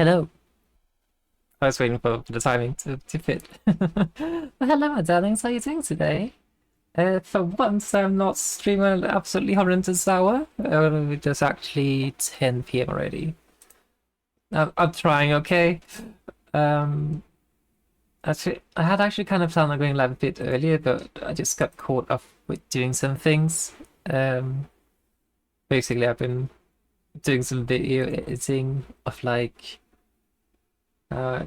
Hello. I was waiting for the timing to fit. Well, hello, my darlings. How are you doing today? For once, I'm not streaming absolutely horrendous hour. It's actually 10 p.m. already. I'm trying, okay? Um, actually, I had actually kind of planned on going live a bit earlier, but I just got caught up with doing some things. Um, Basically, I've been doing some video editing of like, uh,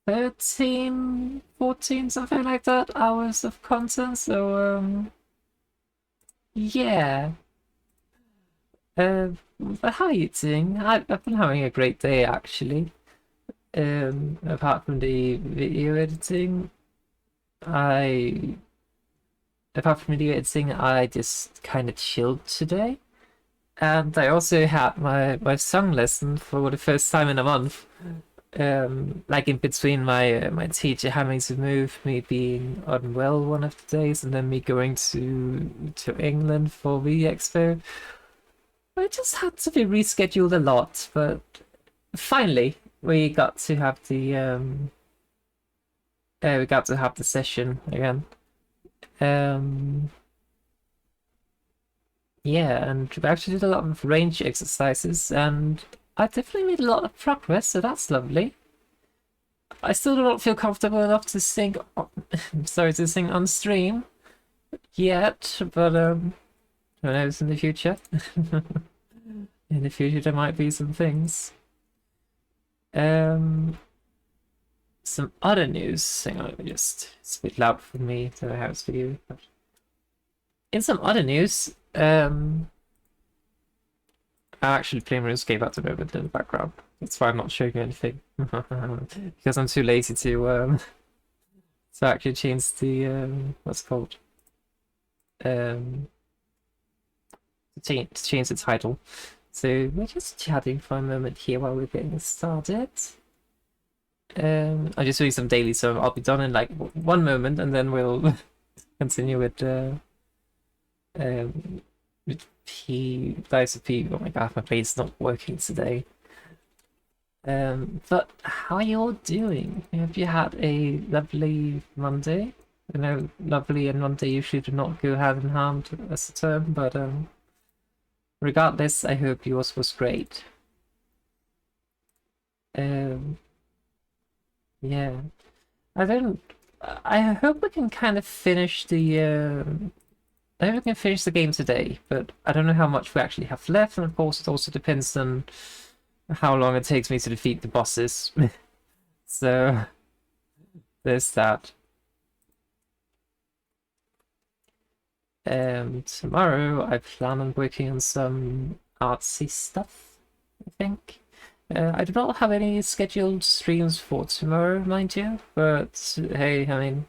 13, 14, something like that, hours of content. So, yeah. But how are you doing? I've been having a great day, actually. Apart from the video editing, I, I just kind of chilled today. And I also had my song lesson for the first time in a month. Like in between my teacher having to move, me being unwell one of the days, and then me going to England for the expo. I just had to be rescheduled a lot, but finally we got to have the session again. Um, yeah, and we actually did a lot of range exercises, and I definitely made a lot of progress, so that's lovely. I still do not feel comfortable enough to sing. Sorry, to sing on stream yet, but who knows in the future? In the future, there might be some things. Some other news. Hang on, let me just. It's a bit loud for me to have this video. But in some other news, I'm actually playing RuneScape at the moment in the background. That's why I'm not showing you anything because I'm too lazy to actually change the what's it called to change the title. So we're just chatting for a moment here while we're getting started. I'm just doing some daily, so I'll be done in like one moment, and then we'll continue with Dice of P. Oh my god, my brain's not working today. But how are you all doing? Have you had a lovely Monday? I know lovely and Monday usually do not go hand in hand as a term, but regardless, I hope yours was great. Yeah. I hope we can kind of finish I hope we can finish the game today, but I don't know how much we actually have left, and of course it also depends on how long it takes me to defeat the bosses. So there's that. Tomorrow I plan on working on some artsy stuff, I think. I do not have any scheduled streams for tomorrow, mind you, but hey, I mean,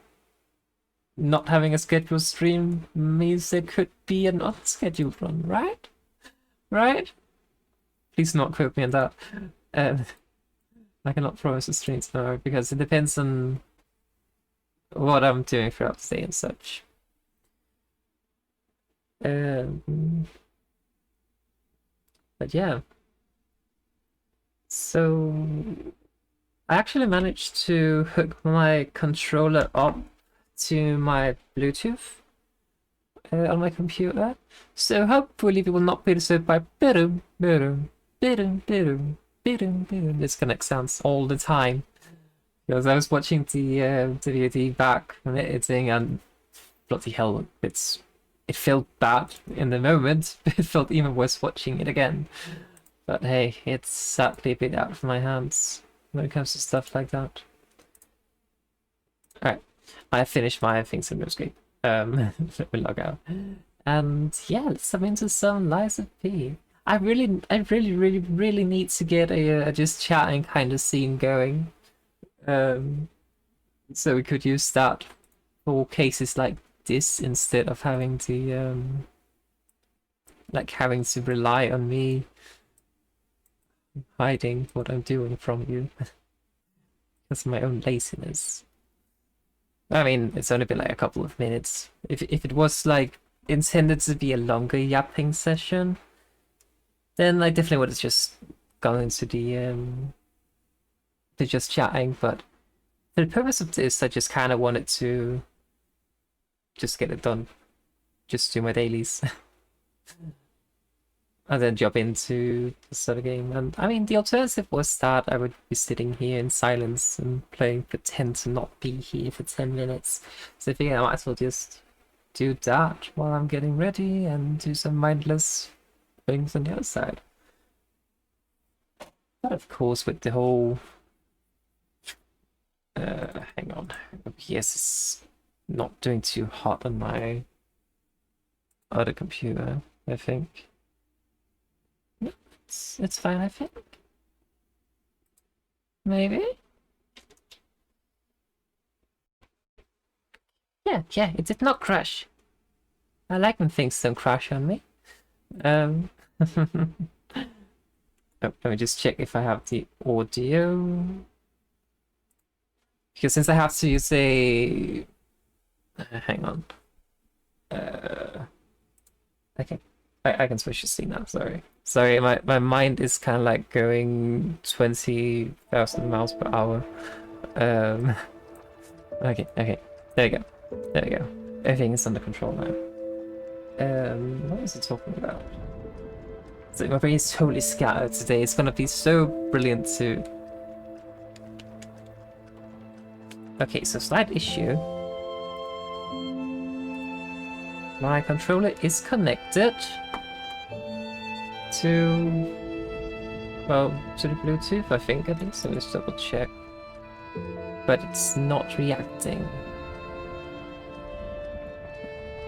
not having a scheduled stream means there could be an unscheduled one, right? Right? Please not quote me on that. I cannot promise a stream tomorrow because it depends on what I'm doing throughout the day and such. But yeah. So I actually managed to hook my controller up to my Bluetooth on my computer. So hopefully we will not be disturbed by biddum, biddum, biddum, biddum, biddum, biddum. Disconnect sounds all the time. Because I was watching the VOD back from editing, and bloody hell, it felt bad in the moment, but it felt even worse watching it again. But hey, it's sadly a bit out of my hands when it comes to stuff like that. Alright, I finished my things in RuneScape. Let me log out. And yeah, let's jump into some Lies of P. I really need to get a just chatting kind of scene going. So we could use that for cases like this instead of having to rely on me hiding what I'm doing from you because of my own laziness. I mean, it's only been like a couple of minutes. If it was like intended to be a longer yapping session, then I definitely would have just gone into the just chatting, but for the purpose of this, I just kind of wanted to just get it done, just do my dailies, and then jump into the sort of game. And I mean, the alternative was that I would be sitting here in silence and playing, pretend to not be here for 10 minutes. So I figured I might as well just do that while I'm getting ready and do some mindless things on the other side. But of course, with the whole hang on, OBS is not doing too hot on my other computer, I think. It's fine, I think. Maybe? Yeah, it did not crash. I like when things don't crash on me. Oh, let me just check if I have the audio. Because since I have to use a... hang on. Okay. I can switch to C now, sorry. Sorry, my mind is kind of like going 20,000 miles per hour. Okay. There you go. Everything is under control now. What was it talking about? So my brain is totally scattered today. It's gonna be so brilliant to... Okay, so slight issue. My controller is connected to... well, to the Bluetooth, I think at least. So let's double check. But it's not reacting.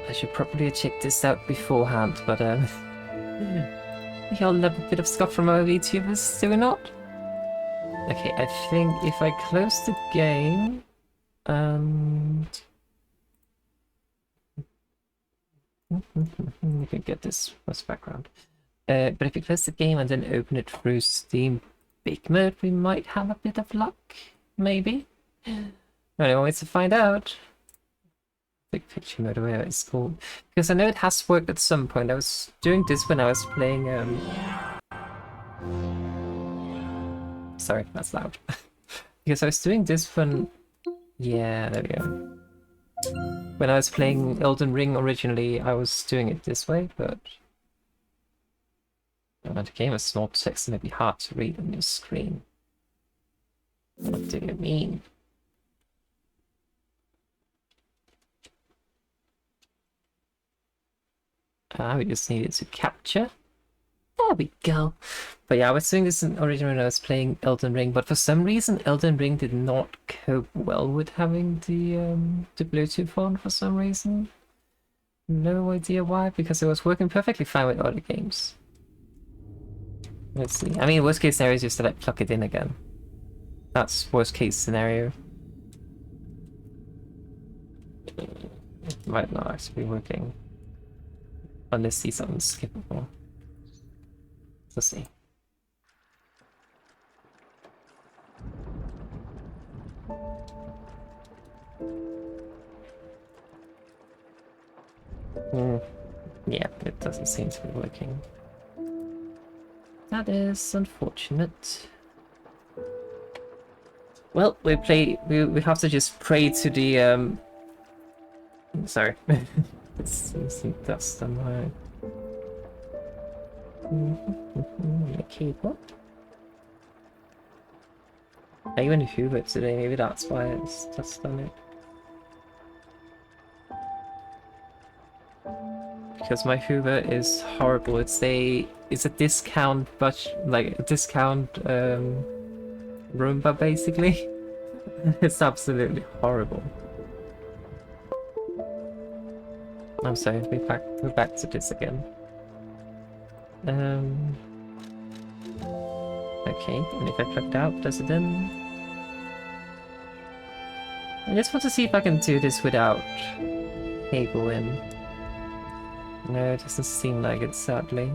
I should probably check this out beforehand, but we all love a bit of stuff from our VTubers, do we not? Okay, I think if I close the game and you can get this as background. But if you close the game and then open it through Steam Big Mode, we might have a bit of luck, maybe. Anyone wants to find out? Big picture mode, whatever it's called. Because I know it has worked at some point. I was doing this when I was playing sorry, that's loud. Because I was doing this when... yeah, there we go. When I was playing Elden Ring originally, I was doing it this way, but... the game is small text and it'd be hard to read on your screen. What do you mean? We just needed to capture. There we go. But yeah, I was doing this originally when I was playing Elden Ring, but for some reason Elden Ring did not cope well with having the Bluetooth on for some reason. No idea why, because it was working perfectly fine with other games. Let's see. I mean, worst case scenario is just to like plug it in again. That's worst case scenario. It might not actually be working. Unless he's unskippable. Let's see. Yeah, it doesn't seem to be working. That is unfortunate. Well, we have to just pray to the sorry. It's some dust on my keyboard. I even Hubert today, maybe that's why it's dust on it. Because my Hoover is horrible. It's a discount, but like a discount Roomba basically. It's absolutely horrible. I'm sorry, we're back to this again. Okay, and if I plugged out, does it in? I just want to see if I can do this without cable in. No, it doesn't seem like it, sadly.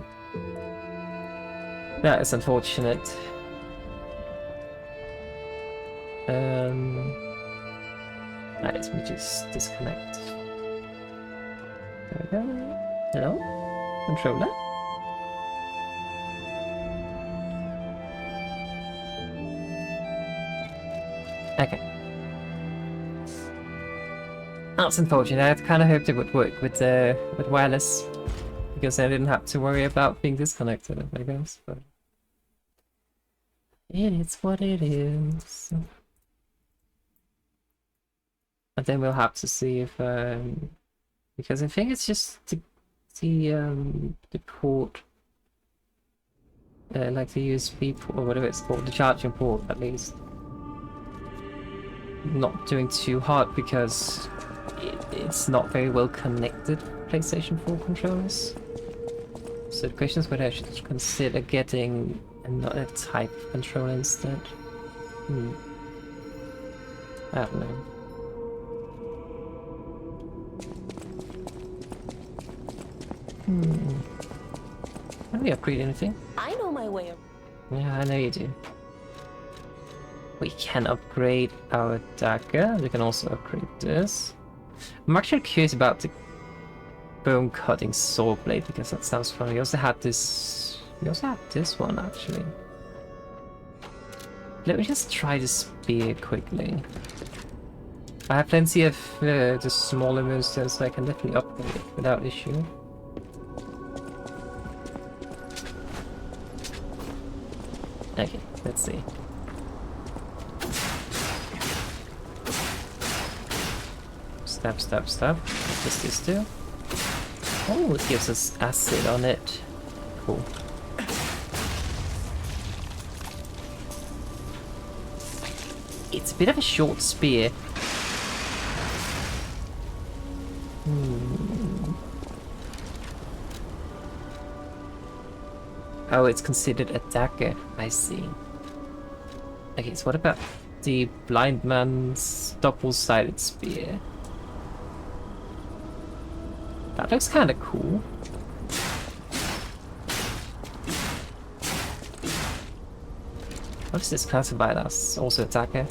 That is unfortunate. Let me just disconnect. There we go. Hello? Controller? Okay. That's unfortunate. I kind of hoped it would work with wireless, because I didn't have to worry about being disconnected, I guess. But it is what it is. And then we'll have to see if because I think it's just the port, like the USB port or whatever it's called, the charging port at least, not doing too hard because it's not very well connected PlayStation 4 controllers. So the question is whether I should consider getting another type of controller instead. I don't know. Can we upgrade anything? I know my way. Yeah, I know you do. We can upgrade our dagger. We can also upgrade this. I'm actually curious about the bone cutting saw blade because that sounds fun. We also had this. We also had this one actually. Let me just try the spear quickly. I have plenty of the smaller monsters, so I can definitely upgrade it without issue. Okay, let's see. Stab, stab, stab. What does this do? Oh, it gives us acid on it. Cool. It's a bit of a short spear. Oh, it's considered a dagger. I see. Okay, so what about the blind man's double-sided spear? That looks kind of cool. What is this classified as? Also a dagger?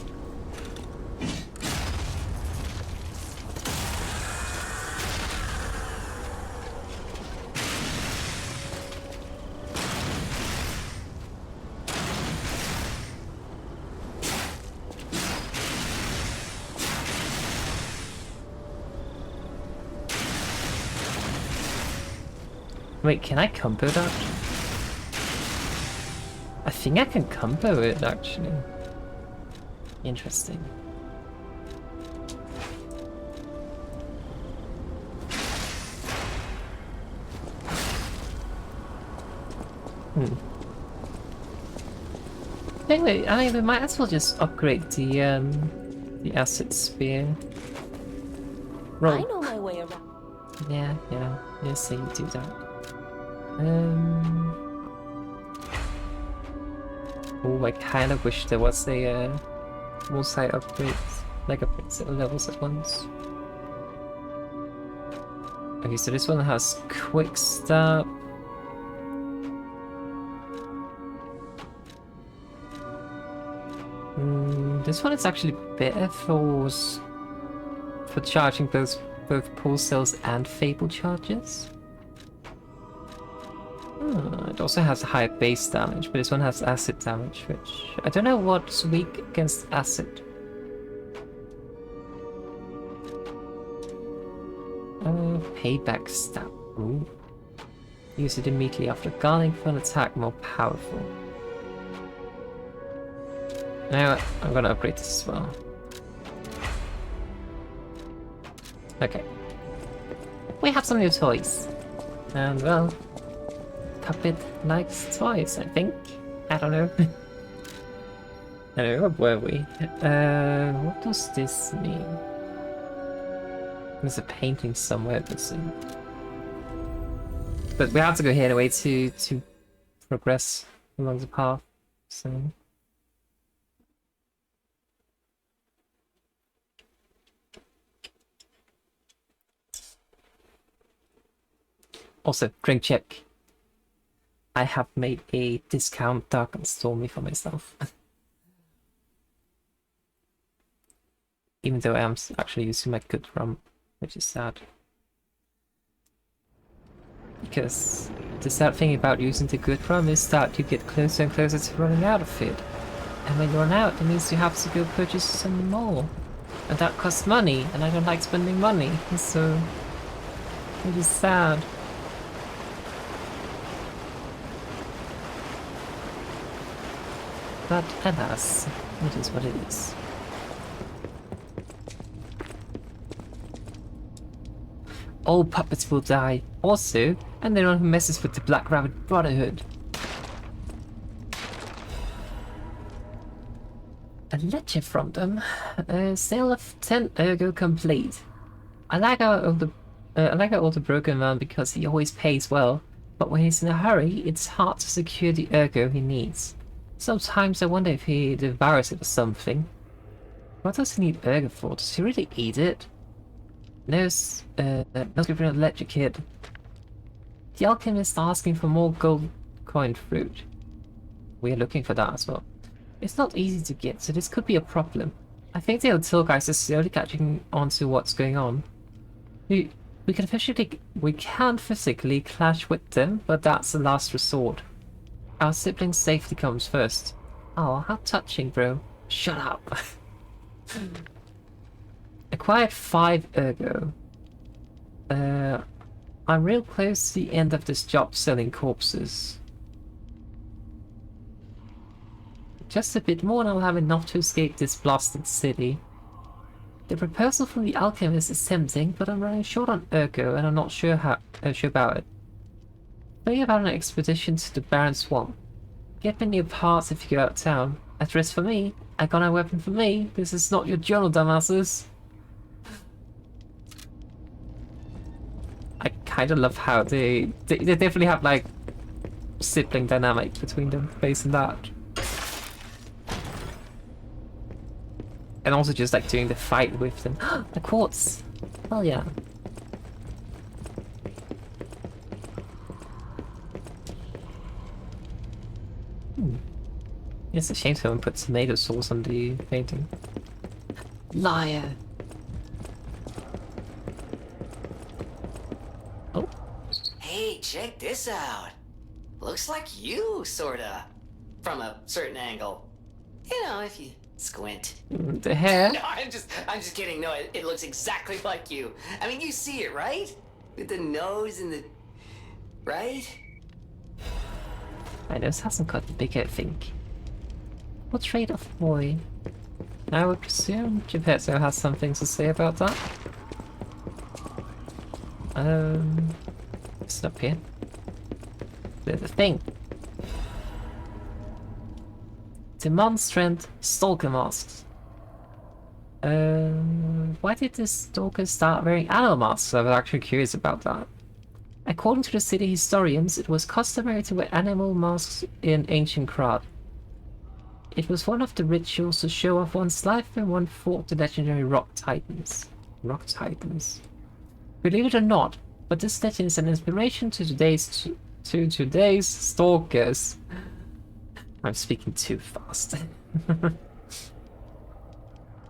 Wait, can I combo that? I think I can combo it, actually. Interesting. Anyway, I mean, we might as well just upgrade the acid spear. Roll. I know my way around. Yeah, yes, you do that. Oh, I kind of wish there was a multi upgrades, like upgrades at levels at once. Okay, so this one has quick stop. This one is actually better for charging both pulse cells and fable charges. It also has high base damage, but this one has acid damage, which I don't know what's weak against acid. Payback stab. Ooh. Use it immediately after guarding for an attack more powerful. Now I'm gonna upgrade this as well. Okay. We have some new toys. And well, Puppet likes toys, I think. I don't know. Anyway, where were we? What does this mean? There's a painting somewhere, but we have to go here anyway to progress along the path. So also, drink check. I have made a discount Dark and Stormy for myself. Even though I am actually using my good rum, which is sad. Because the sad thing about using the good rum is that you get closer and closer to running out of it. And when you run out, it means you have to go purchase some more. And that costs money, and I don't like spending money, so it is sad. But alas, it is what it is. All puppets will die, also, and anyone who messes with the Black Rabbit Brotherhood. A letter from them. Sale of 10 ergo complete. I like our older broken man because he always pays well, but when he's in a hurry, it's hard to secure the ergo he needs. Sometimes I wonder if he devours it or something. What does he need ergo for? Does he really eat it? No scripture to let your kid. The alchemist asking for more gold coin fruit. We are looking for that as well. It's not easy to get, so this could be a problem. I think the hotel guys are slowly catching on to what's going on. We can't physically clash with them, but that's the last resort. Our siblings' safety comes first. Oh, how touching, bro. Shut up. Acquired 5 ergo. I'm real close to the end of this job selling corpses. Just a bit more and I'll have enough to escape this blasted city. The proposal from the alchemist is tempting, but I'm running short on ergo and I'm not sure about it. Think about an expedition to the barren swamp. Get me new parts if you go out of town. Address for me. I got a weapon for me. This is not your journal, dumbasses. I kind of love how they definitely have like sibling dynamic between them based on that. And also just like doing the fight with them. The quartz! Hell yeah. It's a shame someone put tomato sauce on the painting. Liar! Oh. Hey, check this out. Looks like you, sorta. From a certain angle. You know, if you squint. The hair? No, I'm just kidding. No, it looks exactly like you. I mean, you see it, right? With the nose and the... Right? My nose hasn't got the big I think. Portrait of boy. I would presume Geppetto has something to say about that. It's up here. There's the thing. Demand strength stalker masks. Why did the stalker start wearing animal masks? I was actually curious about that. According to the city historians, it was customary to wear animal masks in ancient Krad. It was one of the rituals to show off one's life when one fought the legendary rock titans. Rock titans. Believe it or not, but this legend is an inspiration to today's stalkers. I'm speaking too fast.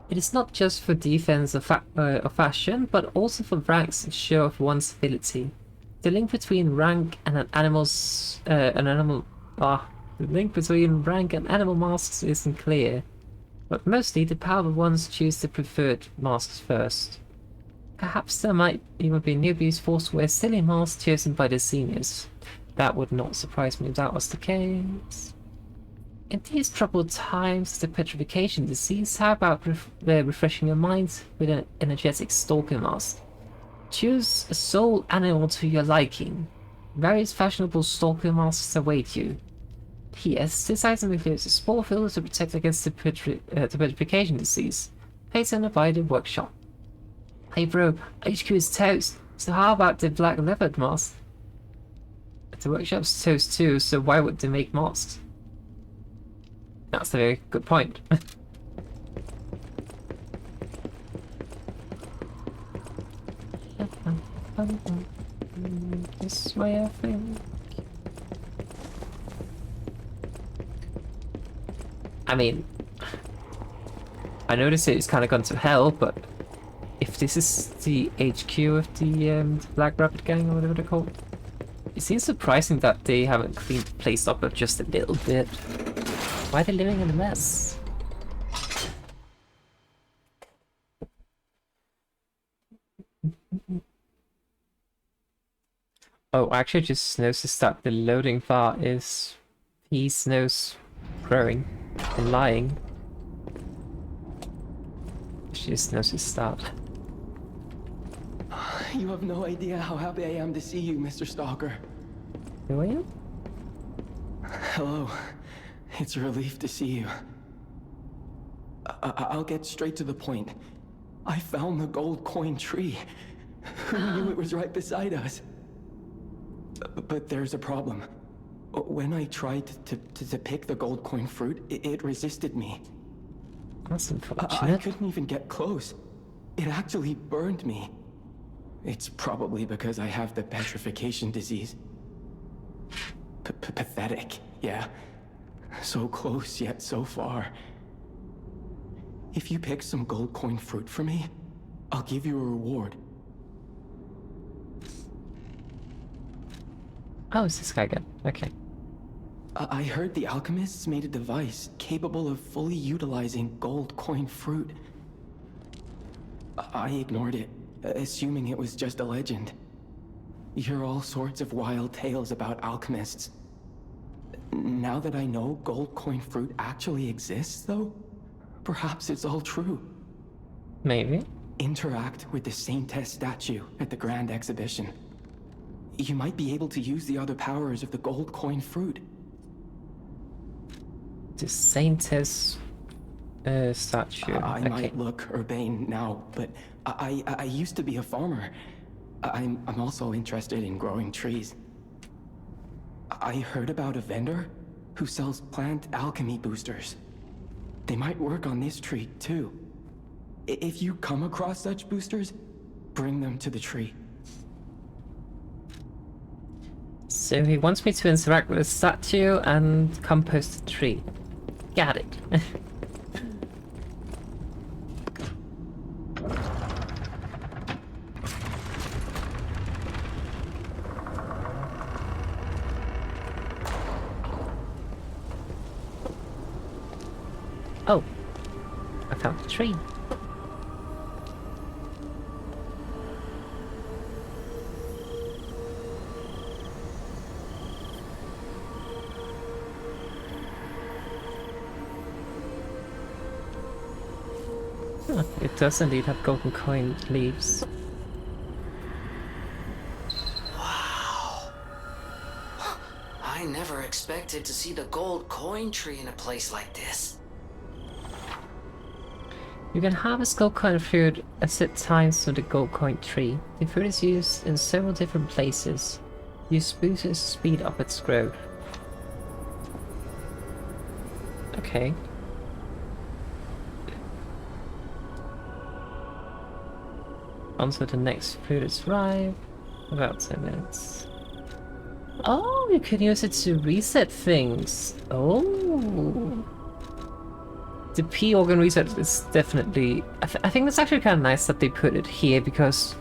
It is not just for defense or fashion, but also for ranks and show of one's ability. The link between rank and the link between rank and animal masks isn't clear, but mostly the powerful ones choose the preferred masks first. Perhaps there might even be newbies forced to wear silly masks chosen by the seniors. That would not surprise me if that was the case. In these troubled times, the petrification disease, how about refreshing your mind with an energetic stalker mask? Choose a soul animal to your liking. Various fashionable stalker masks await you. P.S. This item includes a spore filter to protect against the petrification disease. Patent by the workshop. Hey bro, HQ is toast, so how about the black leopard mask? The workshop's toast too, so why would they make masks? That's a very good point. This way, I think. I mean, I noticed it's kind of gone to hell, but if this is the HQ of the Black Rabbit Gang or whatever they're called, it seems surprising that they haven't cleaned the place up just a little bit. Why are they living in a mess? Oh, I actually just noticed that the loading bar is peas, nose, growing, and lying. Just noticed that. You have no idea how happy I am to see you, Mr. Stalker. Who are you? Hello. It's a relief to see you. I'll get straight to the point. I found the gold coin tree. Who knew it was right beside us? But there's a problem. When I tried to pick the gold coin fruit, it resisted me. That's I unfortunate. couldn't even get close. It actually burned me. It's probably because I have the petrification disease. Pathetic, yeah. So close, yet so far. If you pick some gold coin fruit for me, I'll give you a reward. Oh, it's this guy again. Okay. I heard the alchemists made a device capable of fully utilizing gold coin fruit. I ignored it, assuming it was just a legend. You hear all sorts of wild tales about alchemists. Now that I know gold coin fruit actually exists, though, perhaps it's all true. Maybe. Interact with the Saintess statue at the Grand Exhibition. You might be able to use the other powers of the gold coin fruit. The Saintess statue. I Okay. might look urbane now, but I used to be a farmer. I'm also interested in growing trees. I heard about a vendor who sells plant alchemy boosters. They might work on this tree, too. If you come across such boosters, bring them to the tree. So he wants me to interact with the statue and compost the tree. Got it. Oh, I found the tree. Huh, it does indeed have golden coin leaves. Wow. I never expected to see the gold coin tree in a place like this. You can harvest gold coin fruit at set times from the gold coin tree. The fruit is used in several different places. Use boosters to speed up its growth. Okay. On to the next fruit is ripe. About 10 minutes. Oh, you can use it to reset things. Oh. The P organ reset is definitely... I think that's actually kind of nice that they put it here, because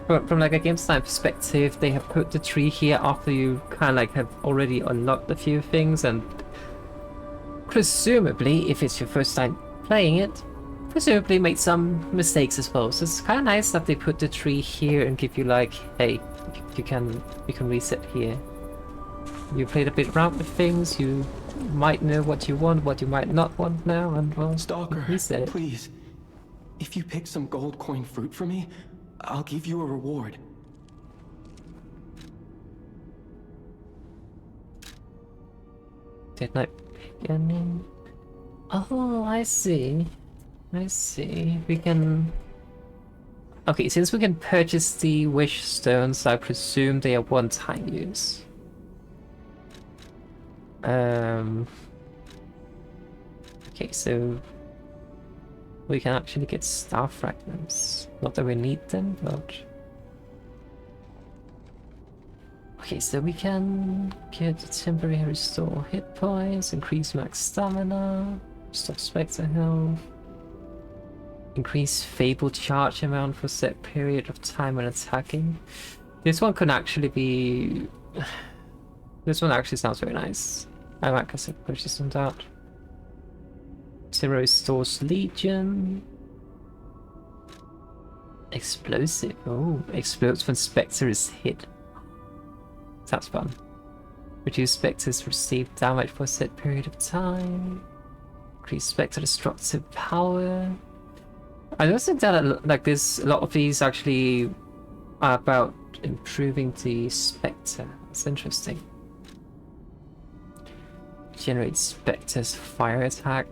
from like a game design perspective, they have put the tree here after you kind of like have already unlocked a few things, and presumably, if it's your first time playing it, presumably made some mistakes as well. So it's kind of nice that they put the tree here and give you like, hey, you can reset here. You played a bit around with things, you might know what you want, what you might not want now, and well, Stalker, reset it. please. If you pick some gold coin fruit for me, I'll give you a reward. Did I pick any? Oh, I see. I see. We can... Okay, since we can purchase the wish stones, I presume they are one-time use. Okay, so we can actually get star fragments. Not that we need them, but... Okay, so we can get temporary restore hit points, increase max stamina, stop spectre health, increase fable charge amount for set period of time when attacking. This one can actually be... This one actually sounds very nice. I might guess it pushes them out. Zero restores Legion. Explosive. Oh, explodes when Spectre is hit. Sounds fun. Reduce Spectre's received damage for a set period of time. Increase Spectre destructive power. I don't think that like this. A lot of these actually are about improving the Spectre. That's interesting. Generate Spectre's fire attack.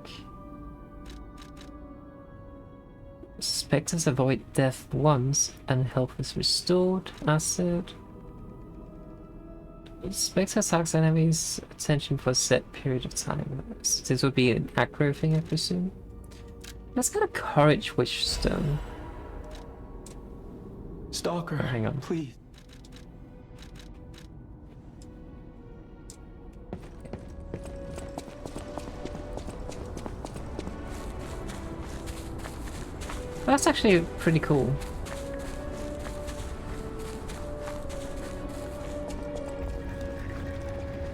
Spectres avoid death once and health is restored. Acid. Spectre attacks enemies' attention for a set period of time. So this would be an aggro thing, I presume. Let's get a Courage Wish Stone. Stalker, Hang on. please. That's actually pretty cool.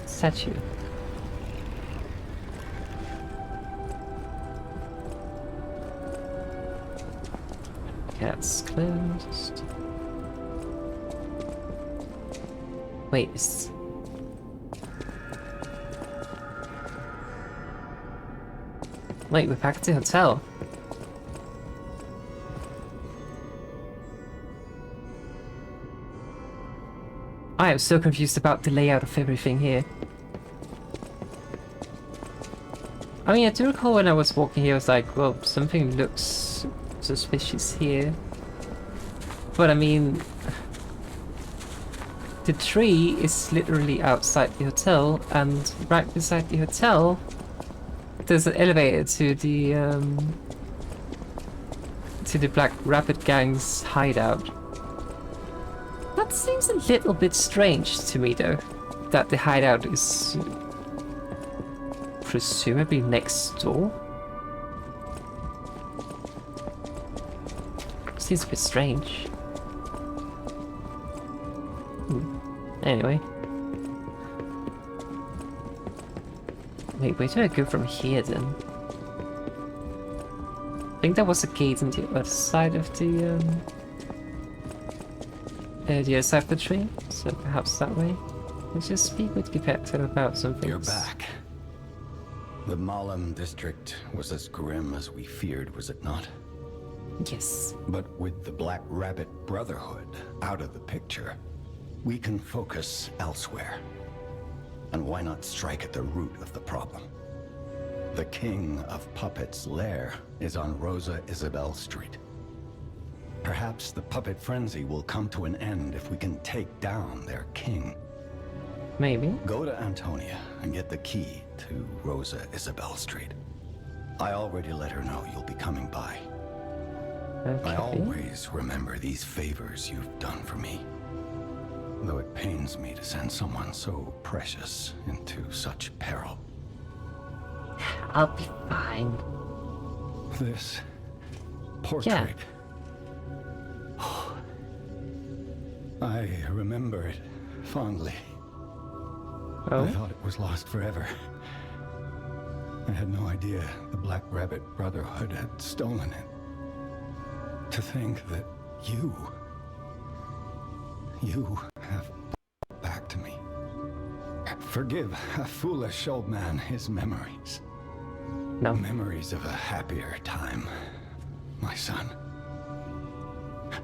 Statue. Cat's closed. Wait, is... Wait, we're back at the hotel. I am so confused about the layout of everything here. I mean, I do recall when I was walking here, I was like, well, something looks suspicious here. But I mean, the tree is literally outside the hotel, and right beside the hotel, there's an elevator to the Black Rabbit Gang's hideout. That seems a little bit strange to me, though, that the hideout is presumably next door. Seems a bit strange. Anyway. Wait, where do I go from here then? I think there was a gate on the other side of the other side of the tree, so perhaps that way. Let's just speak with Gepetto about something. You're back. The Malum district was as grim as we feared, was it not? Yes. But with the Black Rabbit Brotherhood out of the picture, we can focus elsewhere. And why not strike at the root of the problem? The King of Puppets' lair is on Rosa Isabelle Street. Perhaps the puppet frenzy will come to an end if we can take down their king. Maybe. Go to Antonia and get the key to Rosa Isabelle Street. I already let her know you'll be coming by. Okay. I always remember these favors you've done for me. Though it pains me to send someone so precious into such peril. I'll be fine. This portrait. I remember it fondly. Oh? I thought it was lost forever. I had no idea the Black Rabbit Brotherhood had stolen it. To think that you have brought back to me. Forgive a foolish old man his memories. No. Memories of a happier time, my son.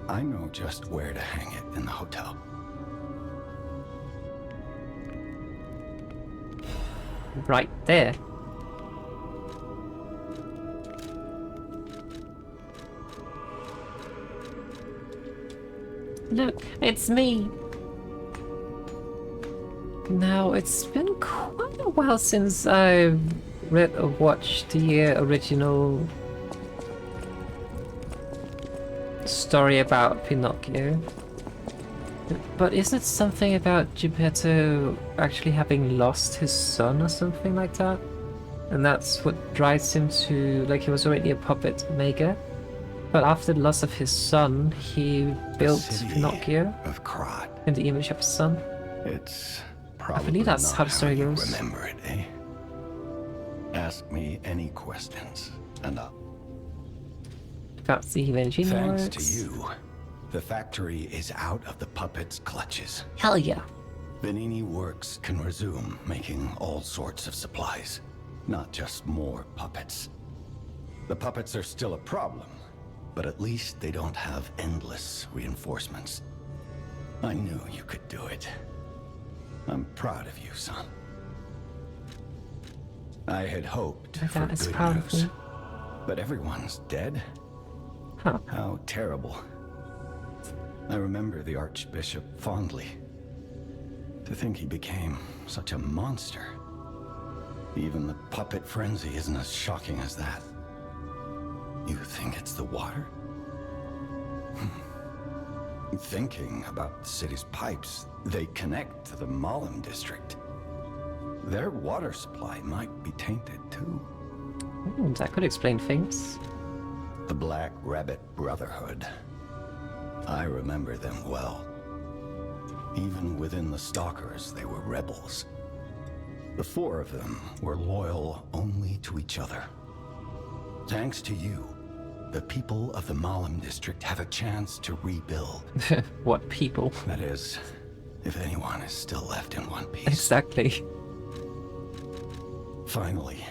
I know just where to hang it in the hotel. Right there. Look, it's me. Now, it's been quite a while since I've read or watched the original story about Pinocchio. But isn't it something about Geppetto actually having lost his son or something like that? And that's what drives him to, like, he was already a puppet maker. But after the loss of his son, he built Pinocchio of Krat. in the image of his son. It's I probably believe that's not how the story you goes. remember it, eh? Ask me any questions, and I'll... Perhaps the engine Thanks works. to you, the factory is out of the puppet's clutches. Hell yeah. Benini Works can resume making all sorts of supplies, not just more puppets. The puppets are still a problem, but at least they don't have endless reinforcements. I knew you could do it. I'm proud of you, son. I had hoped My for dad is good proud of news, me. but everyone's dead. Huh. How terrible. I remember the Archbishop fondly. To think he became such a monster. Even the puppet frenzy isn't as shocking as that. You think it's the water? Thinking about the city's pipes, they connect to the Malum district. Their water supply might be tainted too. That could explain things. The Black Rabbit Brotherhood. I remember them well. Even within the Stalkers, they were rebels. The four of them were loyal only to each other. Thanks to you, the people of the Malum district have a chance to rebuild. What people? That is, if anyone is still left in one piece. Exactly. Finally,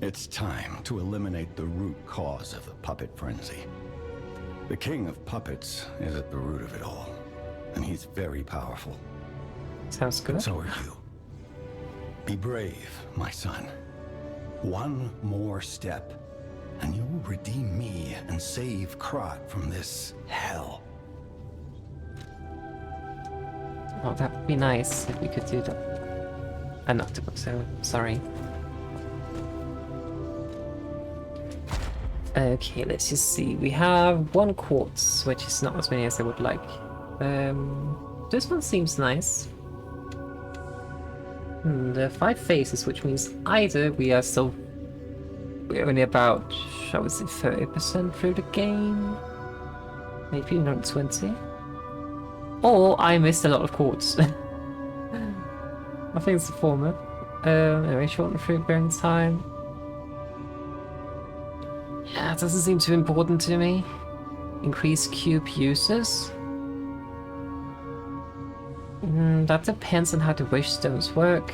it's time to eliminate the root cause of the puppet frenzy. The King of Puppets is at the root of it all, and he's very powerful. Sounds good. So are you. Be brave, my son. One more step, and you will redeem me and save Krat from this hell. Oh, that would be nice if we could do that. An octopus, so sorry. Okay, let's just see. We have 1 quartz, which is not as many as I would like. This one seems nice. There are 5 phases, which means either we're only about, shall we say, 30% through the game, maybe not 20, or I missed a lot of quartz. I think it's the former. Anyway, shorten fruit bearing time. Yeah, it doesn't seem too important to me. Increase cube uses. That depends on how the wish stones work.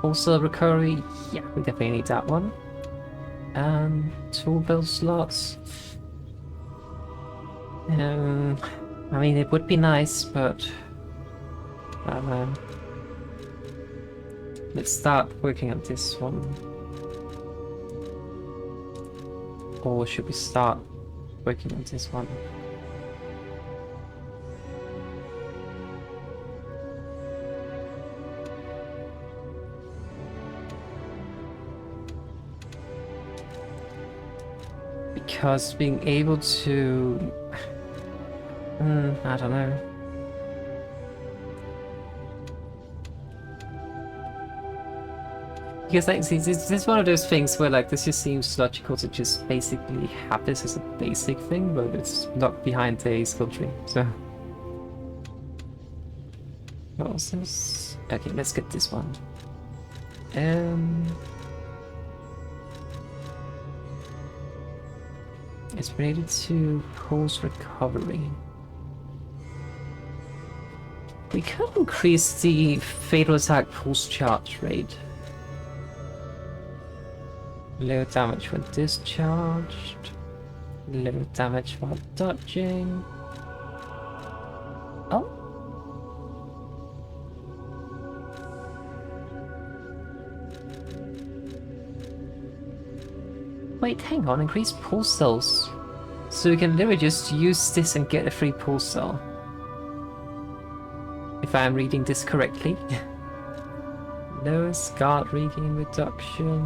Also recovery, yeah, we definitely need that one. And tool build slots. I mean, it would be nice, but I don't know. Let's start working on this one. Or should we start working on this one? Because being able to... I don't know. Because like, this is one of those things where like this just seems logical to just basically have this as a basic thing, but it's not behind a skill tree, so... What was this? Okay, let's get this one. It's related to pulse recovery. We could increase the fatal attack pulse charge rate. Low damage when discharged. Low damage while dodging. Oh. Wait, hang on, increase pulse cells. So we can literally just use this and get a free pulse cell. If I am reading this correctly. Lowest guard regain reduction.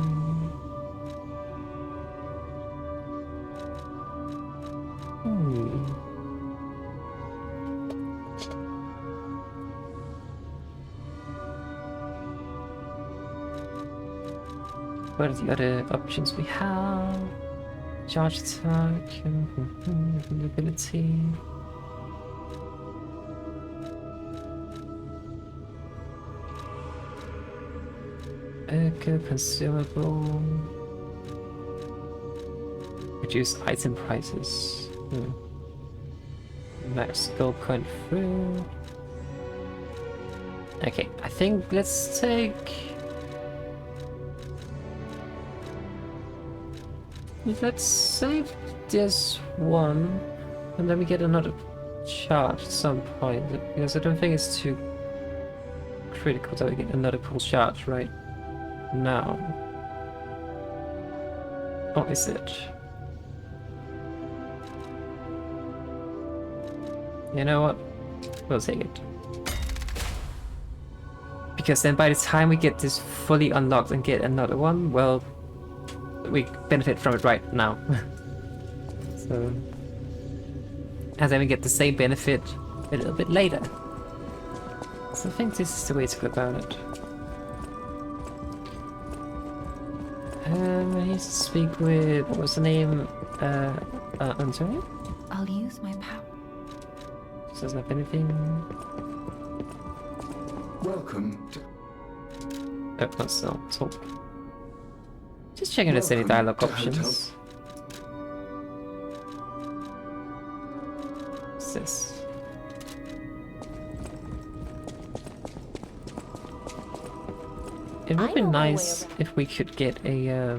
What are the other options we have? Charge attack, ability. Echo consumable. Reduce item prices. Max gold coin through. Okay, I think let's take. Let's save this one, and then we get another charge at some point, because I don't think it's too critical that we get another cool charge right now. Or is it? You know what? We'll take it. Because then by the time we get this fully unlocked and get another one, well, we benefit from it right now. So, and then we get the same benefit a little bit later. So I think this is the way to go about it. I need to speak with, what was the name? Antonio? I'll use my power. Doesn't have anything. Welcome to Oh, that's not talk. Just checking if there's any dialogue options. What's this? It would I be know my way nice if we could get a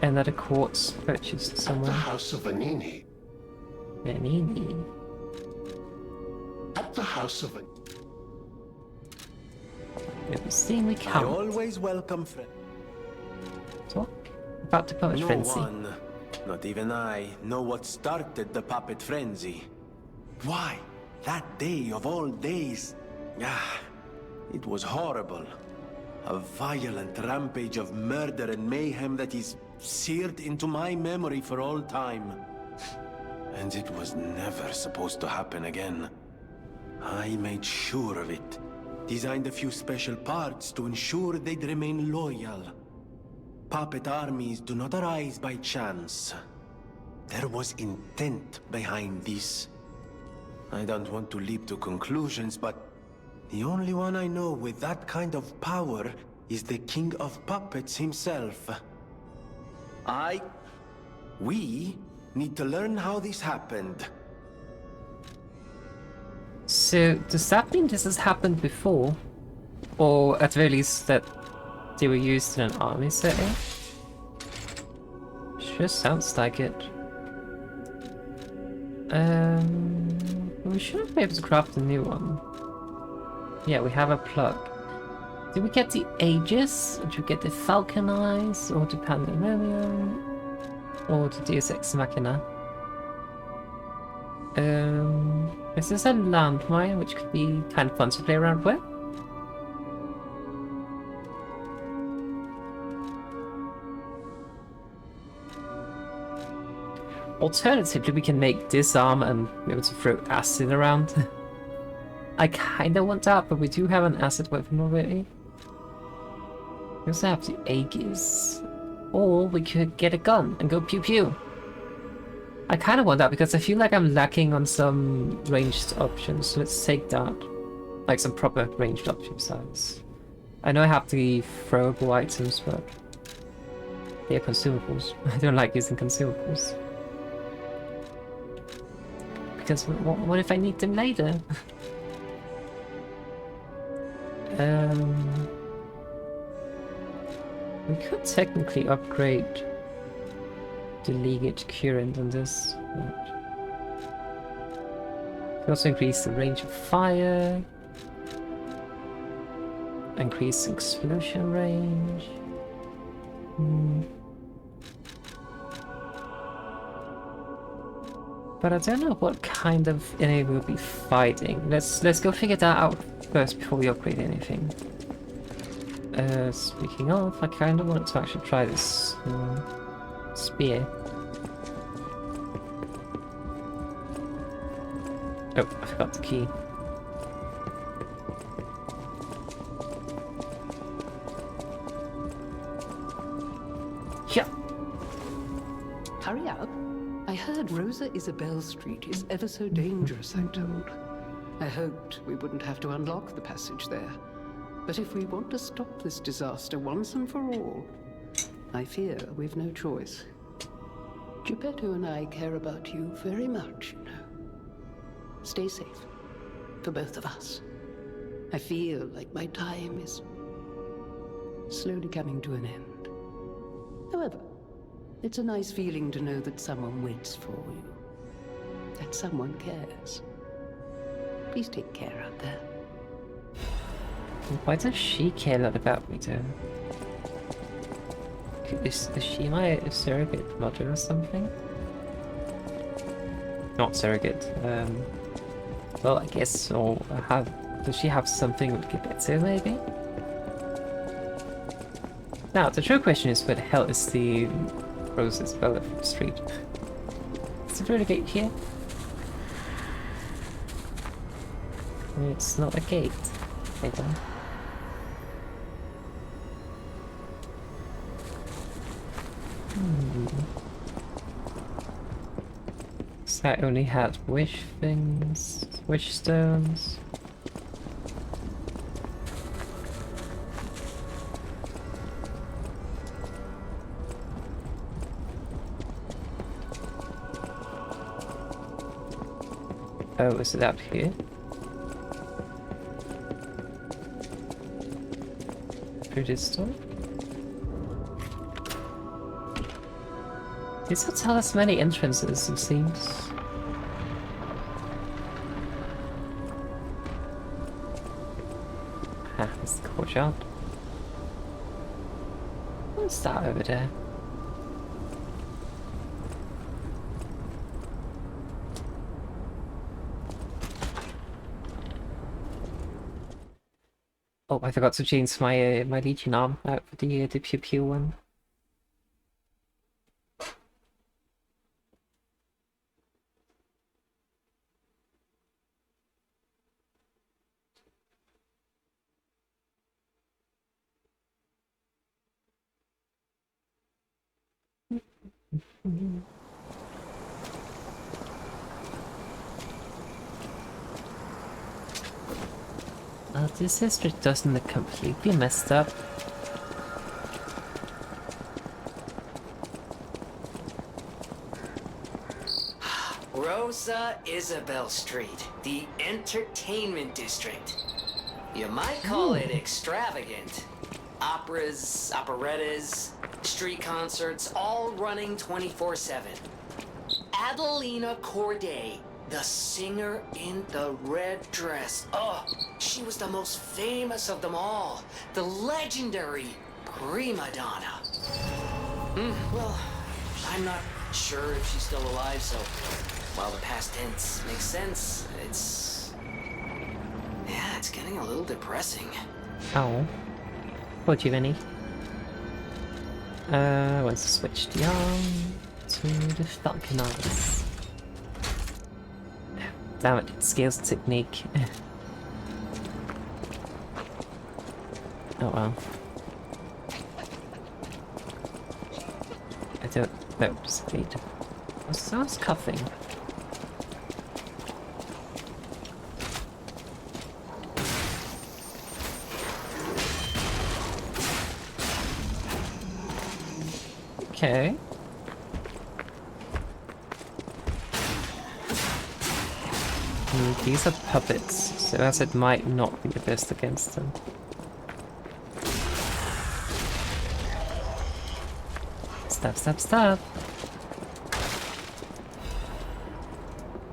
another quartz purchased the somewhere. House of Anini. Manini. At the House of Everything we I count. always welcome friends. Talk about the puppet No frenzy. one, not even I, know what started the puppet frenzy. Why? That day of all days. Ah, it was horrible. A violent rampage of murder and mayhem that is seared into my memory for all time. And it was never supposed to happen again. I made sure of it. Designed a few special parts to ensure they'd remain loyal. Puppet armies do not arise by chance. There was intent behind this. I don't want to leap to conclusions, but the only one I know with that kind of power is the King of Puppets himself. We need to learn how this happened. So, does that mean this has happened before? Or at the very least that they were used in an army setting? Sure sounds like it. We should be able to craft a new one. Yeah, we have a plug. Did we get the Aegis? Did we get the Falcon Eyes? Or the Pandemonium? Or the Deus Ex Machina? Is this a landmine which could be kind of fun to play around with? Alternatively, we can make disarm and be able to throw acid around. I kinda want that, but we do have an acid weapon already. We also have the Aegis. Or we could get a gun and go pew pew. I kinda want that because I feel like I'm lacking on some ranged options, so let's take that. Like some proper ranged options, I know I have the throwable items, but they're consumables. I don't like using consumables. Because what if I need them later? We could technically upgrade the leakage current on this. We also increase the range of fire, increase explosion range. But I don't know what kind of enemy we'll be fighting. Let's go figure that out first before we upgrade anything. Speaking of, I kind of wanted to actually try this spear. Oh, I forgot the key. Yeah. Hurry up. I heard Rosa Isabelle Street is ever so dangerous, I'm told. I hoped we wouldn't have to unlock the passage there. But if we want to stop this disaster once and for all, I fear we've no choice. Geppetto and I care about you very much, you know. Stay safe. For both of us. I feel like my time is slowly coming to an end. However, it's a nice feeling to know that someone waits for you. That someone cares. Please take care out there. Why does she care a lot about me, though? Is she my surrogate mother or something? Not surrogate, well, I guess, or does she have something with Geppetto, maybe? Now, the true question is, where the hell is the Isabelle Street? Is there a gate here? It's not a gate. Maybe. So I only had wish things, wish stones. Oh, is it out here? Through this door? This hotel has many entrances, it seems. Ah, it's the courtyard. What's that over there? Oh, I forgot to change my my Legion arm out for the pew pew one. Well, this history doesn't look completely messed up. Rosa Isabelle Street, the entertainment district. You might call it extravagant. Operas, operettas, street concerts, all running 24/7. Adelina Corday, the singer in the red dress. Oh, she was the most famous of them all. The legendary prima donna. Well, I'm not sure if she's still alive, so while the past tense makes sense, yeah, it's getting a little depressing. Oh. Poor Giovanni. Once I switch the arm to the Falcon Eyes. Damn it, it scales the technique. Oh well. I don't know, just need. Someone's coughing. Okay. These are puppets, so as it might not be the best against them. Stab, stab, stab!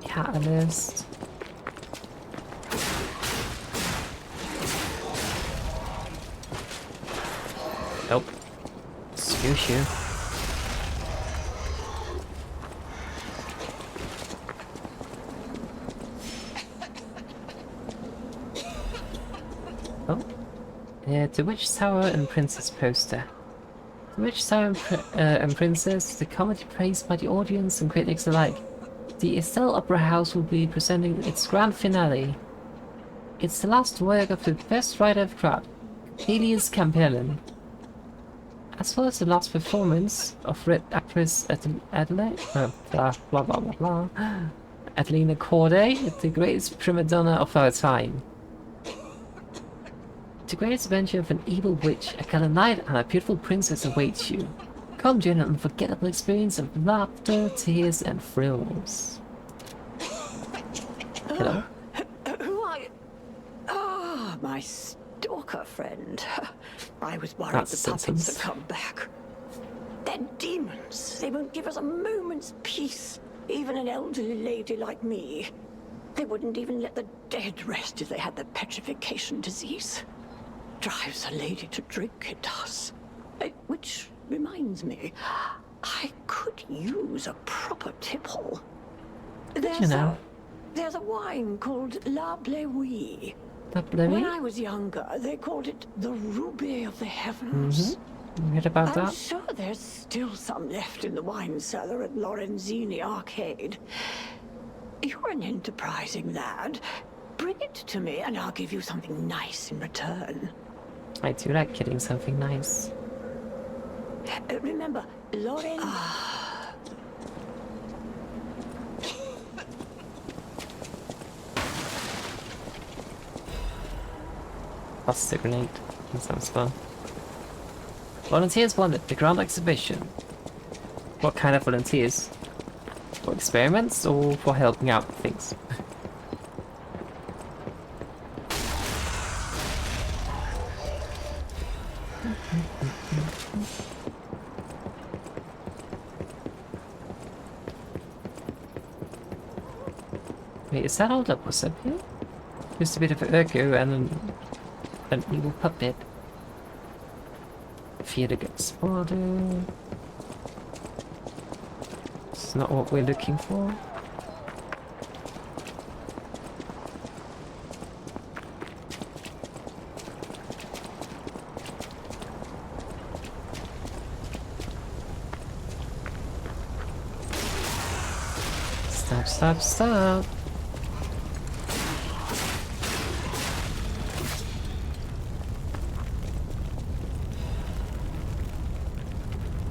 Catalyst. Nope. Scoosh you. The Witch Tower and Princess poster. The Witch Tower and Princess, the comedy praised by the audience and critics alike. The Isabelle Opera House will be presenting its grand finale. It's the last work of the best writer of crap, Elias Campbell. As well as the last performance of Red actress Adelina Corday, the greatest prima donna of our time. The greatest adventure of an evil witch, a gallant knight, and a beautiful princess awaits you. Come join an unforgettable experience of laughter, tears, and thrills. Hello? Who are you? Ah, my stalker friend. I was worried That's the puppets Simpsons. had come back. They're demons. They won't give us a moment's peace. Even an elderly lady like me. They wouldn't even let the dead rest if they had the petrification disease. Drives a lady to drink, it does. Which reminds me, I could use a proper tipple. There's a wine called La Bleuie. When I was younger, they called it the Ruby of the Heavens. You heard about I'm that? sure there's still some left in the wine cellar at Lorenzini Arcade. You're an enterprising lad. Bring it to me and I'll give you something nice in return. I do like getting something nice. Remember, Loren... Plus the grenade. That sounds fun. Volunteers wanted the grand exhibition. What kind of volunteers? For experiments or for helping out with things? Wait, is that all that was up here? Just a bit of an Urgo and an evil puppet. Fear to get spotted. It's not what we're looking for. Stop, stop, stop.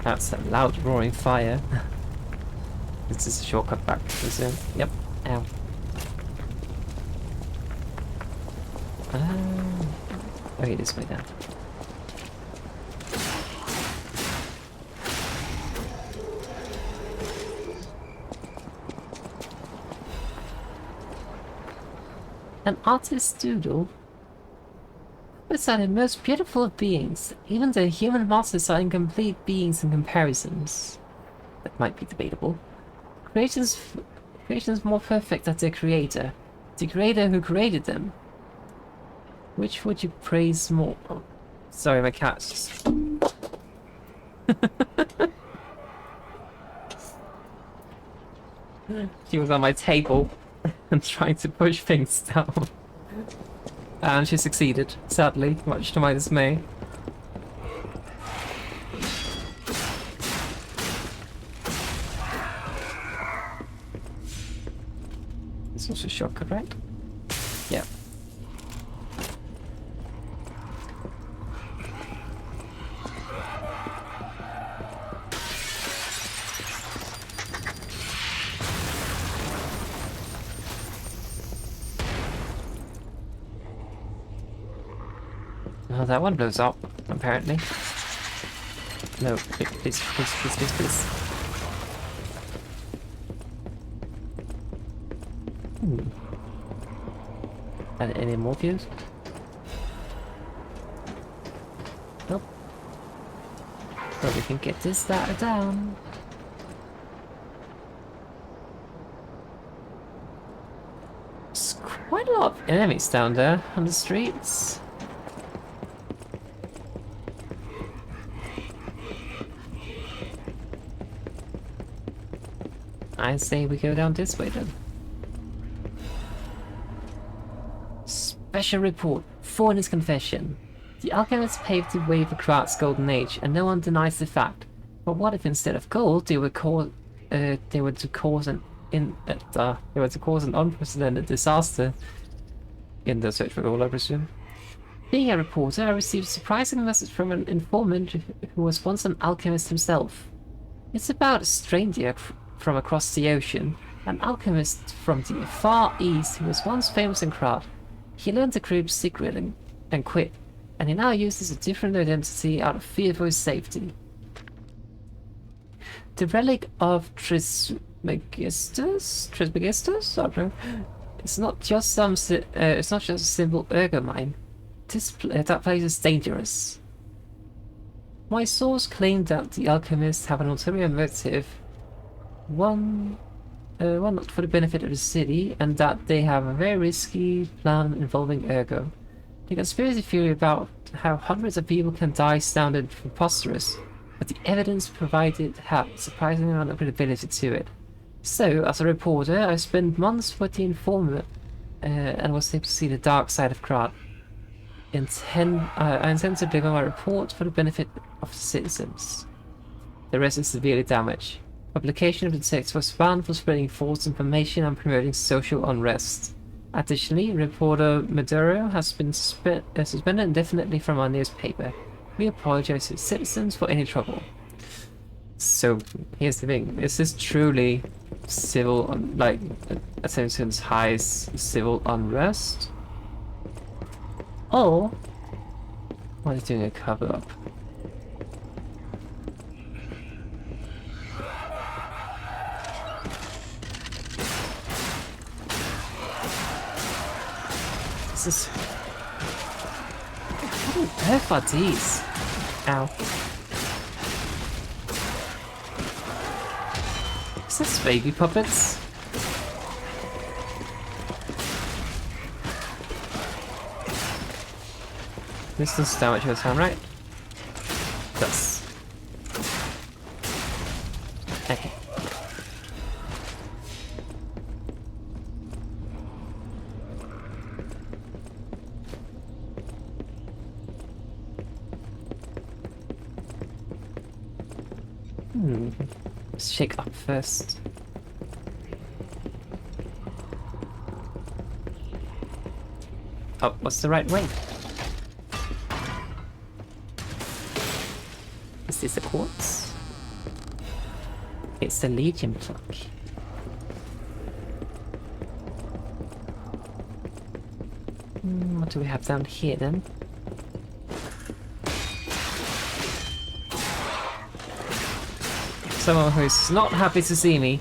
That's a loud roaring fire. This is a shortcut back, I presume. Yep. Ow. Okay, this way then. An artist's doodle? It's are the most beautiful of beings. Even the human masters are incomplete beings in comparisons. That might be debatable. Creation's more perfect than their creator. The creator who created them. Which would you praise more? Oh, sorry, my cat's just... She was on my table and trying to push things down. And she succeeded, sadly, much to my dismay. It's also a shortcut, right? Yeah. Oh, that one blows up, apparently. No, please, please, please, please, please. And any more views? Nope. But we can get this started down. There's quite a lot of enemies down there on the streets. I say we go down this way then. Special report. Foreigner's confession. The alchemists paved the way for Krat's golden age, and no one denies the fact. But what if instead of gold, they were to cause an unprecedented disaster in the search for gold, I presume. Being a reporter, I received a surprising message from an informant who was once an alchemist himself. It's about a stranger from across the ocean, an alchemist from the far east who was once famous in Krat. He learned the group's secret and quit. and he now uses a different identity out of fear for his safety. The relic of Trismegistus? I don't know. It's not just it's not just a simple ergomine. That place is dangerous. My source claimed that the alchemists have an ulterior motive, one not for the benefit of the city, and that they have a very risky plan involving Ergo. The conspiracy theory about how hundreds of people can die sounded preposterous, but the evidence provided had a surprising amount of credibility to it. So, as a reporter, I spent months with the informant and was able to see the dark side of Krat. I intend to deliver my report for the benefit of the citizens. The rest is severely damaged. Publication of the text was banned for spreading false information and promoting social unrest. Additionally, reporter Maduro has been suspended indefinitely from our newspaper. We apologize to the citizens for any trouble. So, here's the thing. Is this truly civil, like, a citizen's highest civil unrest? Or, what is doing a cover-up? This is... What on earth are these? Ow. Is this baby puppets? This does damage your sound, right? Does. Okay. Let's shake up first. Oh, what's the right way? Is this a quartz? It's the Legion plug. What do we have down here then? Someone who's not happy to see me.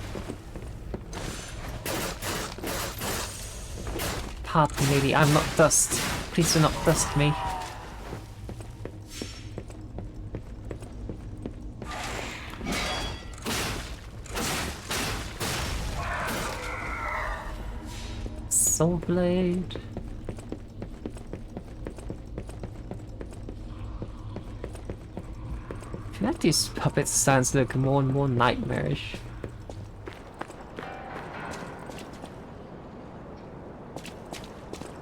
Pardon me, lady, I'm not dust. Please do not dust me. Soul blade. I feel like these puppets sounds look more and more nightmarish.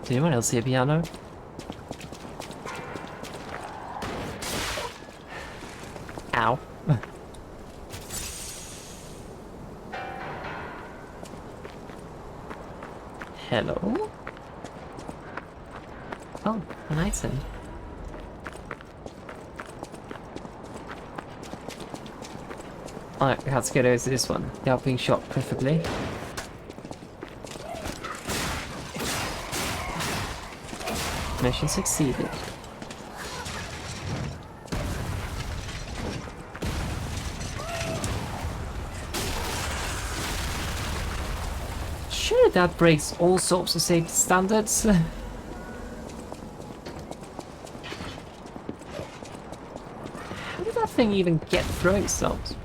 Did anyone else see a piano? Ow. Hello? Oh, an item. Alright, we have to get over to this one. Without being shot, preferably. Mission succeeded. Sure, that breaks all sorts of safety standards. How did that thing even get through itself?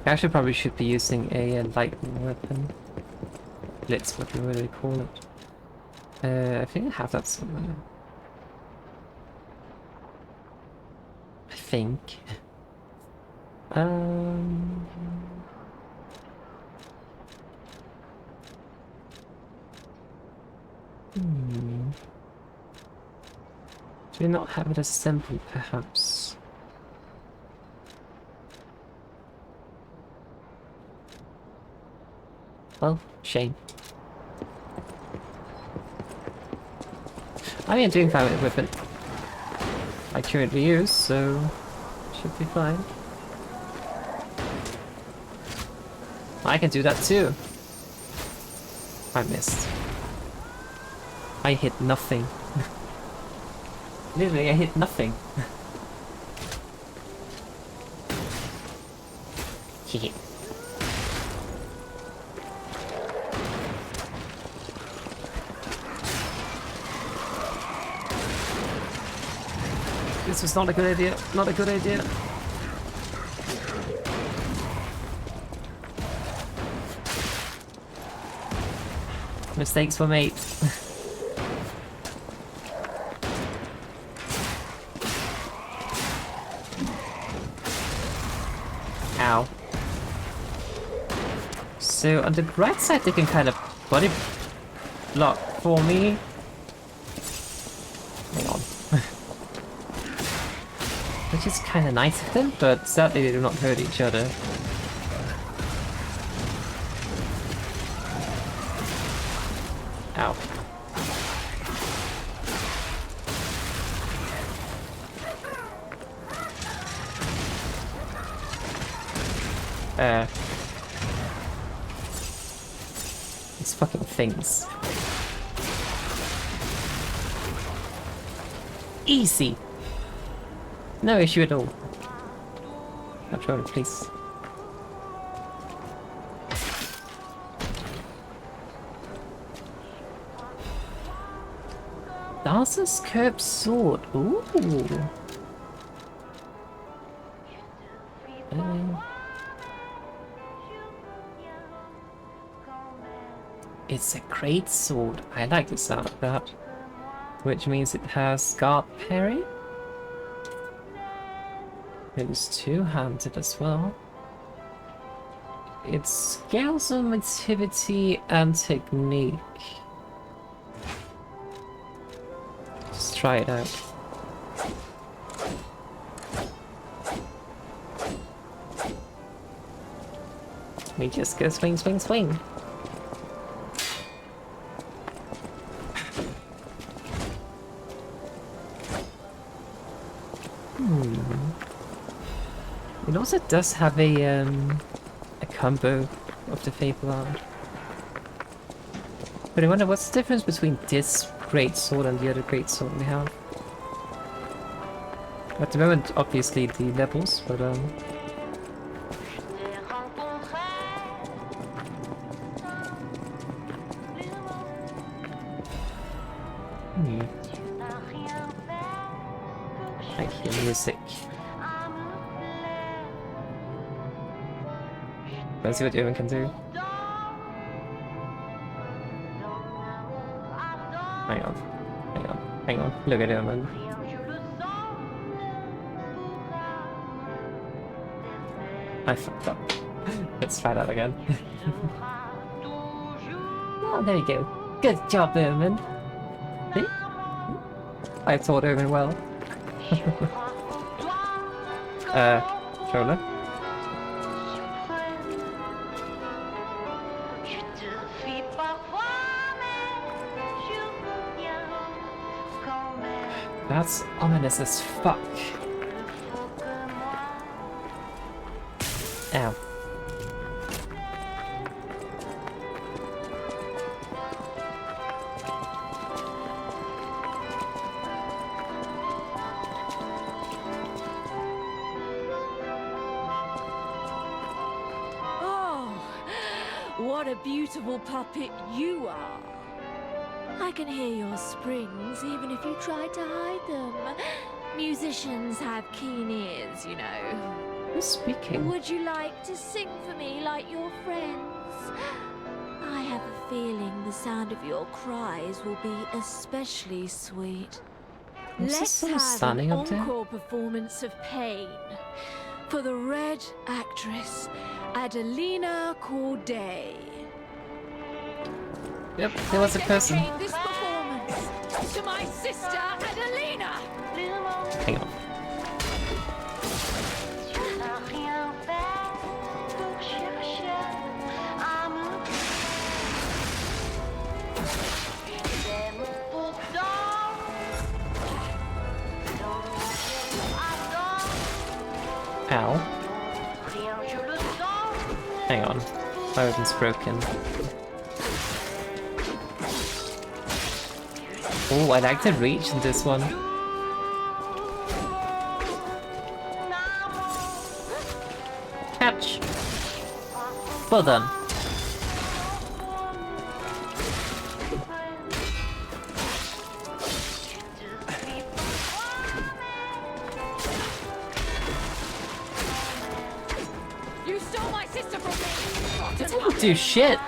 I actually probably should be using a lightning weapon. Blitz, what do you really call it? I think I have that somewhere. I think. Do we not have it assembled, perhaps? Well, shame. I mean, doing fine with the weapon I currently use, so should be fine. I can do that too. I missed. I hit nothing. Literally, I hit nothing. Hehe. This was not a good idea. Not a good idea. Mistakes were made. Ow. So on the right side they can kind of body block for me. Hang on. Which is kind of nice of them, but sadly they do not hurt each other. Ow. These fucking things. Easy! No issue at all. Controller, please. Dancer's curved sword. Ooh. It's a great sword. I like the sound of that. Which means it has guard parry. It is two-handed as well. It scales on activity and technique. Let's try it out. We just go swing, swing, swing. It also does have a combo of the Fable Arm. But I wonder what's the difference between this great sword and the other great sword we have. At the moment, obviously the levels, but I hear music. Let's see what Owen can do. Hang on. Hang on. Hang on. Look at Owen. I fucked up. Let's try that again. Oh, there you go. Good job, Owen. See? I taught Owen well. Controller. That's ominous as fuck. Ow. Oh, what a beautiful puppet you are. I can hear your springs even if you try to hide them. Musicians have keen ears, you know. Who's speaking? Would you like to sing for me like your friends? I have a feeling the sound of your cries will be especially sweet. Is this Let's someone have standing an up there? encore performance of Pain for the Red actress, Adelina Corday. Yep, there was a person. Dedicate this performance to my sister, Adelina. Hang on. Ow. Hang on. My weapon's broken. Oh, I like the reach in this one. Catch! Well done. You stole my sister from me! It didn't do shit!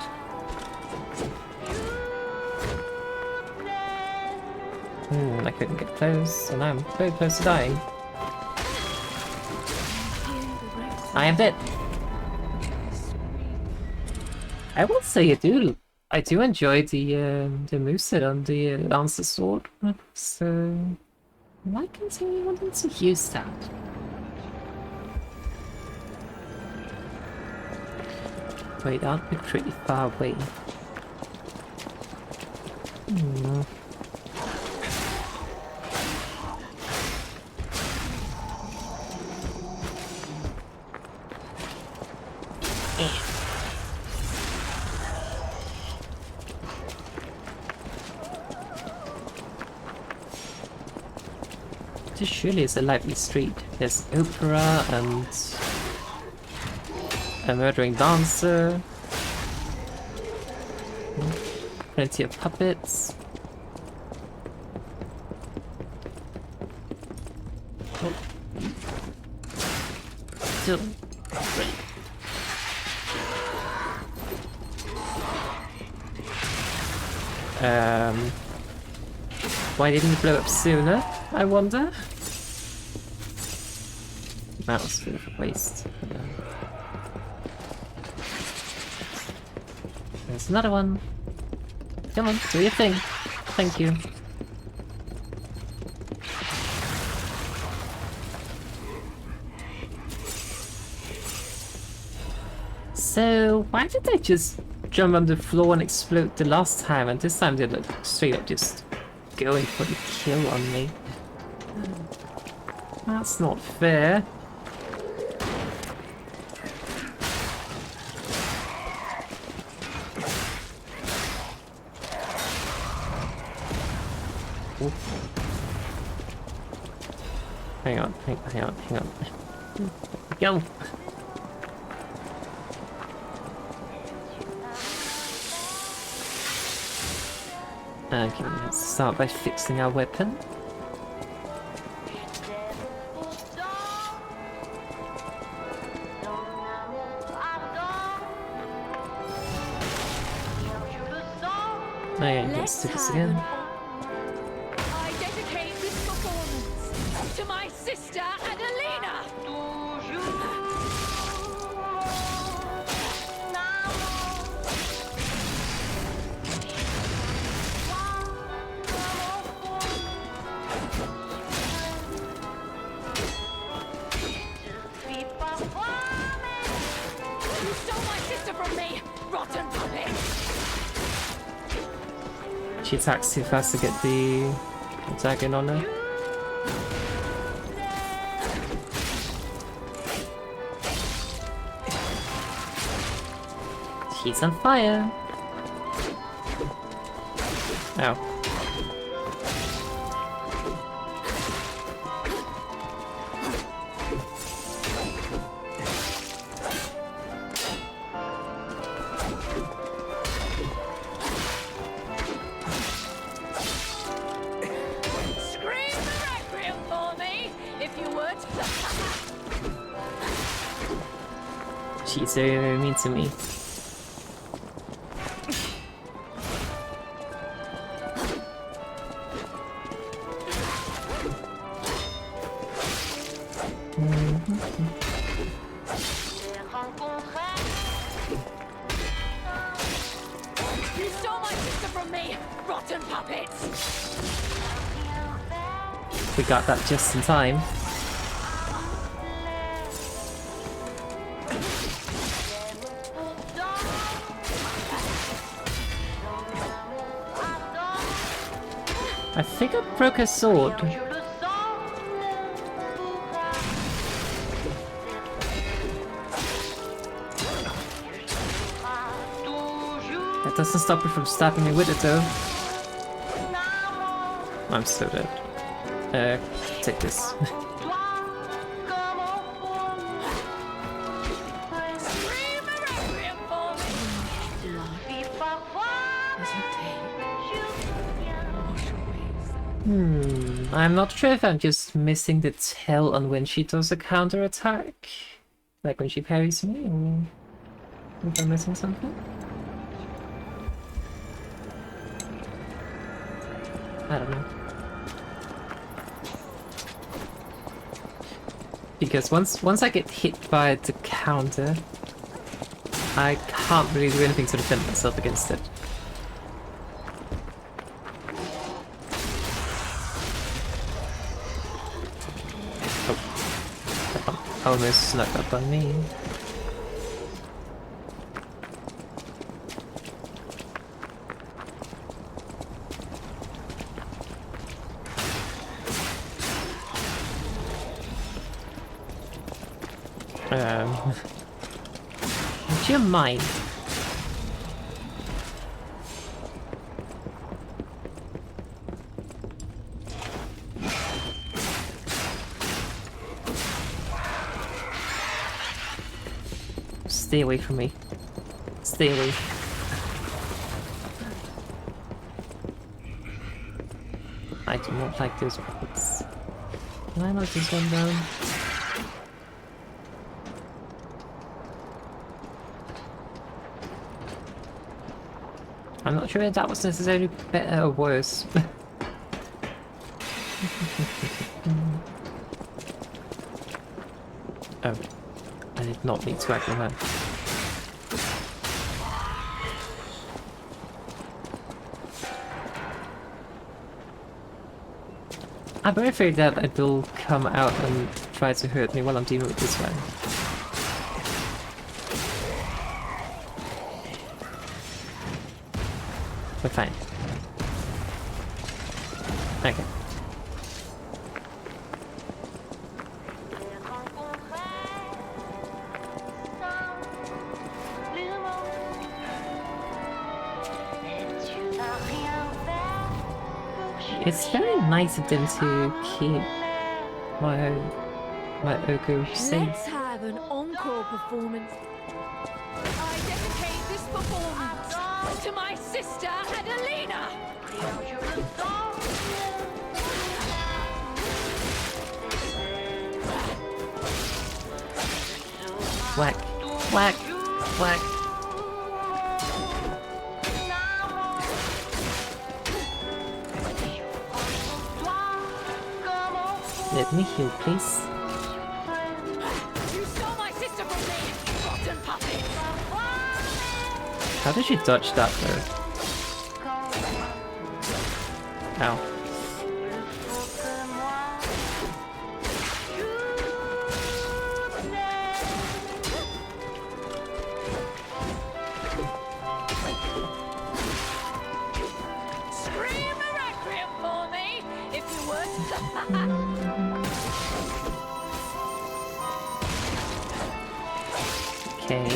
I couldn't get close, and I'm very close to dying. I am dead. I will say I do enjoy the moveset on the Lancer Sword, so I might continue wanting to use that. Wait, aren't we pretty far away? This surely is a lively street. There's opera and a murdering dancer. Plenty of puppets. Oh. Still great. Why didn't it blow up sooner, I wonder? That was a bit of a waste. There's another one. Come on, do your thing. Thank you. So, why did they just jump on the floor and explode the last time, and this time they're like straight up just going for the kill on me? That's not fair. Ooh. Hang on. Go! Okay, let's start by fixing our weapon. Okay, let's do this again. I dedicate this performance to my sister Adelina. You stole my sister from me, rotten puppet. She attacks too fast to get the dragon on her. She's on fire. Ow. She's very mean to me. You stole my sister from me, rotten puppets! We got that just in time. I think I broke her sword. That doesn't stop you from stabbing me with it though. I'm so dead. Take this. I'm not sure if I'm just missing the tell on when she does a counter attack. Like when she parries me, or if I'm missing something. I don't know. Because once I get hit by the counter, I can't really do anything to defend myself against it. Almost snuck up on me. Do you mind? Stay away from me. Stay away. I do not like those bullets. Can I knock this one down? I'm not sure if that was necessarily better or worse. Oh. I did not need to aggro her. I'm very afraid that it will come out and try to hurt me while I'm dealing with this one. We're fine. Okay. It's very nice of them to keep my Oko safe. Let's have an encore performance. I dedicate this performance to my sister Adelina. Whack, whack, whack. Let me heal, please. You stole my sister from me, rotten puppet. How did she dodge that though? Ow. Scream a requiem for me, if you would. Okay.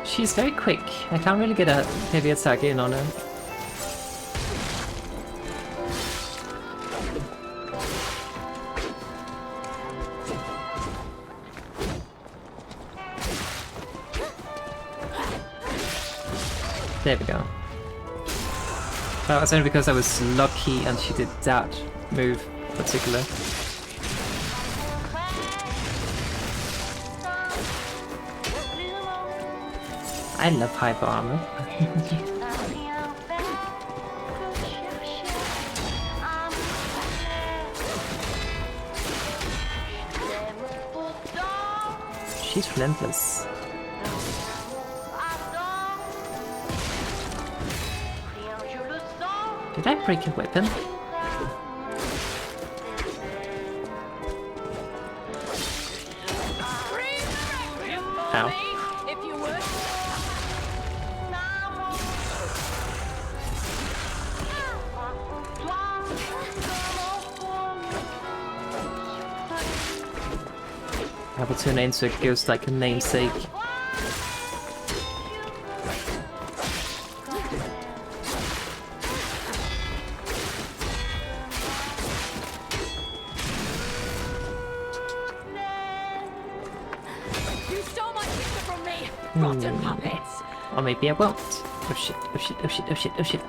She's very quick. I can't really get a heavy attack in on her. There we go. That was only because I was lucky and she did that move in particular. I love hyper armor. She's relentless. Did I break a weapon? Ow. If you would. I will turn it into a ghost like a namesake. You stole my picture from me! Rotten puppets! Or maybe I won't. Oh shit, oh shit, oh shit, oh shit, oh shit.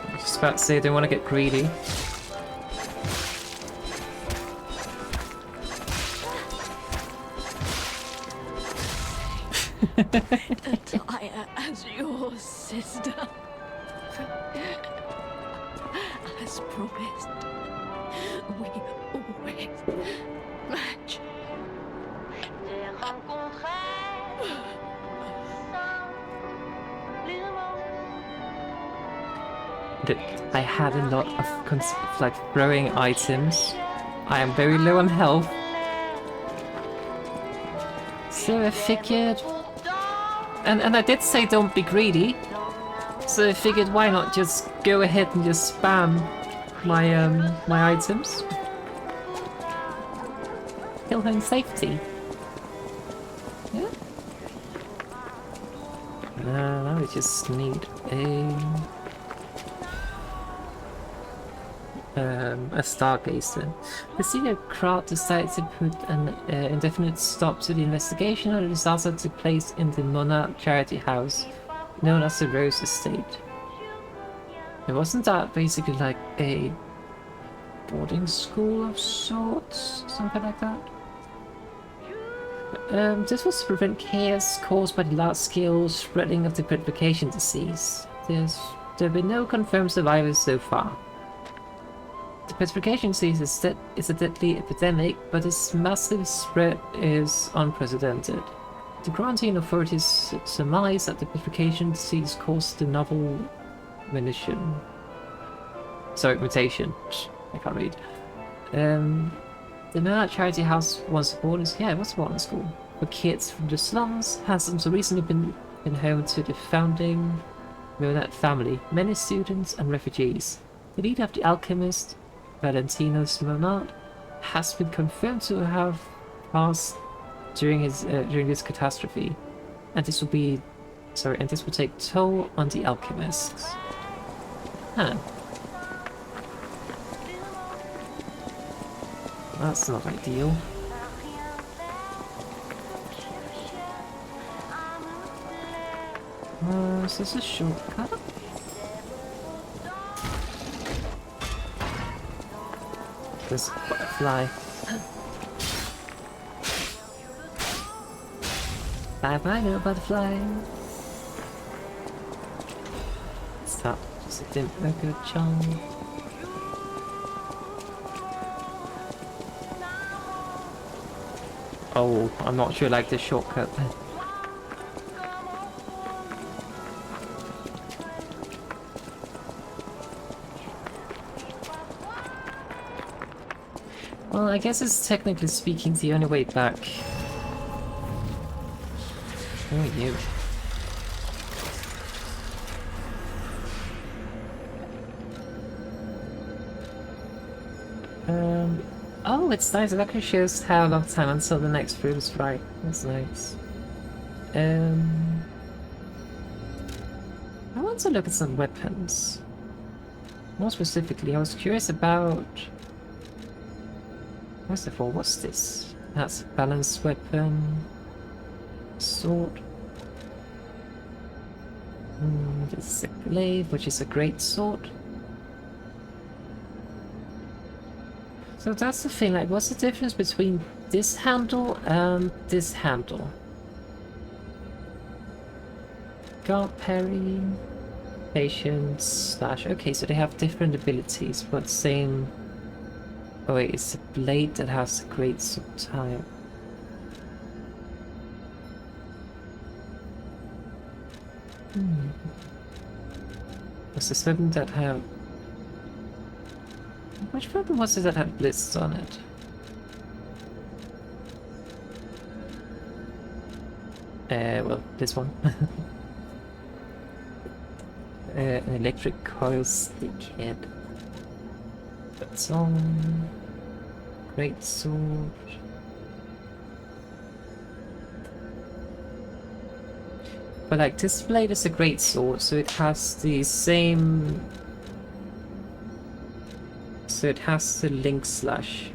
I was just about to say I don't want to get greedy. Attire as your sister. As promised, we always match. That I had a lot of like throwing items. I am very low on health. So I figured... And I did say don't be greedy. So I figured why not just go ahead and just spam my my items. Kill her in safety. Yeah. Now we just need a stargazer. The senior crowd decided to put an indefinite stop to the investigation of the disaster that took place in the Mona charity house, known as the Rose Estate. It wasn't that basically like a boarding school of sorts, something like that? This was to prevent chaos caused by the large-scale spreading of the petrification disease. There have been no confirmed survivors so far. The petrification disease is a deadly epidemic, but its massive spread is unprecedented. The quarantine authorities surmise that the petrification disease caused the novel mutation. I can't read. The Mona Charity House was a boarding school for kids from the slums, has until recently been home to the founding Mona family, many students and refugees. The leader of the alchemist, Valentinos Monad, has been confirmed to have passed during this catastrophe, and this will take toll on the alchemists. Huh. That's not ideal. Is this a shortcut? There's a butterfly. Bye bye, little butterfly. Stop. Just didn't a good job. Oh, I'm not sure I like this shortcut. Well, I guess it's technically speaking the only way back. Who are you? Oh, it's nice. It actually shows how long time until the next fruit is ripe. That's nice. I want to look at some weapons. More specifically, I was curious about... First of all, what's this? That's a balanced weapon. Sword. This is a glaive, which is a great sword. So that's the thing, like, what's the difference between this handle and this handle? Guard parry, patience, slash. Okay, so they have different abilities, but same. Oh wait, it's a blade that has a great sword type. Was this weapon that have... Which weapon was it that had blitzes on it? Well, this one. An electric coil stick head. That's on. Great sword. But like, this blade is a great sword, so it has the same... So it has the link slash.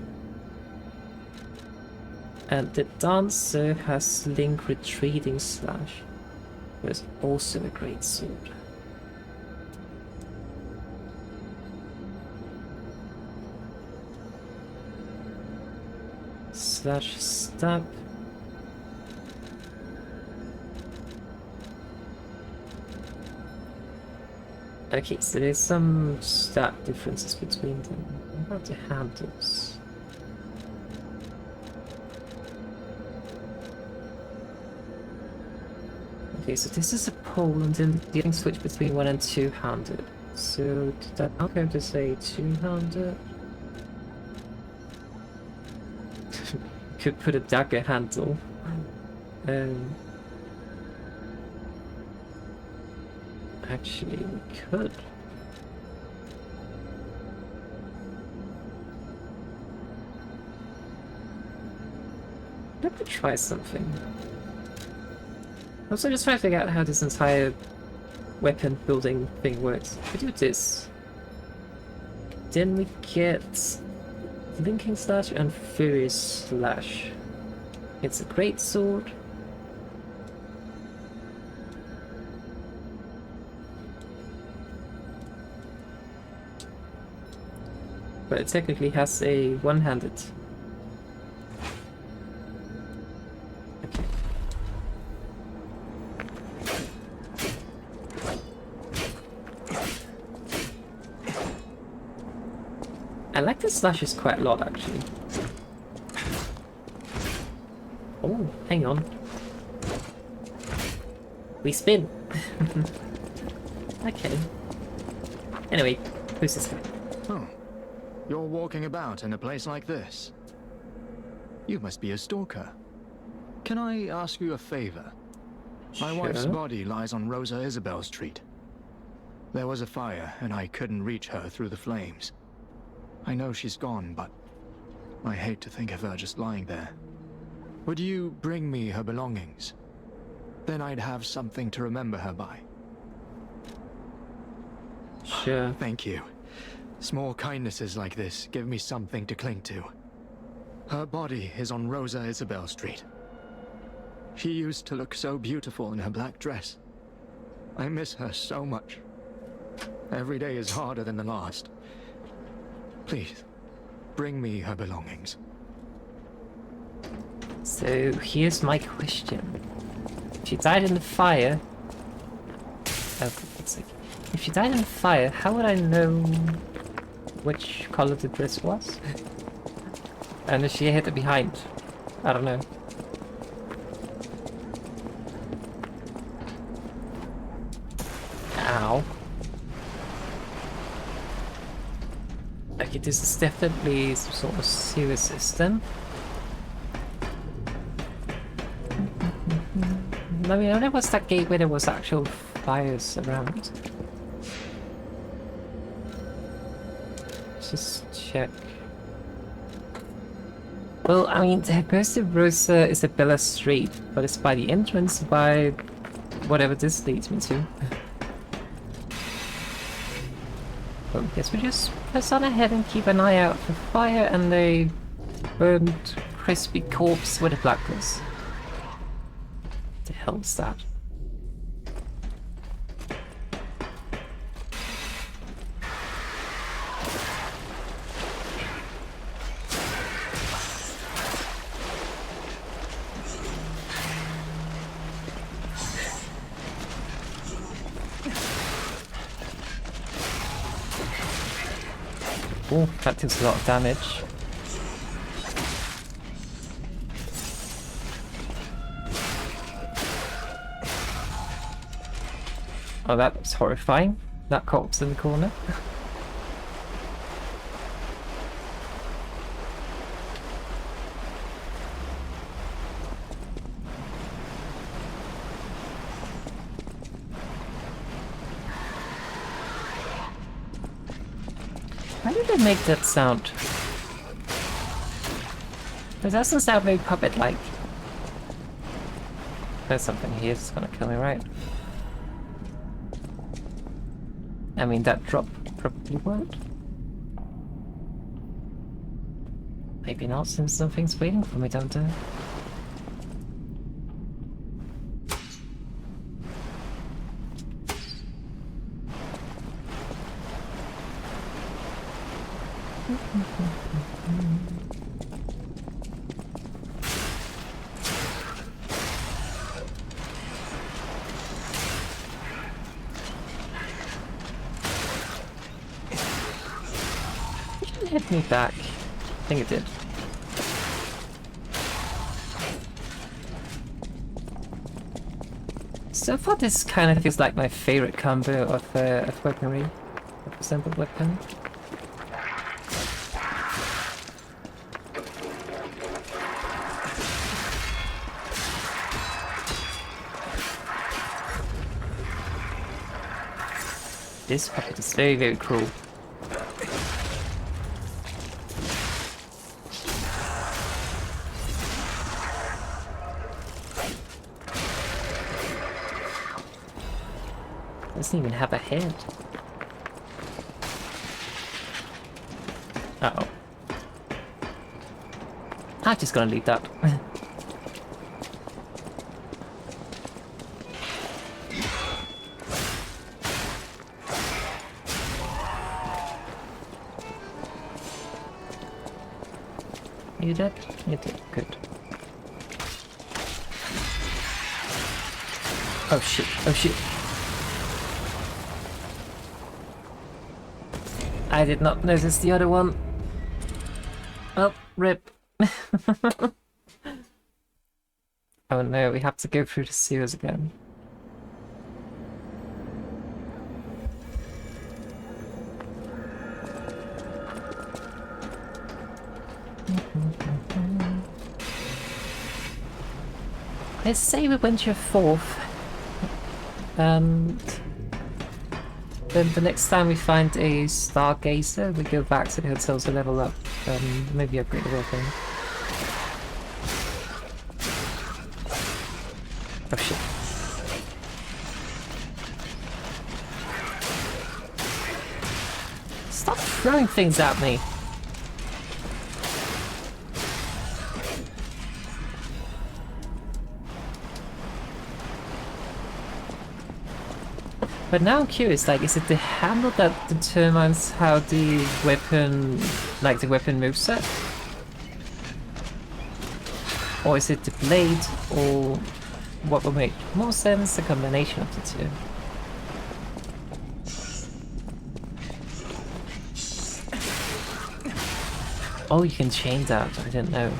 And the dancer has link retreating slash. But it's also a great sword. Slash stab. Okay, so there's some stat differences between them. What about the handles? Okay, so this is a pole, and then you can switch between one and two-handed. So did that not go to say two-handed? Could put a dagger handle. Actually, we could. Let me try something. Also, just trying to figure out how this entire weapon building thing works. If we do this, then we get Linking Slash and Furious Slash. It's a great sword. But it technically has a one-handed. Okay. I like the slashes quite a lot, actually. Oh, hang on. We spin. Okay. Anyway, who's this guy? Oh. You're walking about in a place like this. You must be a stalker. Can I ask you a favor? My wife's body lies on Rosa Isabelle Street. There was a fire, and I couldn't reach her through the flames. I know she's gone, but I hate to think of her just lying there. Would you bring me her belongings? Then I'd have something to remember her by. Sure. Thank you. Small kindnesses like this give me something to cling to. Her body is on Rosa Isabelle Street. She used to look so beautiful in her black dress. I miss her so much. Every day is harder than the last. Please, bring me her belongings. So here's my question. If you died in the fire... Oh, it's like... If you died in the fire, how would I know which color the dress was? And if she hid it behind? I don't know. Ow. Okay, this is definitely some sort of sewer system. I mean, I wonder what's that gate where there was actual fires around. Let's just check. Well, I mean, there goes to Rosa Isabella Street, but it's by the entrance, by whatever this leads me to. Well, I guess we just press on ahead and keep an eye out for fire and a burned, crispy corpse with a blackness. What the hell is that? Oh, that does a lot of damage. Oh, that was horrifying. That corpse in the corner. did I make that sound? It doesn't sound very puppet-like. There's something here that's gonna kill me, right? I mean, that drop probably won't. Maybe not, since something's waiting for me down there. It hit me back. I think it did. So far this kind of feels like my favorite combo of weaponry. Of assembled weapon. This puppet is very, very cruel. Doesn't even have a head. Uh-oh. I'm just gonna leave that. You dead? You did. Good. Oh shit. Oh shit. I did not notice the other one. Oh, rip. Oh no, we have to go through the sewers again. Let's say we went to a 4th. And then the next time we find a stargazer, we go back to the hotel to level up and maybe upgrade the weapon. Oh shit. Stop throwing things at me! But now I'm curious, like, is it the handle that determines how the weapon, like the weapon moveset? Or is it the blade, or what would make more sense, a combination of the two? Oh, you can change that, I didn't know.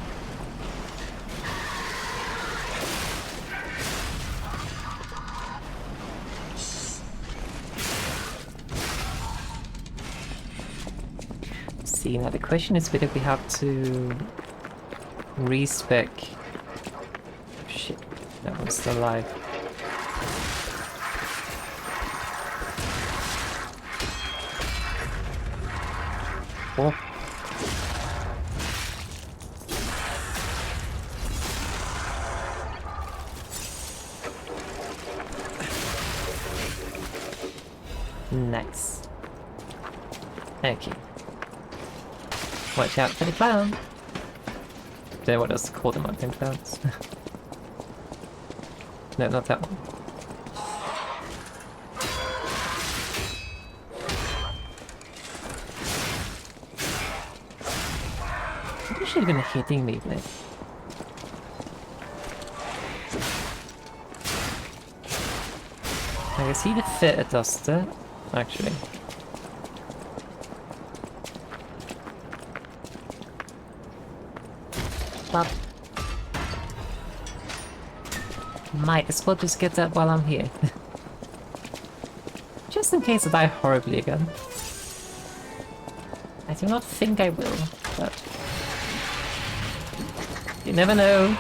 See, now the question is whether we have to respec. Oh, shit, that one's still alive. Oh. Nice. Okay. Watch out for the clown. Don't know what else to call them, I think clowns. No, not that one. What should have been hitting me with? I can see the fit a duster, actually. But might as well just get that while I'm here. Just in case I die horribly again. I do not think I will, but you never know.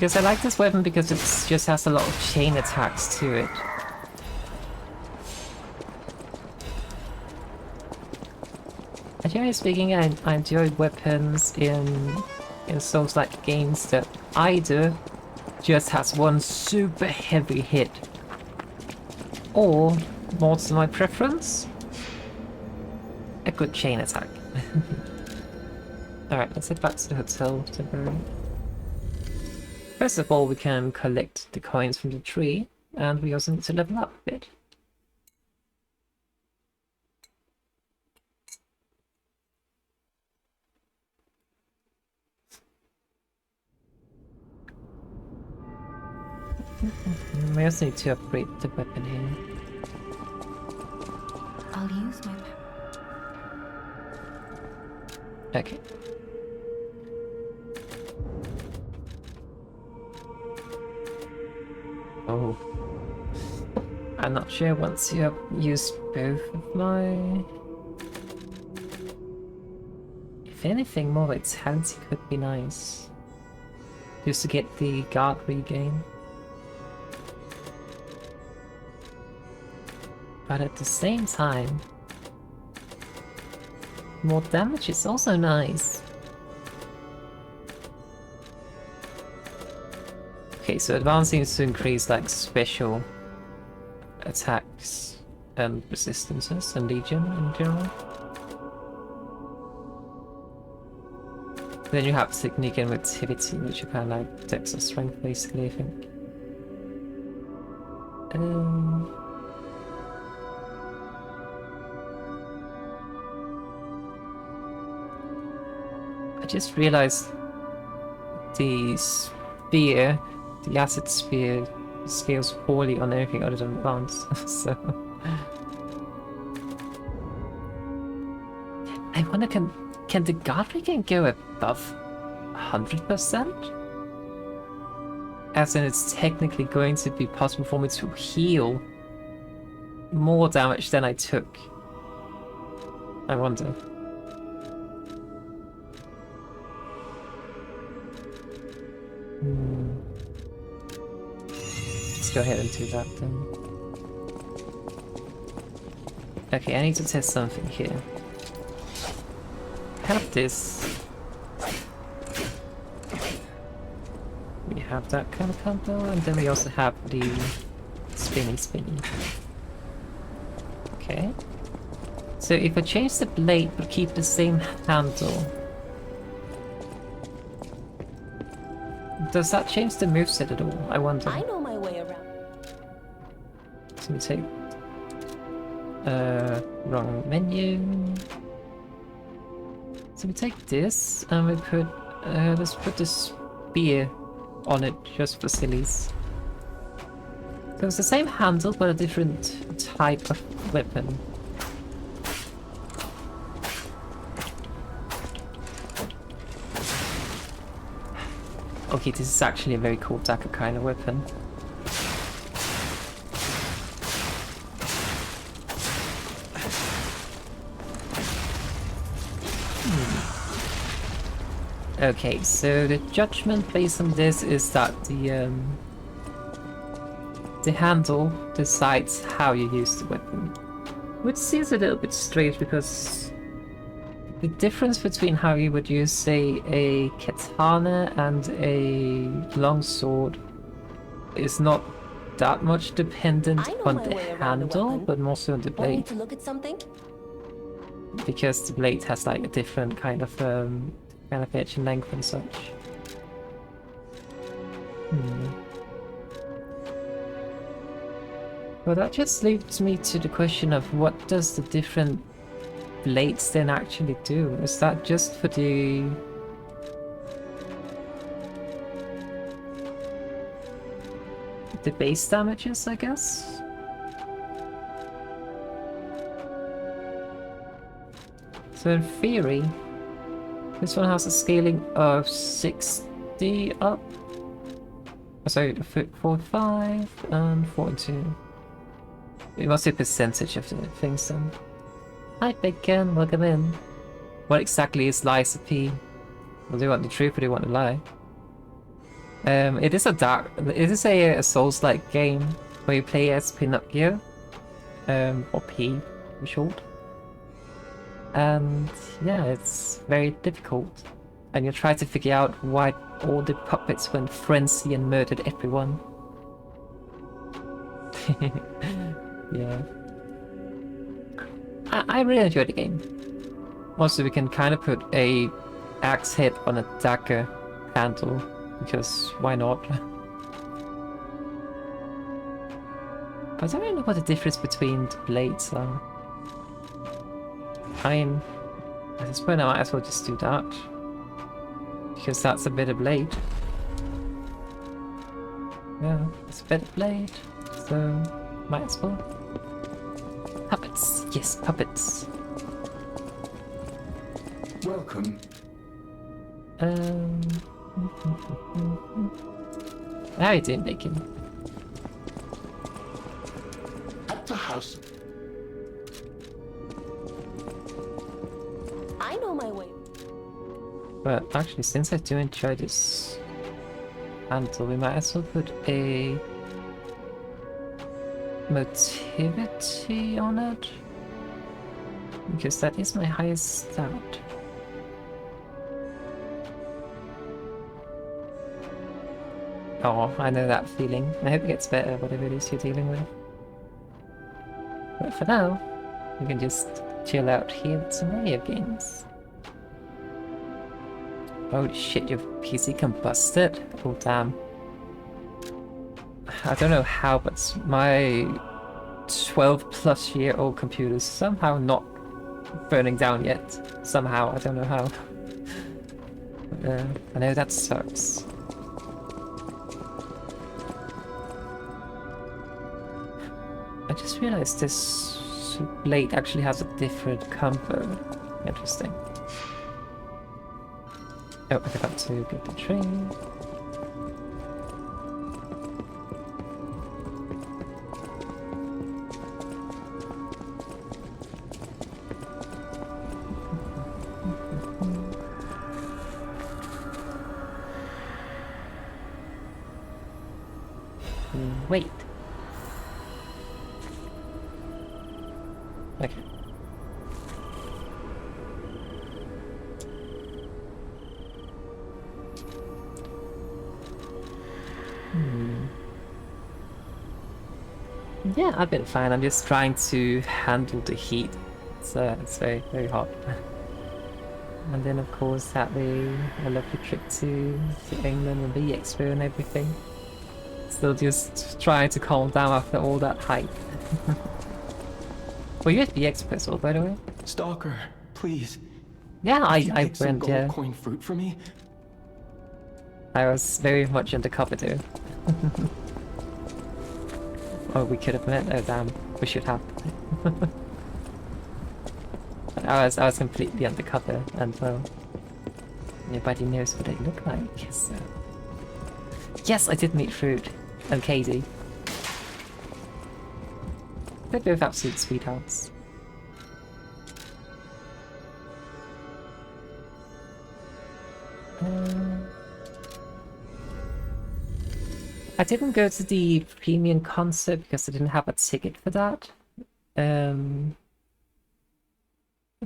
Because I like this weapon because it just has a lot of chain attacks to it. Generally speaking, I enjoy weapons in Souls-like games that either just has one super heavy hit, or, more to my preference, a good chain attack. Alright, let's head back to the hotel temporarily. First of all, we can collect the coins from the tree, and we also need to level up a bit. We also need to upgrade the weapon here. I'll use my power. Okay. Oh. I'm not sure once you have used both of my... If anything, more vitality could be nice. Just to get the guard regain. But at the same time, more damage is also nice. Okay, so advancing is to increase like special attacks and resistances and legion in general. Then you have technique and activity, which are kind of like dex or strength basically, I think. I just realized the spear, the acid spear, scales poorly on anything other than advanced, so... I wonder, can the guard regain go above 100%? As in, it's technically going to be possible for me to heal more damage than I took. I wonder. Let's go ahead and do that then. Okay, I need to test something here. Have this. We have that kind of combo, and then we also have the spinny. Okay. So if I change the blade but keep the same handle, does that change the moveset at all? I wonder. I know my way around. So we take wrong menu. So we take this and we put let's put the spear on it just for sillies. So it's the same handle but a different type of weapon. Okay, this is actually a very cool dagger kind of weapon. Okay, so the judgment based on this is that the handle decides how you use the weapon. Which seems a little bit strange because the difference between how you would use, say, a katana and a longsword is not that much dependent on the handle, but more so on the blade. Need to look at something? Because the blade has like a different kind of edge and length and such. Well, that just leads me to the question of what does the different blades then actually do? Is that just for the base damages, I guess? So in theory, this one has a scaling of 60 up. So 45 and 42. It must be a percentage of the things then. Hi Bacon, welcome in. What exactly is Lies P? Well, do you want the truth or do you want the lie? It is a Souls-like game where you play as Pinocchio, or P for short. And yeah, it's very difficult. And you try to figure out why all the puppets went frenzy and murdered everyone. Yeah. I really enjoyed the game. Also, we can kind of put a axe head on a dagger handle, because why not? But I don't really know what the difference between the blades are. I mean, at this point I might as well just do that, because that's a better blade. Yeah, it's a better blade, so might as well. Puppets, yes, puppets. Welcome. How are you doing, Bacon? At the house. I know my way. But actually, since I do enjoy this handle, we might as well put a motivity on it, because that is my highest stat. Oh, I know that feeling. I hope it gets better, whatever it is you're dealing with. But for now, you can just chill out here with some Mario games. Holy shit, your PC combusted? Oh damn. I don't know how, but my 12-plus-year-old computer is somehow not burning down yet. Somehow, I don't know how. I know that sucks. I just realized this blade actually has a different combo. Interesting. Oh, I forgot to get the train. Wait. Okay. Yeah, I've been fine. I'm just trying to handle the heat. It's very, very hot. And then, of course, had a lovely trip to England and the expo and everything. Still just trying to calm down after all that hype. Were you at the expo as well, by the way? Stalker, please. Yeah, I pick some went, gold yeah. coin fruit for me? I was very much undercover too. Oh, we could have met. Oh damn, we should have. I was completely undercover, and well, nobody knows what they look like. So. Yes, I did meet Fruit and Katie. They're both absolute sweethearts. I didn't go to the premium concert because I didn't have a ticket for that. But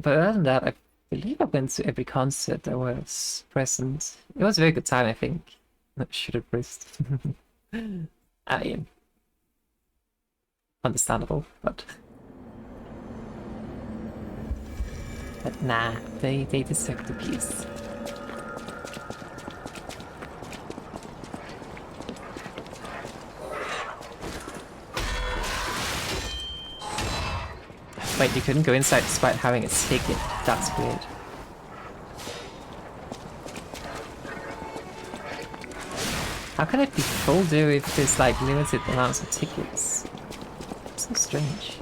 other than that, I believe I went to every concert that was present. It was a very good time, I think. Should have braced. I mean, understandable, but nah, they deserve the peace. Wait, you couldn't go inside despite having a ticket. That's weird. How can it be full, though, if there's like limited amounts of tickets? So strange.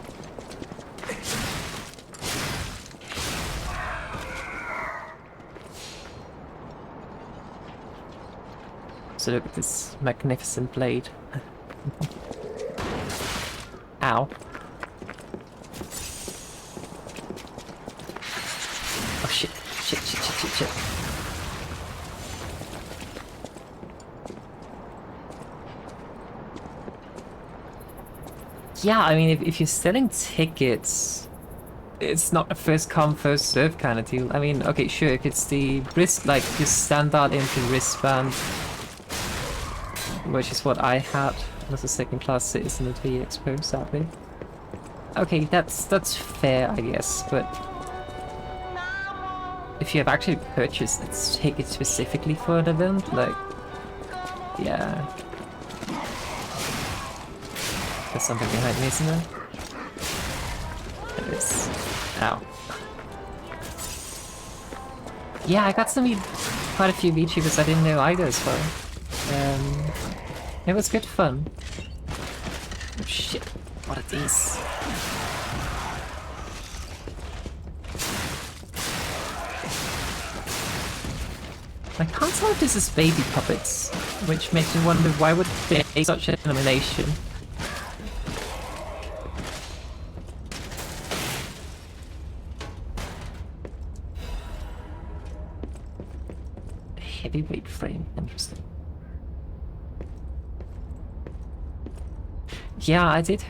So look at this magnificent blade. Ow. Oh shit, shit. Yeah, I mean, if you're selling tickets, it's not a first come, first serve kind of deal. I mean, okay, sure, if it's the wrist, like your standard into wristband, which is what I had as a second class citizen at the Expo, sadly. Okay, that's fair, I guess, but if you have actually purchased a ticket specifically for an event, like, yeah. There's something behind me, isn't there? There is. Ow. Yeah, I got to meet quite a few VTubers I didn't know either as well. It was good fun. Oh shit, what are these? I can't tell if this is baby puppets, which makes me wonder why would they make such an elimination. Heavyweight frame, interesting. Yeah, I did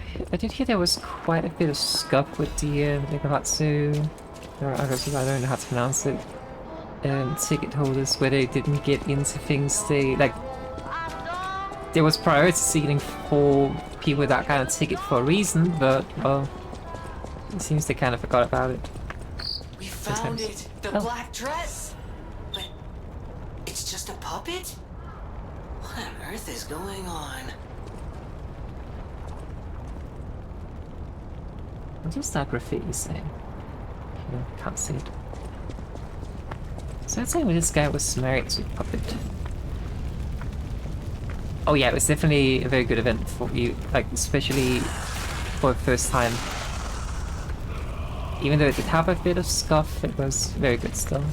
hear there was quite a bit of scuff with the Nikohatsu, or I don't know how to pronounce it, ticket holders, where they didn't get into things they, like, there was priority seating for people with that kind of ticket for a reason, but, well, it seems they kind of forgot about it. We found it! The black dress! But it's just a puppet? What on earth is going on? What does that graffiti say? No, can't see it. So I'd say this guy was married to a puppet. Oh yeah, it was definitely a very good event for you, like especially for the first time. Even though it did have a bit of scuff, it was very good still.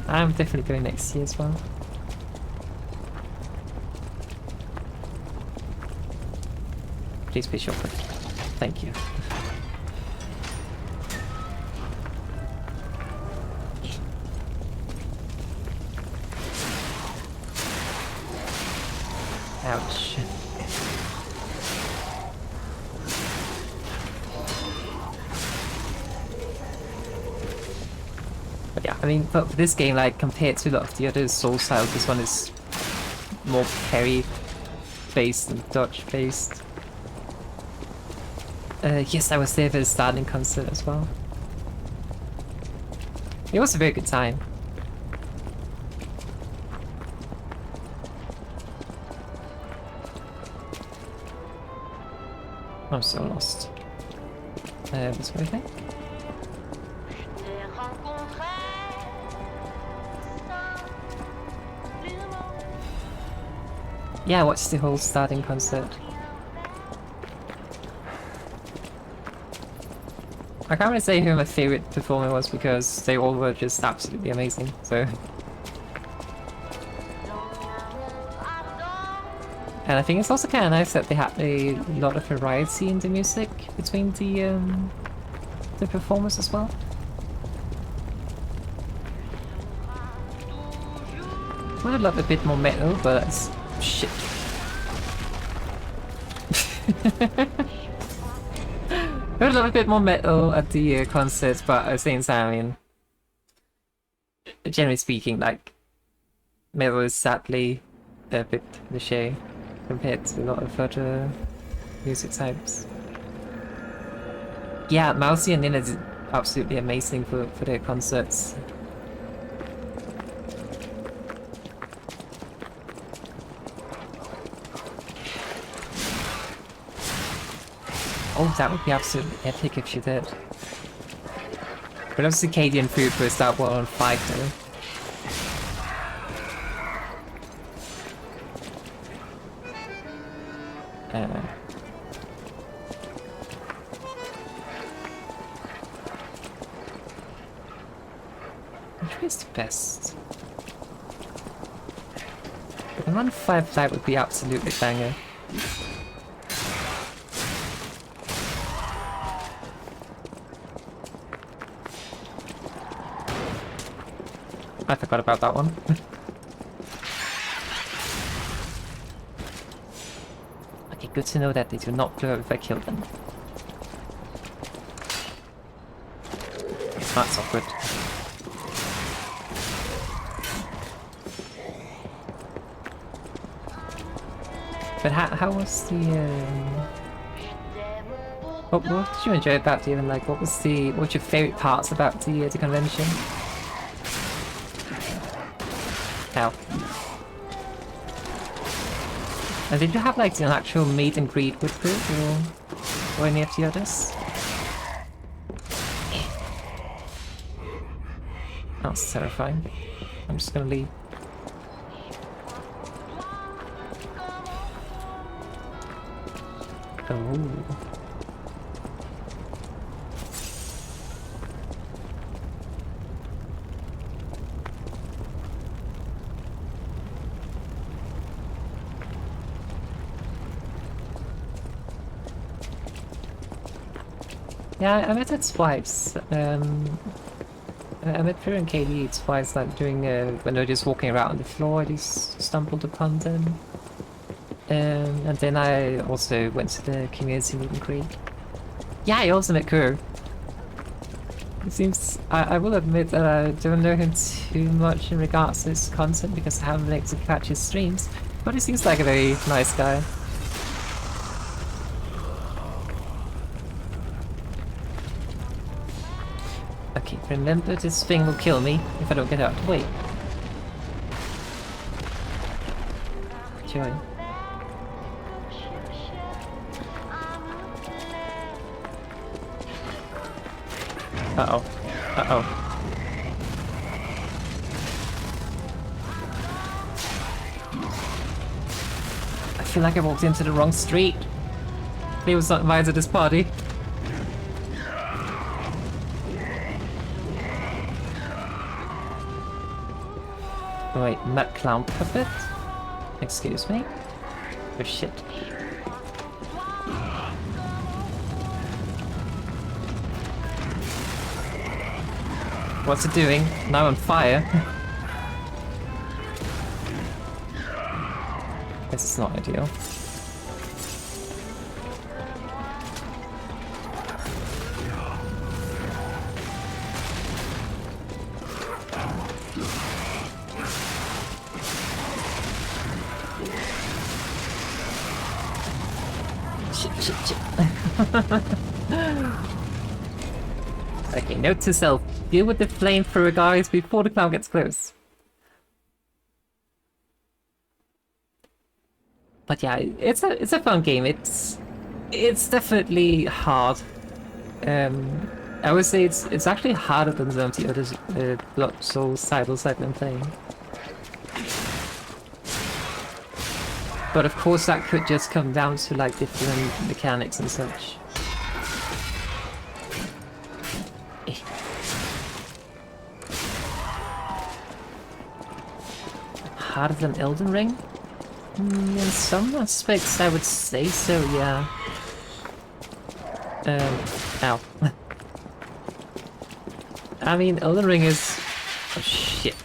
I'm definitely going next year as well. Please be short. Thank you. Ouch. But yeah, I mean, for this game, like, compared to a lot of the other Soul styles, this one is more parry-based and dodge-based. Yes, I was there for the starting concert as well. It was a very good time. I'm so lost. This way, I think? Yeah, I watched the whole starting concert. I can't really say who my favorite performer was because they all were just absolutely amazing, so... And I think it's also kind of nice that they had a lot of variety in the music between the performers as well. Would have loved a bit more metal, but that's shit. I would love a bit more metal at the concerts, but at the same time, I mean, generally speaking, like, metal is sadly a bit cliché compared to a lot of other music types. Yeah, Mousy and Nina did absolutely amazing for their concerts. Oh, that would be absolutely epic if she did. But obviously Cadian food was that one on 5 though. Which is the best? The 1-5 flight would be absolutely banger. I forgot about that one. Okay, good to know that they do not blow up if I kill them. That's awkward. But how was the what did you enjoy about the event? Like, what was your favorite parts about the convention? How? And did you have like an actual meet and greet with Groot or any of the others? That's terrifying. I'm just gonna leave. Oh. Yeah, I met it twice. I met Fear and Katie twice, like during when they were just walking around the floor. I just stumbled upon them. And then I also went to the community meet and greet. Yeah, I also met Kerr. It seems I will admit that I don't know him too much in regards to his content because I haven't been able to catch his streams, but he seems like a very nice guy. Okay, remember this thing will kill me if I don't get out of the way. Joy. Uh-oh. Uh-oh. I feel like I walked into the wrong street. He was not invited to this party. Wait, Matt Clown Puppet? Excuse me? Oh shit. What's it doing? Now on fire. This is not ideal. Okay, note to self. Deal with the flamethrower guys before the clown gets close. But yeah, it's a fun game. It's definitely hard. I would say it's actually harder than some of the other Blood Souls titles I've been playing. But of course that could just come down to like different mechanics and such. Harder than Elden Ring? In some aspects I would say so, yeah. Ow. I mean, Elden Ring is... Oh shit.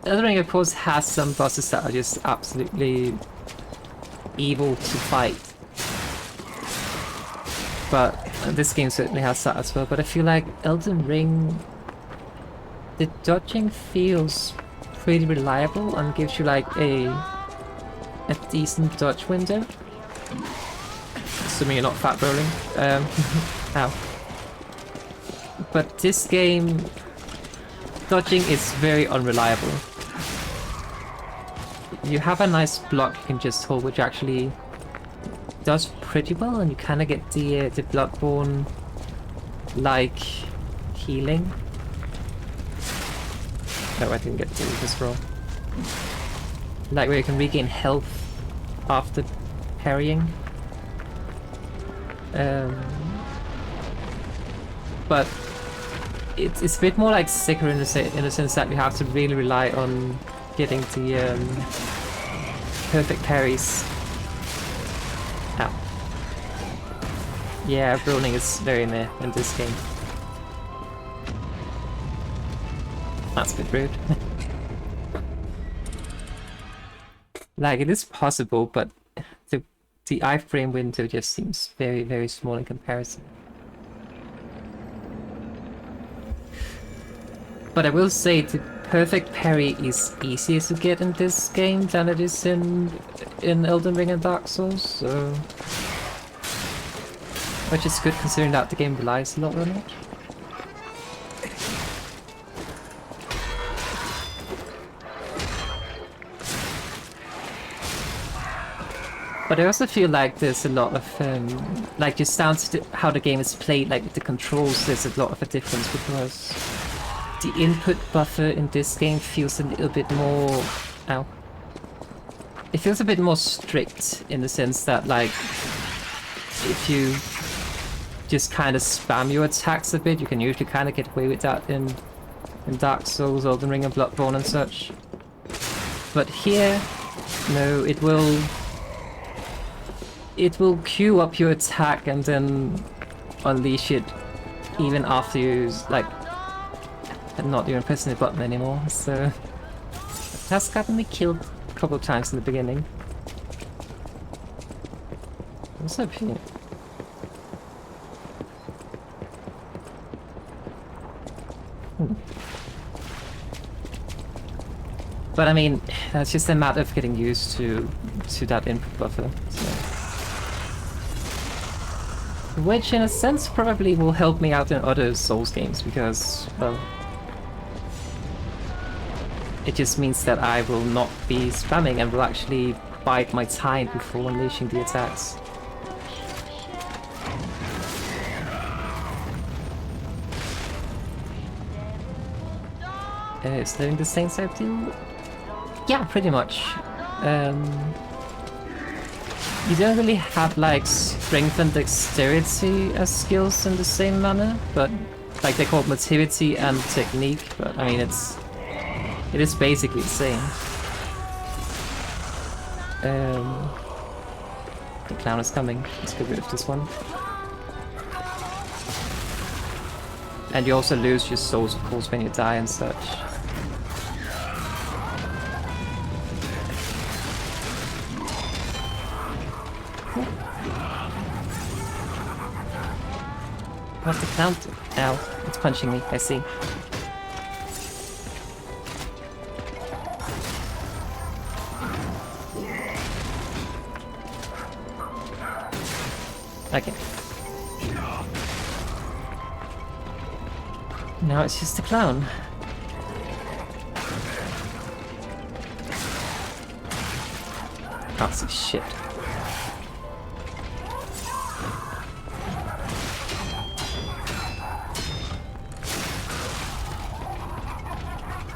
Elden Ring of course has some bosses that are just absolutely evil to fight. But this game certainly has that as well, but I feel like Elden Ring... The dodging feels pretty reliable and gives you like a decent dodge window. Assuming you're not fat rolling. Ow. But this game, dodging is very unreliable. You have a nice block you can just hold, which actually does pretty well, and you kind of get the Bloodborne like healing. No, I didn't get to this roll. Like where you can regain health after parrying. But it's a bit more like Sekiro in the sense that you have to really rely on getting the perfect parries. Ow. Yeah, rolling is very meh in this game. That's a bit rude. Like, it is possible, but the iframe window just seems very, very small in comparison. But I will say the perfect parry is easier to get in this game than it is in Elden Ring and Dark Souls, so... Which is good considering that the game relies a lot on it. But I also feel like there's a lot of, like, just down to how the game is played, like with the controls, there's a lot of a difference because the input buffer in this game feels a little bit more... Ow. It feels a bit more strict in the sense that, like, if you just kind of spam your attacks a bit, you can usually kind of get away with that in Dark Souls, Elden Ring and Bloodborne and such. But here, no, it will queue up your attack and then unleash it even after you, like, not even pressing the button anymore, so... It has gotten me killed a couple of times in the beginning. What's up here? But I mean, that's just a matter of getting used to that input buffer, so... Which, in a sense, probably will help me out in other Souls games, because, well... It just means that I will not be spamming and will actually bide my time before unleashing the attacks. Is doing the same side deal? Yeah, pretty much. You don't really have like strength and dexterity as skills in the same manner, but like they're called motility and technique, but I mean it is basically the same. The clown is coming. Let's get rid of this one. And you also lose your souls, of course, when you die and such. What's the count? Ow, it's punching me, I see. Okay. Now it's just a clown. Can't see shit.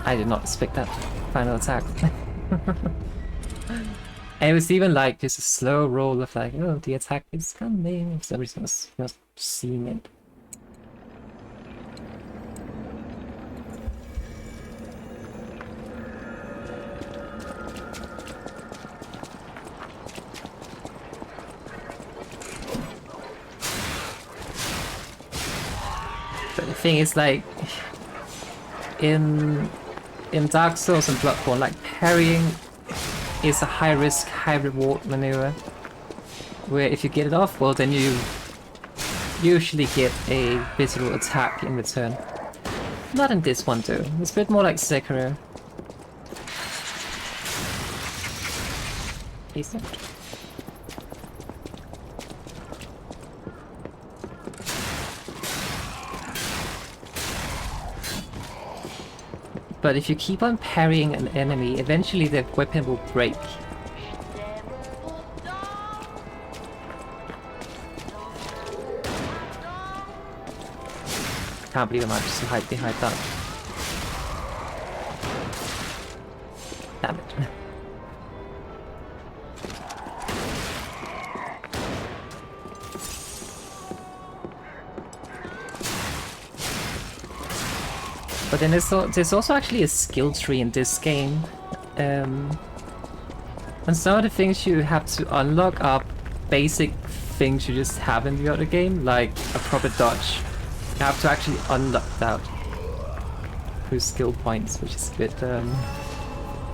I did not expect that final attack. And it was even like just a slow roll of like, oh, the attack is coming. For some reason I was not seeing it. But the thing is, like, in Dark Souls and Bloodborne, like, parrying is a high-risk, high-reward maneuver. Where if you get it off, well, then you usually get a visible attack in return. Not in this one, though. It's a bit more like Sekiro. Decent. But if you keep on parrying an enemy, eventually the weapon will break. Can't believe I managed to hide behind that. Damn it. But then there's also actually a skill tree in this game. And some of the things you have to unlock are basic things you just have in the other game, like a proper dodge. You have to actually unlock that through skill points, which is a bit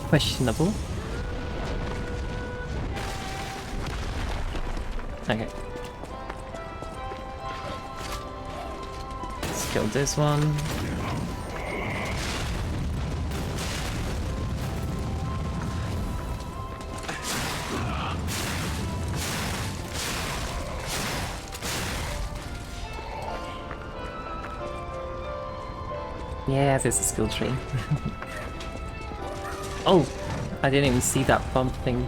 questionable. Okay. Let's kill this one. Yeah, there's a skill tree. Oh! I didn't even see that bump thing.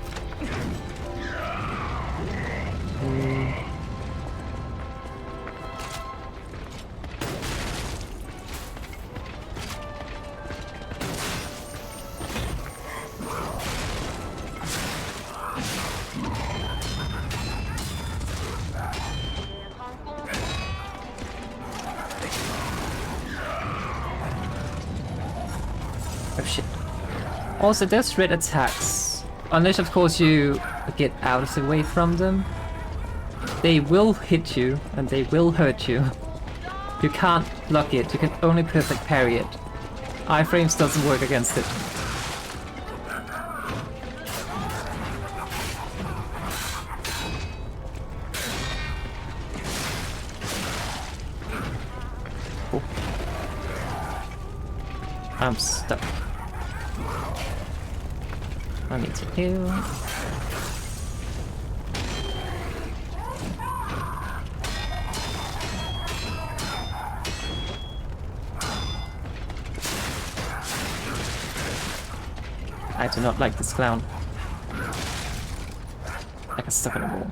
Oh shit. Also, there's red attacks. Unless, of course, you get out of the way from them. They will hit you, and they will hurt you. You can't block it, you can only perfect parry it. Iframes doesn't work against it. Oh. I'm stuck. I need to heal. I do not like this clown. Like a stuck in a wall.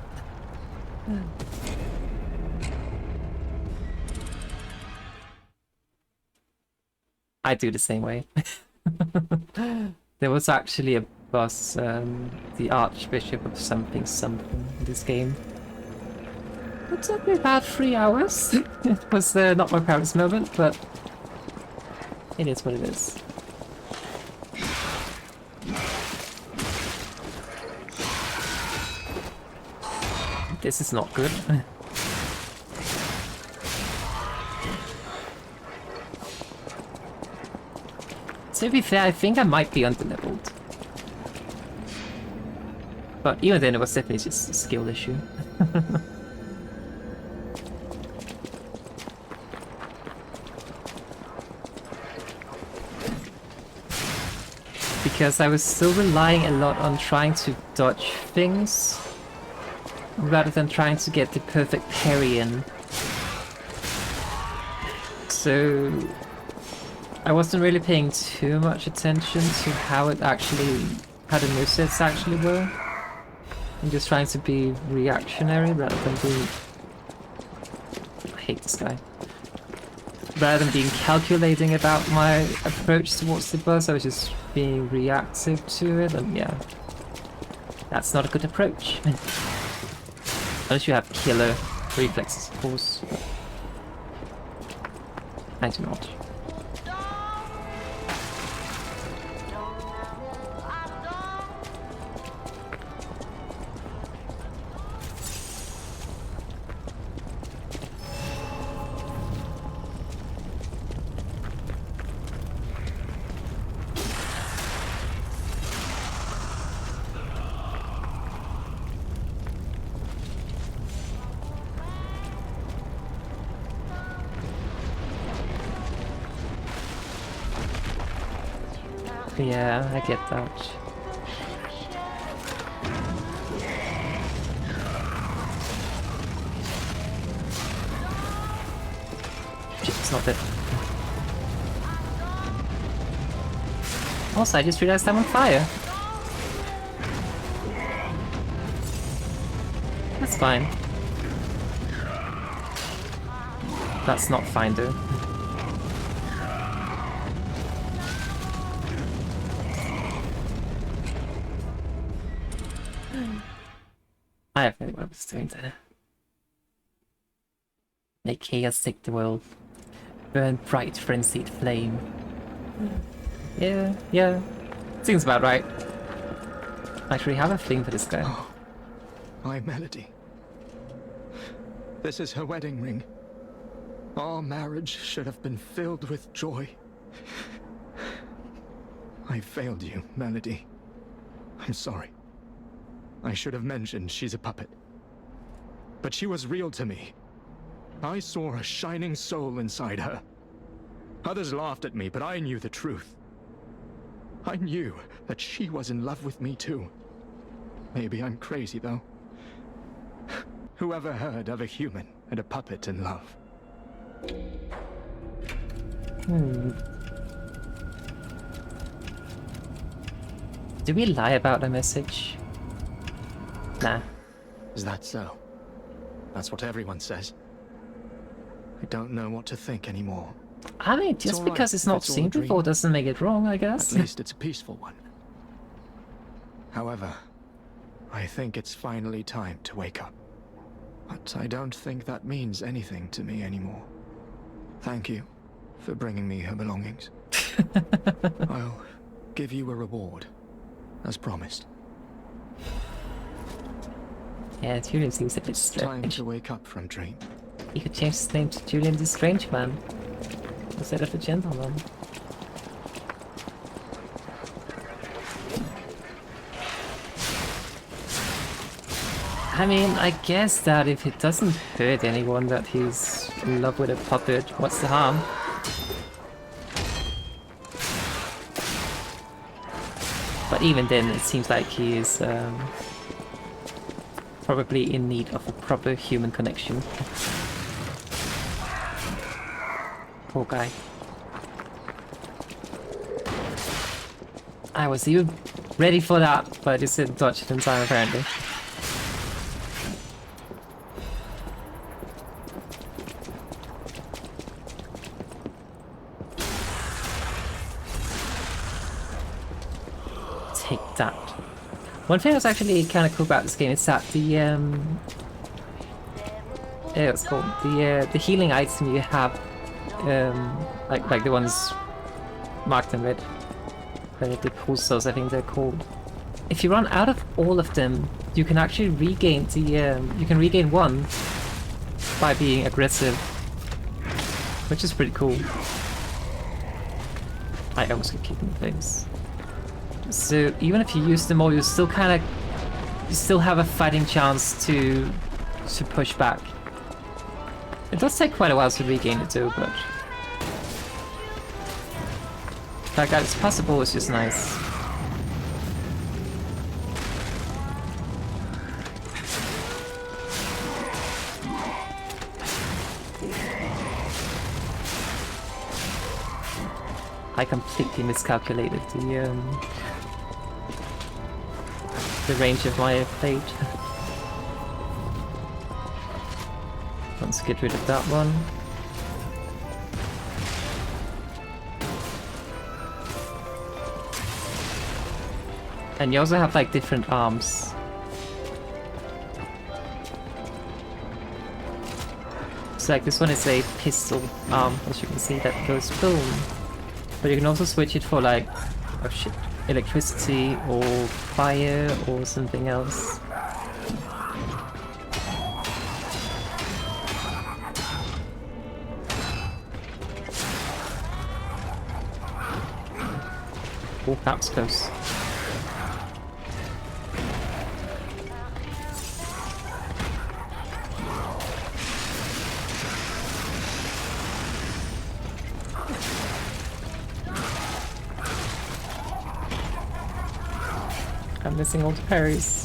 I do the same way. There was actually a boss, the Archbishop of something in this game. It took me about 3 hours. It was not my proudest moment, but it is what it is. This is not good. To be fair, I think I might be underleveled. But even then, it was definitely just a skill issue. Because I was still relying a lot on trying to dodge things rather than trying to get the perfect parry in. So I wasn't really paying too much attention to how the movesets actually were. I'm just trying to be reactionary rather than being... I hate this guy. Rather than being calculating about my approach towards the boss, I was just being reactive to it, and yeah. That's not a good approach. Unless you have killer reflexes, of course. But I do not. Yeah, I get that. Shit, it's not dead. Also, I just realized I'm on fire. That's fine. That's not fine, though. I have no idea what I was doing there. Make chaos take the world. Burn bright frenzied flame. Yeah. Seems about right. I actually have a thing for this guy. Oh, my Melody. This is her wedding ring. Our marriage should have been filled with joy. I failed you, Melody. I'm sorry. I should have mentioned she's a puppet. but she was real to me. I saw a shining soul inside her. Others laughed at me, but I knew the truth. I knew that she was in love with me too. Maybe I'm crazy, though. Whoever heard of a human and a puppet in love? Do we lie about the message? Nah. Is that so? That's what everyone says. I don't know what to think anymore. I mean, just all because right it's if not it's all seen a dream. before doesn't make it wrong, I guess. At least it's a peaceful one. However, I think it's finally time to wake up. But I don't think that means anything to me anymore. Thank you for bringing me her belongings. I'll give you a reward, as promised. Yeah, Julian seems a bit Time strange. to wake up from dream. He could change his name to Julian the Strange Man instead of the Gentleman. I mean, I guess that if it doesn't hurt anyone that he's in love with a puppet, what's the harm? But even then, it seems like he is probably in need of a proper human connection. Poor guy. I was even ready for that, but I just didn't dodge it in time apparently. Take that. One thing that's actually kind of cool about this game is that the yeah, it's called the healing item you have, like the ones marked in red, the pulsars I think they're called. If you run out of all of them, you can actually regain the you can regain one by being aggressive, which is pretty cool. I almost keep keeping things. So even if you use them all, you still have a fighting chance to push back. It does take quite a while to regain it too, but the fact that it's possible is just nice. I completely miscalculated the range of my blade. Let's get rid of that one. And you also have like different arms. So like this one is a pistol arm, as you can see, that goes boom. But you can also switch it for like, oh shit, electricity or fire or something else. Oh, that was close. I'm missing all the parries.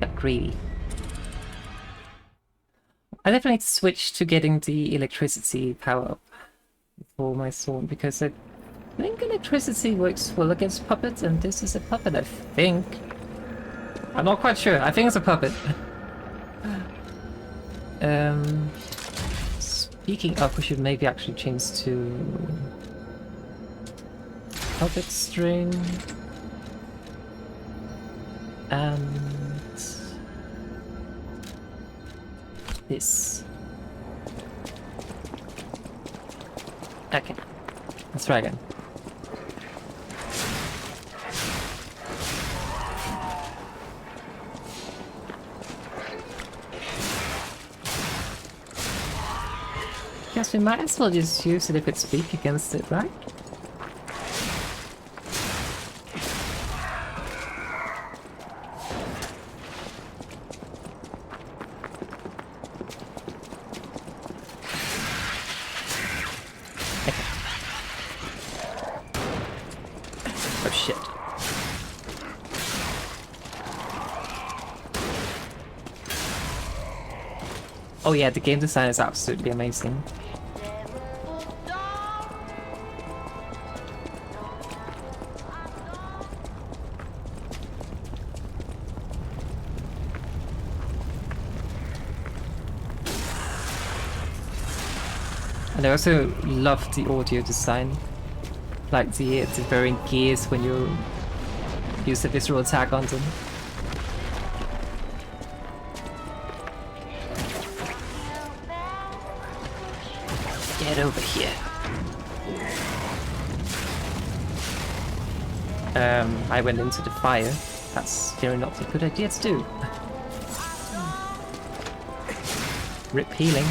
Got greedy. I definitely need to switch to getting the electricity power up for my sword, because I think electricity works well against puppets, and this is a puppet, I think. I'm not quite sure. I think it's a puppet. Speaking of, we should maybe actually change to puppet string and this. Okay, let's try again. guess we might as well just use it if it's weak against it, right? Oh shit. Oh yeah, the game design is absolutely amazing. And I also love the audio design. Like the varying gears when you use a visceral attack on them. Get over here. I went into the fire. That's clearly not a good idea to do. Rip healing.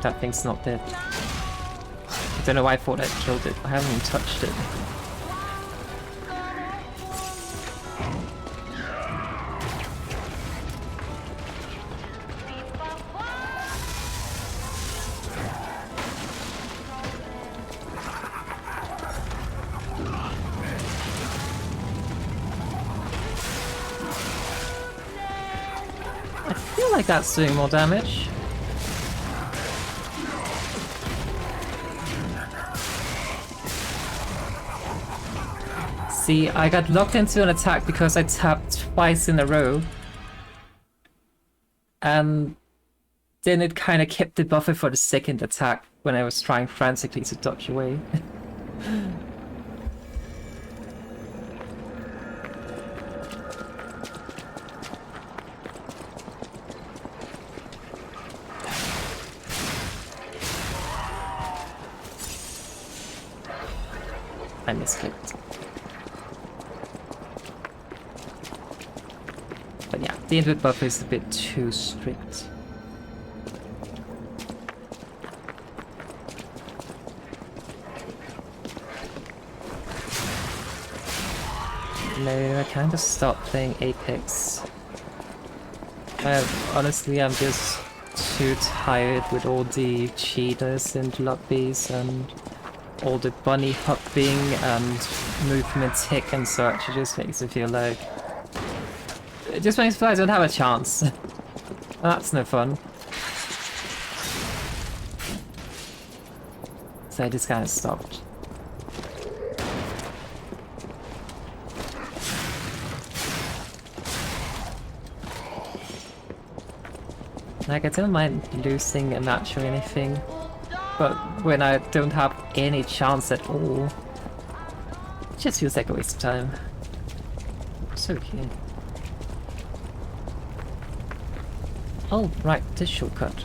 That thing's not dead. I don't know why I thought I'd killed it. I haven't even touched it. I feel like that's doing more damage. See, I got locked into an attack because I tapped twice in a row. And then it kind of kept the buffer for the second attack when I was trying frantically to dodge away. I misclicked. But yeah, the input buffer is a bit too strict. No, I kind of stopped playing Apex. Honestly, I'm just too tired with all the cheaters and lobbies and all the bunny hopping and movement tick and such. It just makes me feel like... It just makes me feel like I don't have a chance. That's no fun. So I just kind of stopped. Like, I don't mind losing a match or anything, but when I don't have any chance at all, it just feels like a waste of time. So cute. Oh, right, this shortcut.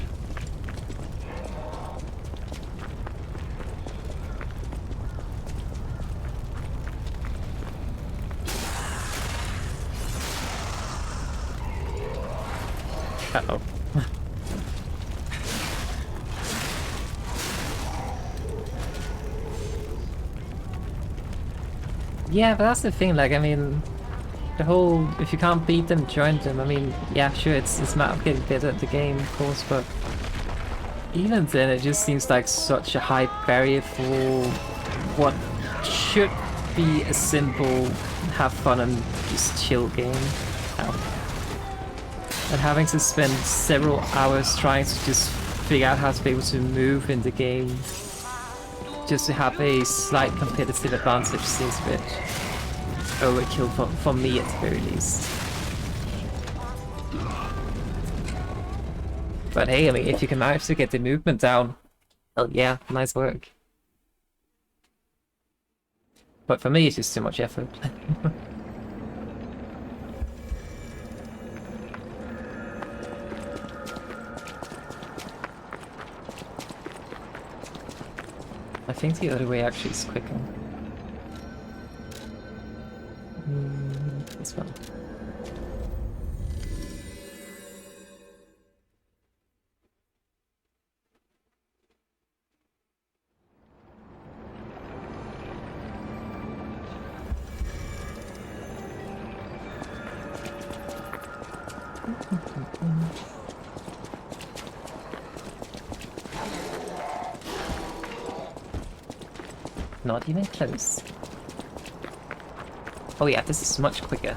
Uh-oh. Yeah, but that's the thing, like, I mean, the whole, if you can't beat them, join them, I mean, yeah, sure, it's a matter of getting better at the game, of course, but even then, it just seems like such a high barrier for what should be a simple, have fun and just chill game. And having to spend several hours trying to just figure out how to be able to move in the game just to have a slight competitive advantage seems a bit overkill for me at the very least. But hey, I mean, if you can manage to get the movement down, hell yeah, nice work. But for me, it's just too much effort. I think the other way actually is quicker. this one. Not even close. Oh yeah, this is much quicker.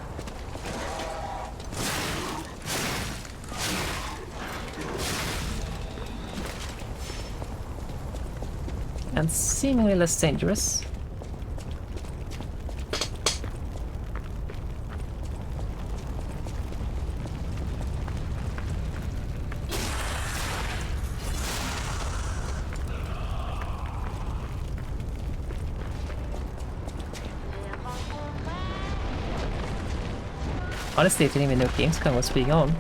And seemingly less dangerous. Honestly, I didn't even know Gamescom was being on.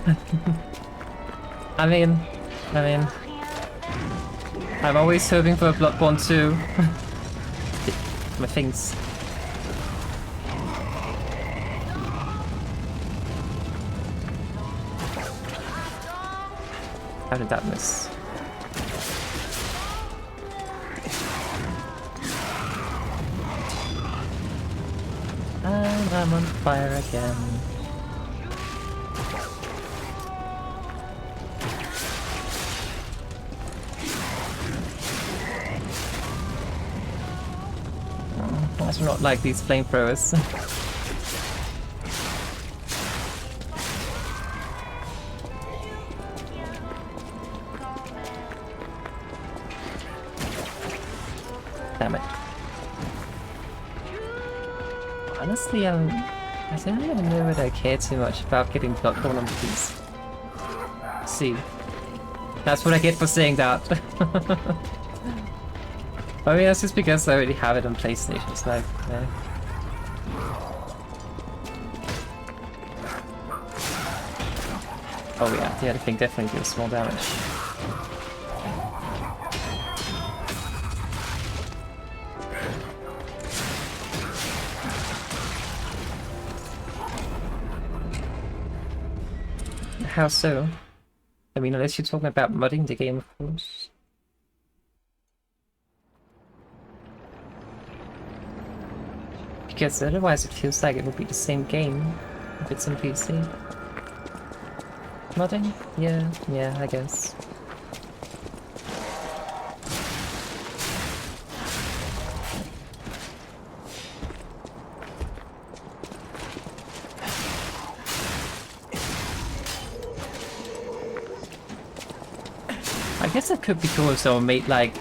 I mean, I'm always hoping for a Bloodborne 2. My things. How did that miss? And I'm on fire again. I do not like these flamethrowers. Damn it. Honestly, I don't even know whether I care too much about getting Bloodborne on these. See, that's what I get for saying that. I mean, that's just because I already have it on PlayStation, it's like, Oh yeah, the other thing definitely deals small damage. How so? I mean, unless you're talking about modding the game, of course. Because otherwise it feels like it would be the same game if it's on PC. Modding? Yeah, I guess. I guess it could be cool if someone made like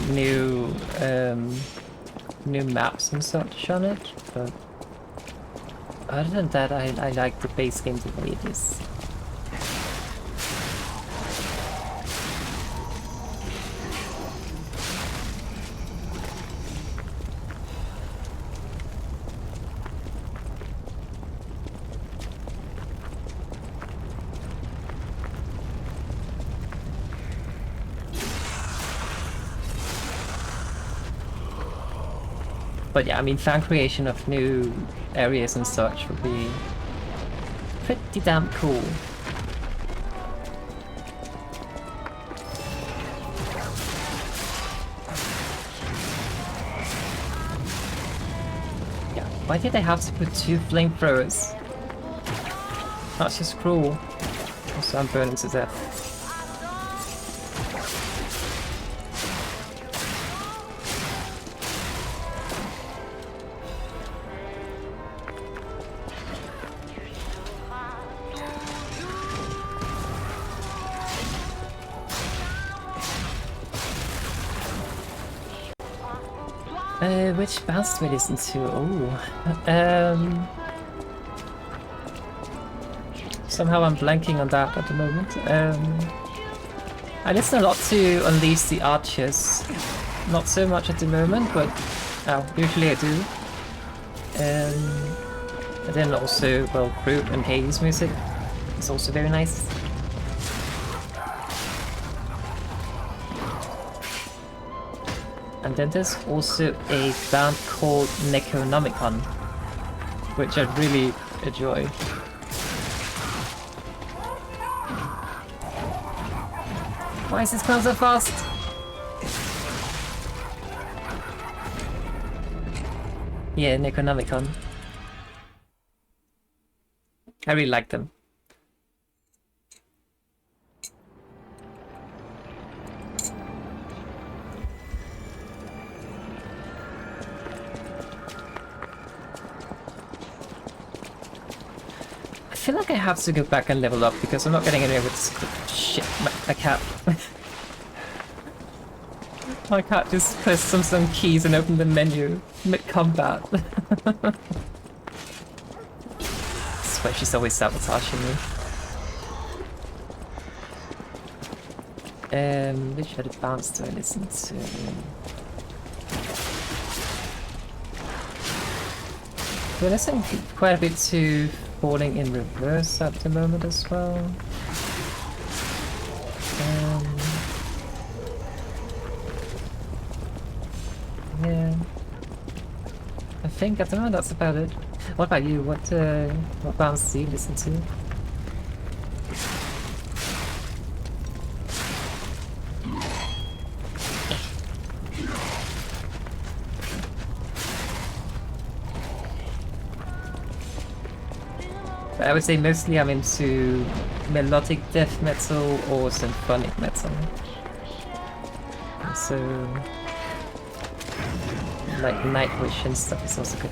new maps and such on it, but other than that, I like the base game the way it is. But yeah, I mean, fan creation of new areas and such would be pretty damn cool. Yeah, why did they have to put 2 flamethrowers? That's just cruel. Also, I'm burning to death. Which bands do we listen to? Oh, somehow I'm blanking on that at the moment. I listen a lot to Unleash the Archers. Not so much at the moment, but usually I do. And then also, well, Brute and Hades music is also very nice. And then there's also a band called Necronomicon, which I really enjoy. Why is this clown so fast? Yeah, Necronomicon. I really like them. I feel like I have to go back and level up because I'm not getting anywhere with shit. My cat. My cat just pressed some keys and opened the menu mid-combat. I swear she's always sabotaging me. Which other bands do I listen to? We're listening quite a bit to Falling in Reverse at the moment as well. Yeah. I think at the moment that's about it. What about you? What bands do you listen to? I would say mostly I'm into melodic death metal or symphonic metal. So, like Nightwish and stuff is also good.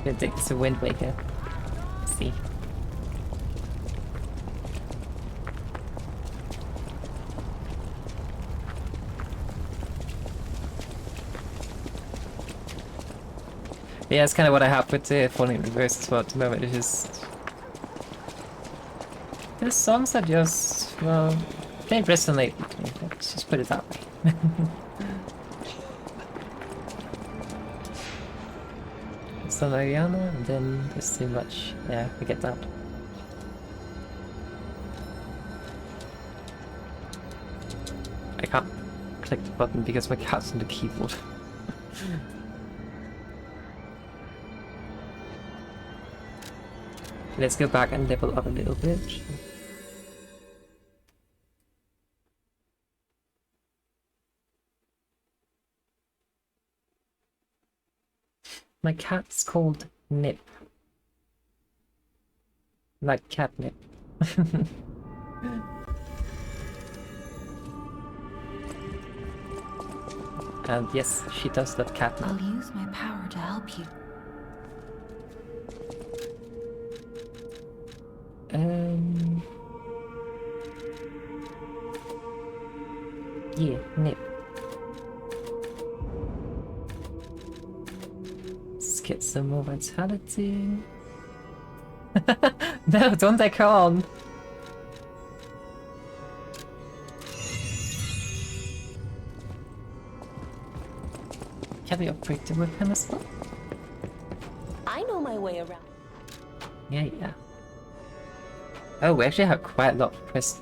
Addicted to Wind Waker. See. Yeah, it's kind of what I have with Falling in Reverse as well at the moment. It's just... There's songs that just, well, they resonate with me, let's just put it that way. Some Ariana, and then there's too much. Yeah, I get that. I can't click the button because my cat's on the keyboard. Let's go back and level up a little bit. My cat's called Nip. Like catnip. And yes, she does love catnip. I'll use my power to help you. Yeah, Nip. Let's get some more vitality. No, don't take her on. Can we upgrade the weapon as well? I know my way around. Yeah. Oh, we actually have quite a lot of press.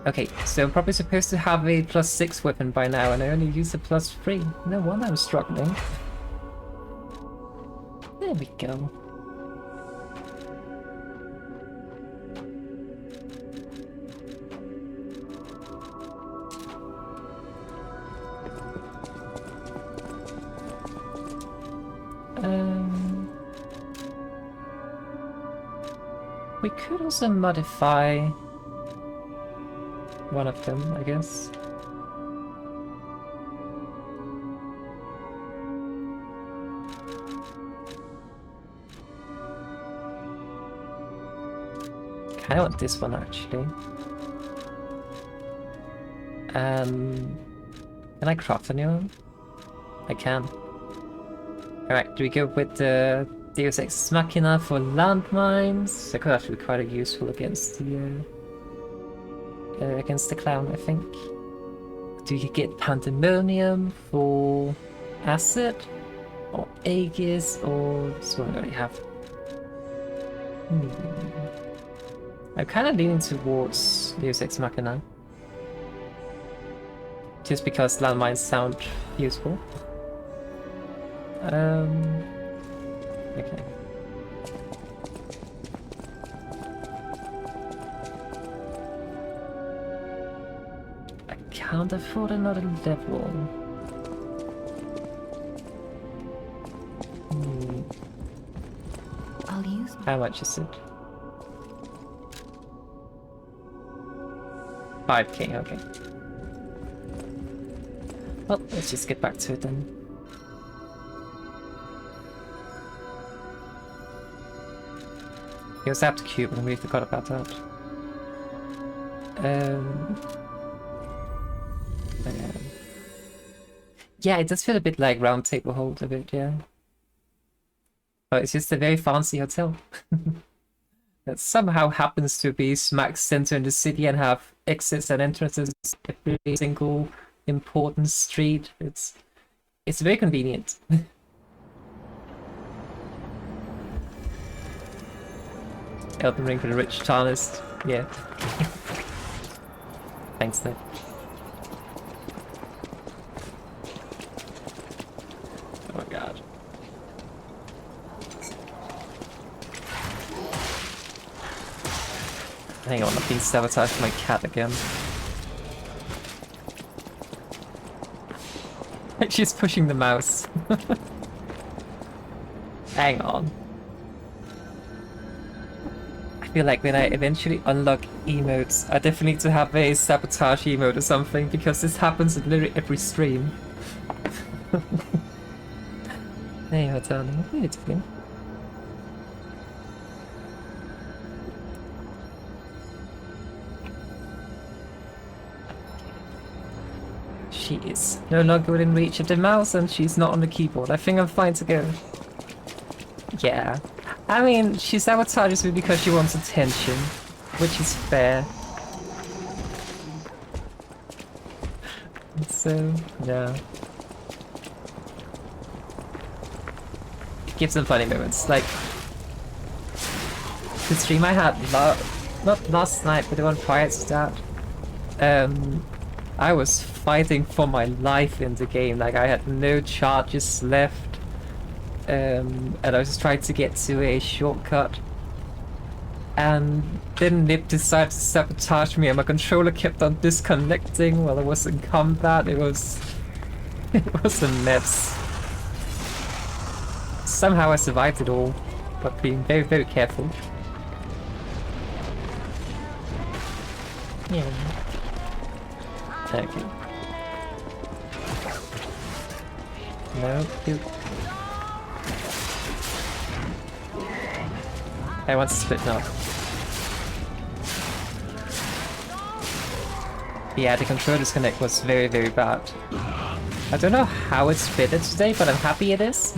Okay, so I'm probably supposed to have a +6 weapon by now, and I only use a +3. No wonder I'm struggling. There we go. We could also modify one of them, I guess. I want this one actually. Can I craft a new one? I can. Alright, do we go with the Deus Ex Machina for landmines? That could actually be quite useful against the clown, I think. Do you get Pandemonium for acid? Or Aegis, or this one I already have? I'm kind of leaning towards Deus Ex Machina. Just because landmines sound useful. Okay. I can't afford another level. I'll use How much is it? 5k, okay. Well, let's just get back to it then. He was at the cube and we forgot about that. Yeah, it does feel a bit like Round Table Hold a bit, yeah. But it's just a very fancy hotel. That somehow happens to be smack center in the city and have exits and entrances every single important street. It's very convenient. Elden Ring for the rich tarnist. Yeah. Thanks, Nick. Oh my god. Hang on, I'm being sabotaged by my cat again. She's pushing the mouse. Hang on. I feel like when I eventually unlock emotes, I definitely need to have a sabotage emote or something, because this happens in literally every stream. Hey, what's on? What are you doing? She is no longer within reach of the mouse and she's not on the keyboard. I think I'm fine to go. Yeah. I mean, she sabotages me because she wants attention, which is fair. So, yeah. Gives them funny moments. Like, the stream I had, not last night, but the one prior to that, I was fighting for my life in the game. Like, I had no charges left. And I was just trying to get to a shortcut. And then Nip decided to sabotage me and my controller kept on disconnecting while I was in combat. It was a mess. Somehow I survived it all, but being very, very careful. Yeah. Okay. No, you. I want to split now. Yeah, the control disconnect was very, very bad. I don't know how it's fitted today, but I'm happy it is.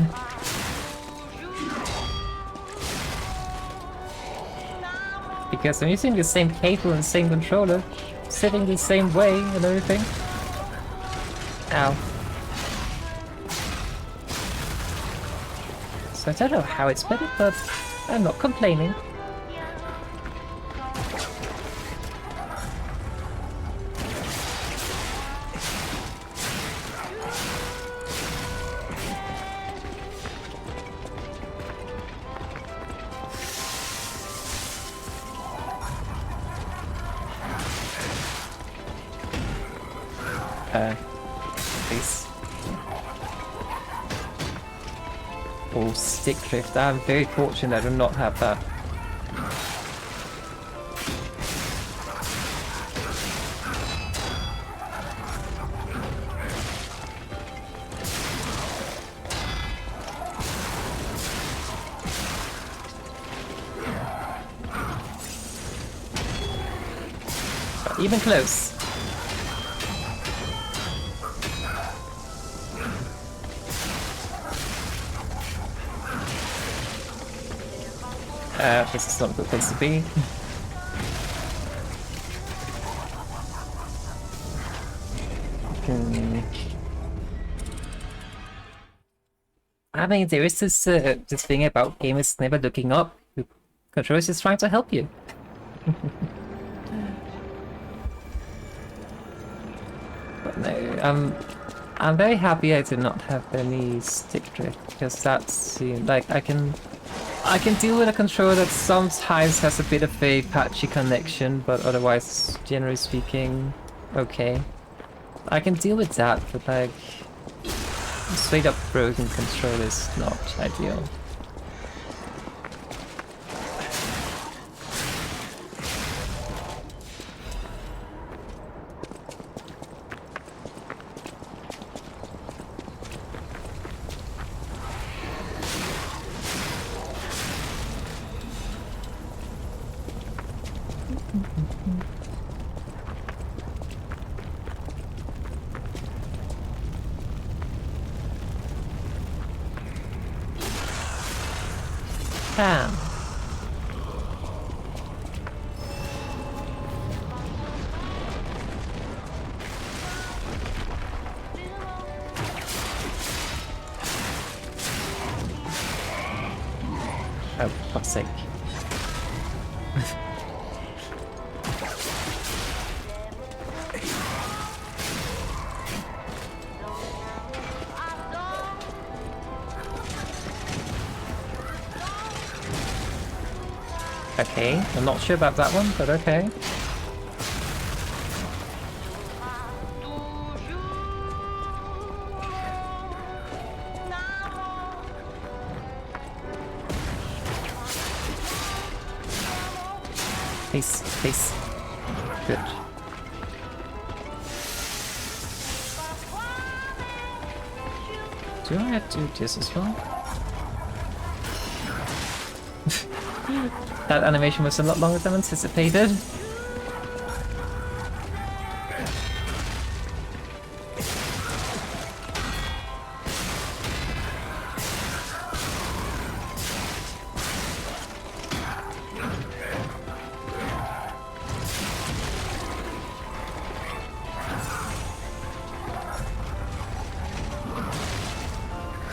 Because I'm using the same cable and same controller, sitting the same way and everything. Ow. So I don't know how it's fitted, but I'm not complaining. Please. Oh, stick drift. I'm very fortunate I do not have that. But even close. This is not a good place to be. I mean, there is this thing about gamers never looking up. The controller is just trying to help you. But no, I'm very happy I did not have any stick drift, because that seemed like I can deal with a controller that sometimes has a bit of a patchy connection, but otherwise, generally speaking, okay. I can deal with that, but like straight up broken control is not ideal. Damn. Oh, for fuck's sake. Okay, I'm not sure about that one, but okay. Please, please. Good. Do I have to do this as well? That animation was a lot longer than anticipated.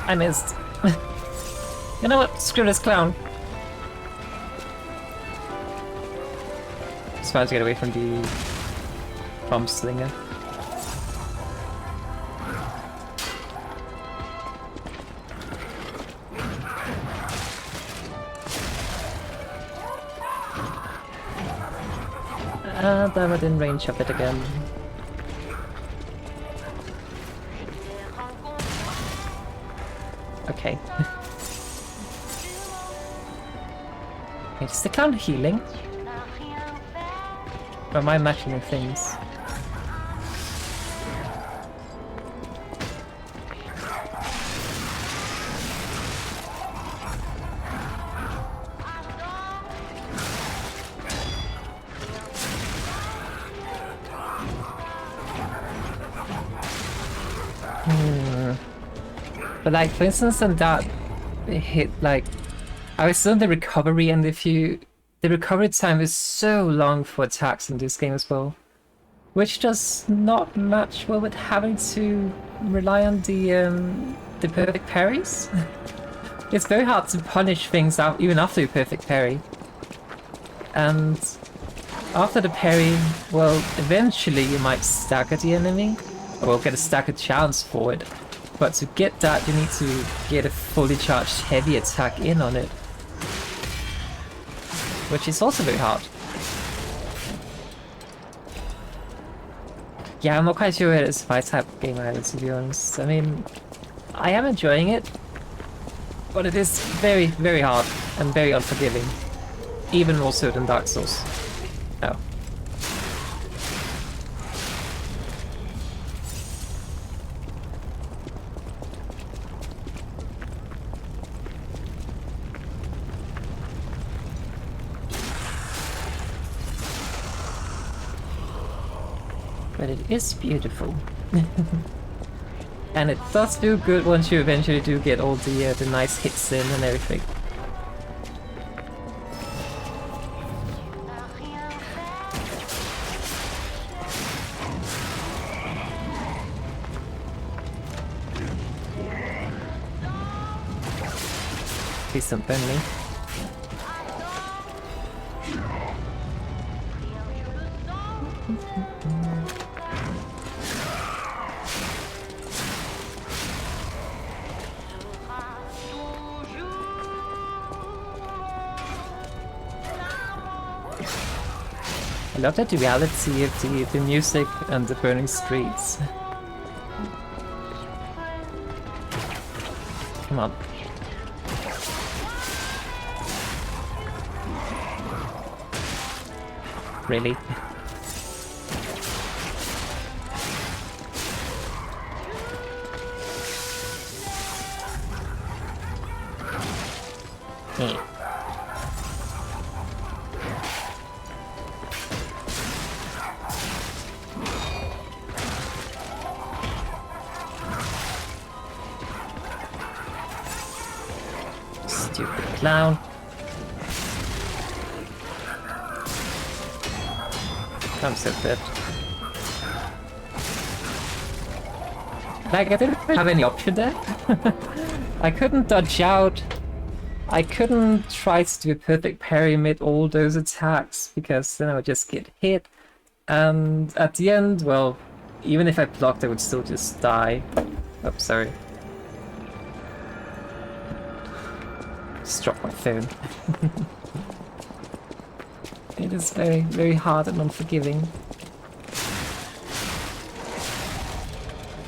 I missed. You know what? Screw this clown. Just trying to get away from the bomb slinger. Damn, I didn't range up it again. Okay. Wait, is the clown healing? Or am I imagining things? But like, for instance, on that hit, like, I was still in the recovery, and the recovery time is so long for attacks in this game as well, which does not match well with having to rely on the perfect parries. It's very hard to punish things out even after your perfect parry, and after the parry, well, eventually you might stagger the enemy, or get a staggered chance for it. But to get that, you need to get a fully charged heavy attack in on it, which is also very hard. Yeah, I'm not quite sure it's my type of game either, to be honest. I mean, I am enjoying it, but it is very, very hard and very unforgiving. Even more so than Dark Souls. Oh. But it is beautiful. And it does feel good once you eventually do get all the nice hits in and everything. Please don't burn me. I love that duality of the music and the burning streets. Come on. Really? Hey. Stupid clown. I'm so dead. Like, I didn't have any option there. I couldn't dodge out. I couldn't try to do a perfect parry amid all those attacks, because then I would just get hit. And at the end, well, even if I blocked, I would still just die. Oh, sorry. Just dropped my phone. It is very, very hard and unforgiving.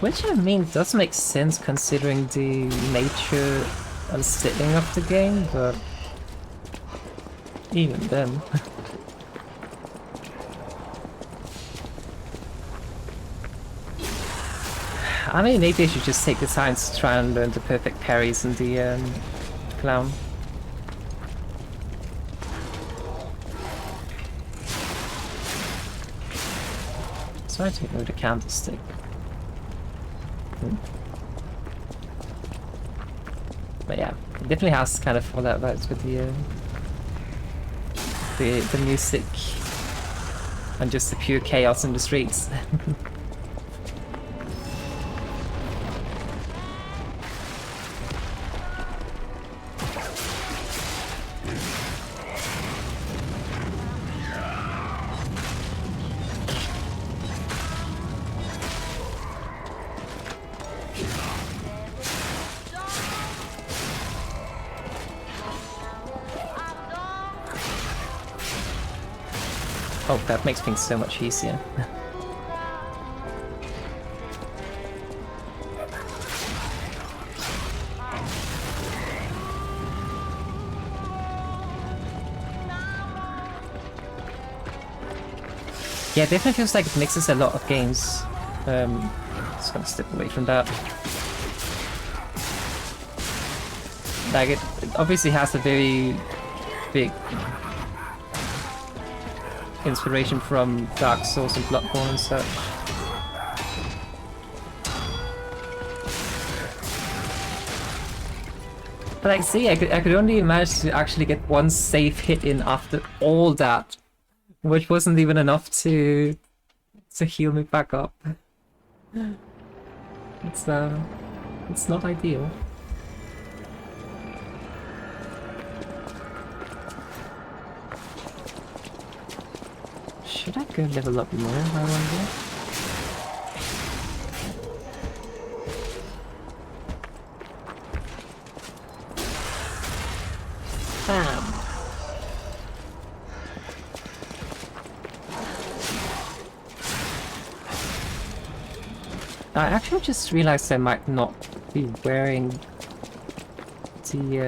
Which, I mean, does make sense considering the nature and setting of the game, but even then. I mean, maybe I should just take the time to try and learn the perfect parries in the clown. So I take the candlestick. But yeah, it definitely has kind of Fallout vibes with the music and just the pure chaos in the streets. Oh, that makes things so much easier. Yeah, it definitely feels like it mixes a lot of games. Just gonna step away from that. Like, it obviously has a very big inspiration from Dark Souls and Bloodborne and such. But like, see, I could only manage to actually get one safe hit in after all that, which wasn't even enough to heal me back up. It's not ideal. Should I go level up more, I wonder? Bam! I actually just realized I might not be wearing the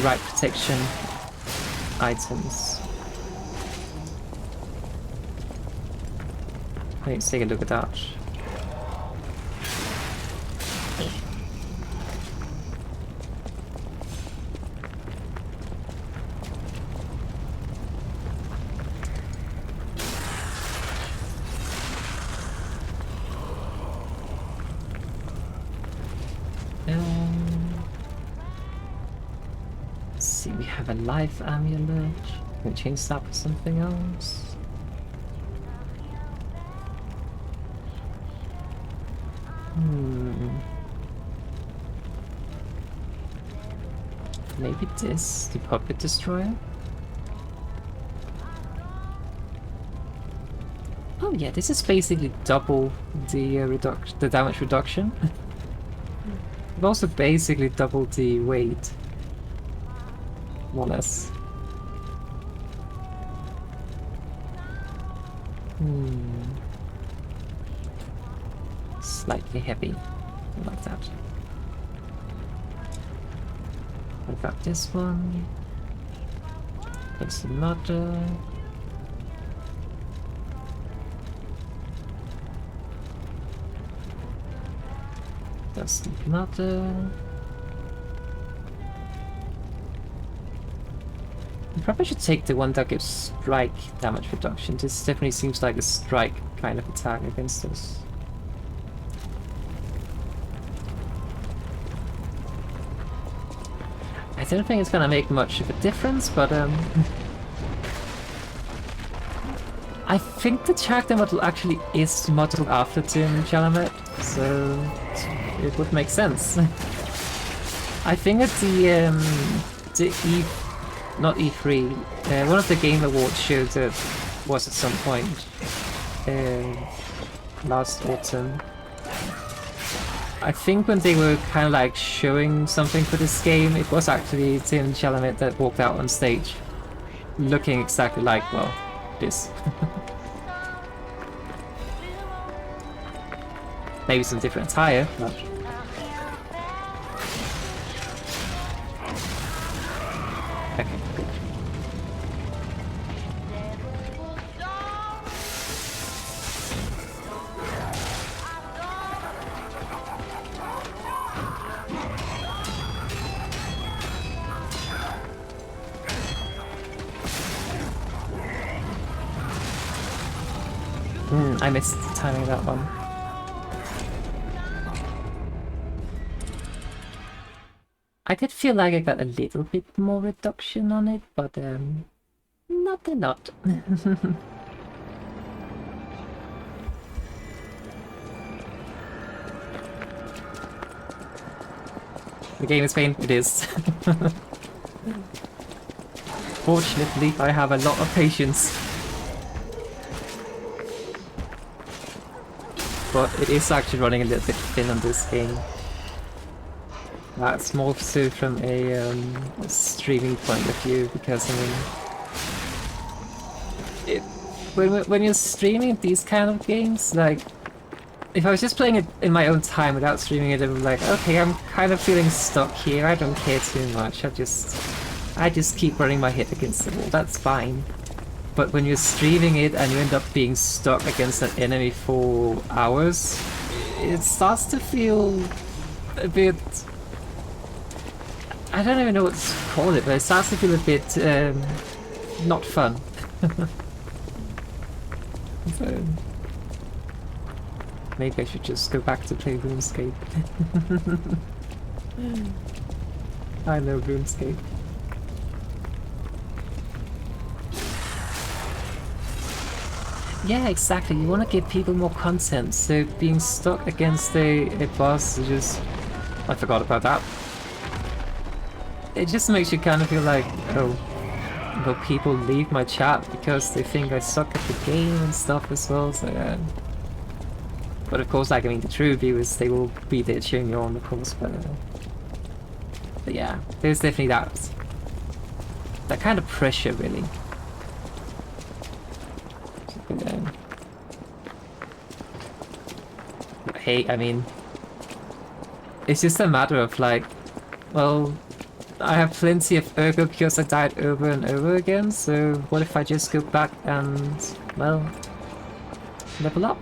right protection items. Let's take a look at that. Let's see, we have a life amulet. Can we change that for something else? Maybe this, the puppet destroyer? Oh yeah, this is basically double the damage reduction. But also basically double the weight. More or less. Slightly heavy. Like that. What about this one? There's another. There's another. I probably should take the one that gives strike damage reduction. This definitely seems like a strike kind of attack against us. I don't think it's gonna make much of a difference, but I think the character model actually is modeled after Tim Chalamet, so it would make sense. I think at the not E3, one of the Game Awards shows that was at some point last autumn. I think when they were kind of like showing something for this game, it was actually Tim Chalamet that walked out on stage, looking exactly like, well, this. Maybe some different attire, but... Okay, good. I missed the timing of that one. I did feel like I got a little bit more reduction on it, but not a lot. The game is pain, it is. Fortunately, I have a lot of patience. But it is actually running a little bit thin on this game. That's more so from a streaming point of view, because I mean, when you're streaming these kind of games, like if I was just playing it in my own time without streaming it, I'm like, okay, I'm kind of feeling stuck here. I don't care too much. I just keep running my head against the wall. That's fine. But when you're streaming it and you end up being stuck against an enemy for hours, it starts to feel a bit... I don't even know what to call it, but it starts to feel a bit not fun. So maybe I should just go back to play RuneScape. I know RuneScape. Yeah, exactly. You want to give people more content, so being stuck against a boss is just... I forgot about that. It just makes you kind of feel like, oh, will people leave my chat because they think I suck at the game and stuff as well, so But of course, like, I mean, the true viewers, they will be there cheering you on, of course, but yeah, there's definitely that kind of pressure, really. Hey, I mean, it's just a matter of like, well, I have plenty of ergo because I died over and over again, so what if I just go back and, well, level up?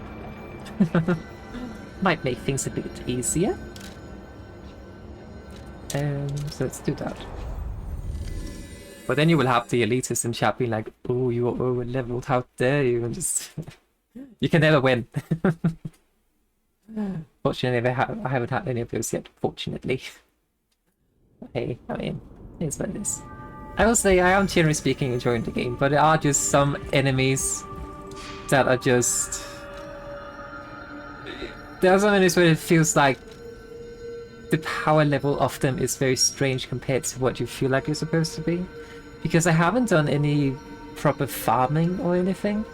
Might make things a bit easier. So let's do that. But then you will have the elitists in chat being like, oh, you are over leveled, how dare you, and just... you can never win. Fortunately, I haven't had any of those yet, fortunately. Hey, I mean, it's what it is. I will say I am generally speaking enjoying the game, but there are just some enemies that are just... There are some enemies where it feels like the power level of them is very strange compared to what you feel like you're supposed to be. Because I haven't done any proper farming or anything.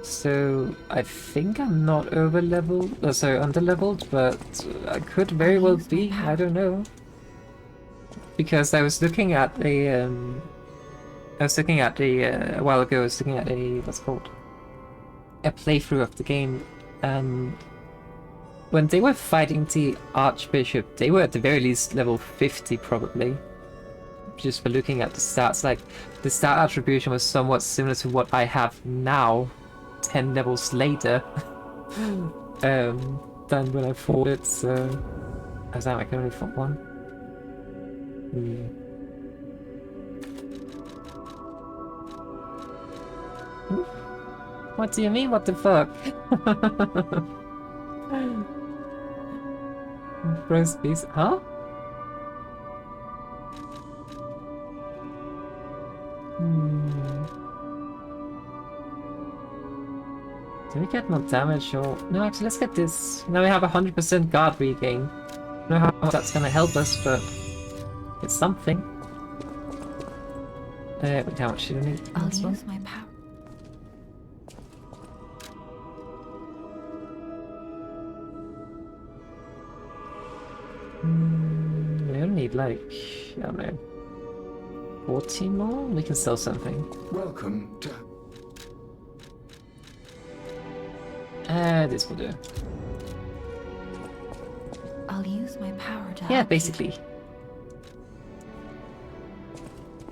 So I think I'm not over-leveled, under-leveled, but I could very well be, I don't know. Because I was looking at a, a while ago, I was looking at a, what's it called? a playthrough of the game, when they were fighting the Archbishop, they were at the very least level 50 probably. Just for looking at the stats, like the stat attribution was somewhat similar to what I have now, 10 levels later, than when I fought it. So, oh damn, I can only fought one. What do you mean? What the fuck? Roast beef, huh? Do we get more damage or... No, actually, let's get this. Now we have 100% guard regain. I don't know how much that's gonna help us, but it's something. Wait, how much do we need? I'll use my power. We only need like, I don't know, 14 more? We can sell something. Welcome to... This will do. I'll use my power to Yeah, help basically.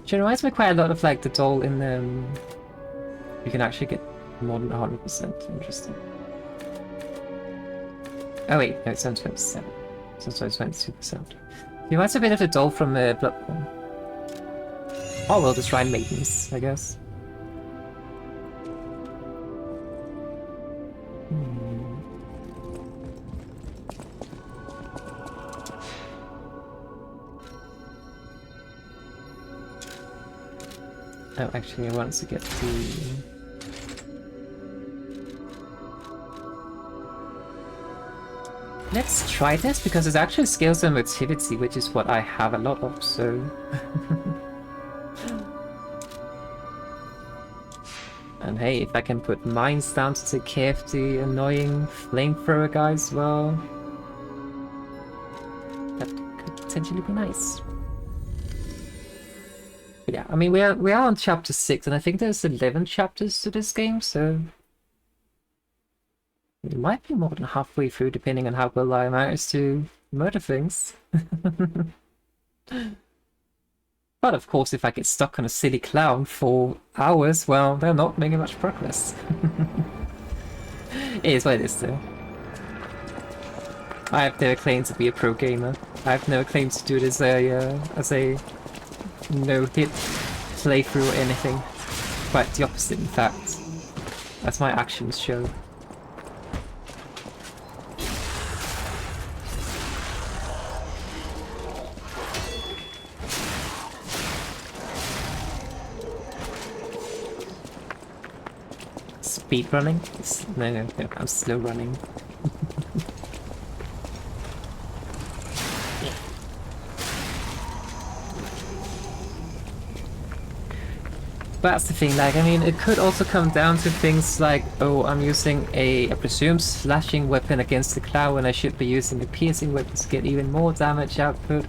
Which reminds me quite a lot of like the doll in you can actually get more than 100%. Interesting. Oh wait, no, it's only 27. So it's 22%. It reminds me a bit of the doll from Bloodborne. Oh well, the Shrine Maidens, I guess. Oh, actually, I want to get the... Let's try this, because it actually scales the motivity, which is what I have a lot of, so... And hey, if I can put mines down to take care of the annoying flamethrower guys, well... that could potentially be nice. But yeah, I mean, we are on chapter 6, and I think there's 11 chapters to this game, so... it might be more than halfway through, depending on how well I manage to murder things. But of course, if I get stuck on a silly clown for hours, well, they're not making much progress. It is what it is, though. I have never claimed to be a pro gamer. I have never claimed to do this as a no-hit playthrough or anything. Quite the opposite, in fact. As my actions show. Speed running? No, I'm slow running. That's the thing, like, I mean, it could also come down to things like, oh, I'm using I presume, slashing weapon against the cloud when I should be using a piercing weapon to get even more damage output.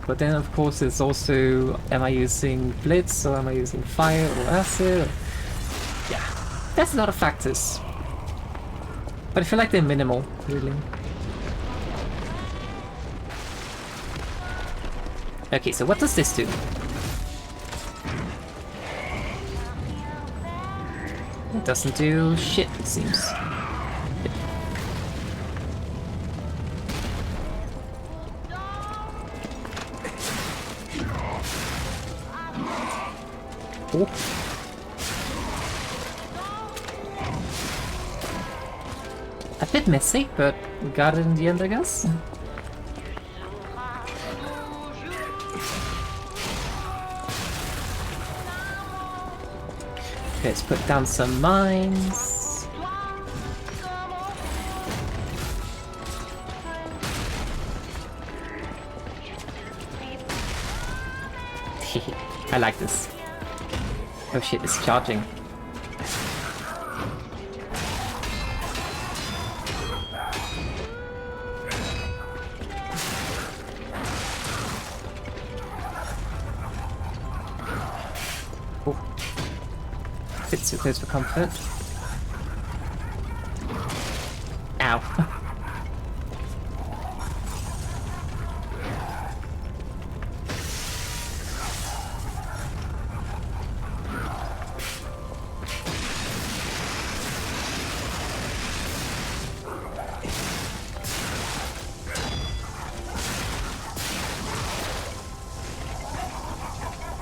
But then, of course, it's also, am I using blitz, or am I using fire or acid? Yeah, there's a lot of factors. But I feel like they're minimal, really. Okay, so what does this do? It doesn't do shit, it seems. Oh. A bit messy, but we got it in the end, I guess. Okay, let's put down some mines. I like this. Oh shit, it's charging. Bit too close for comfort.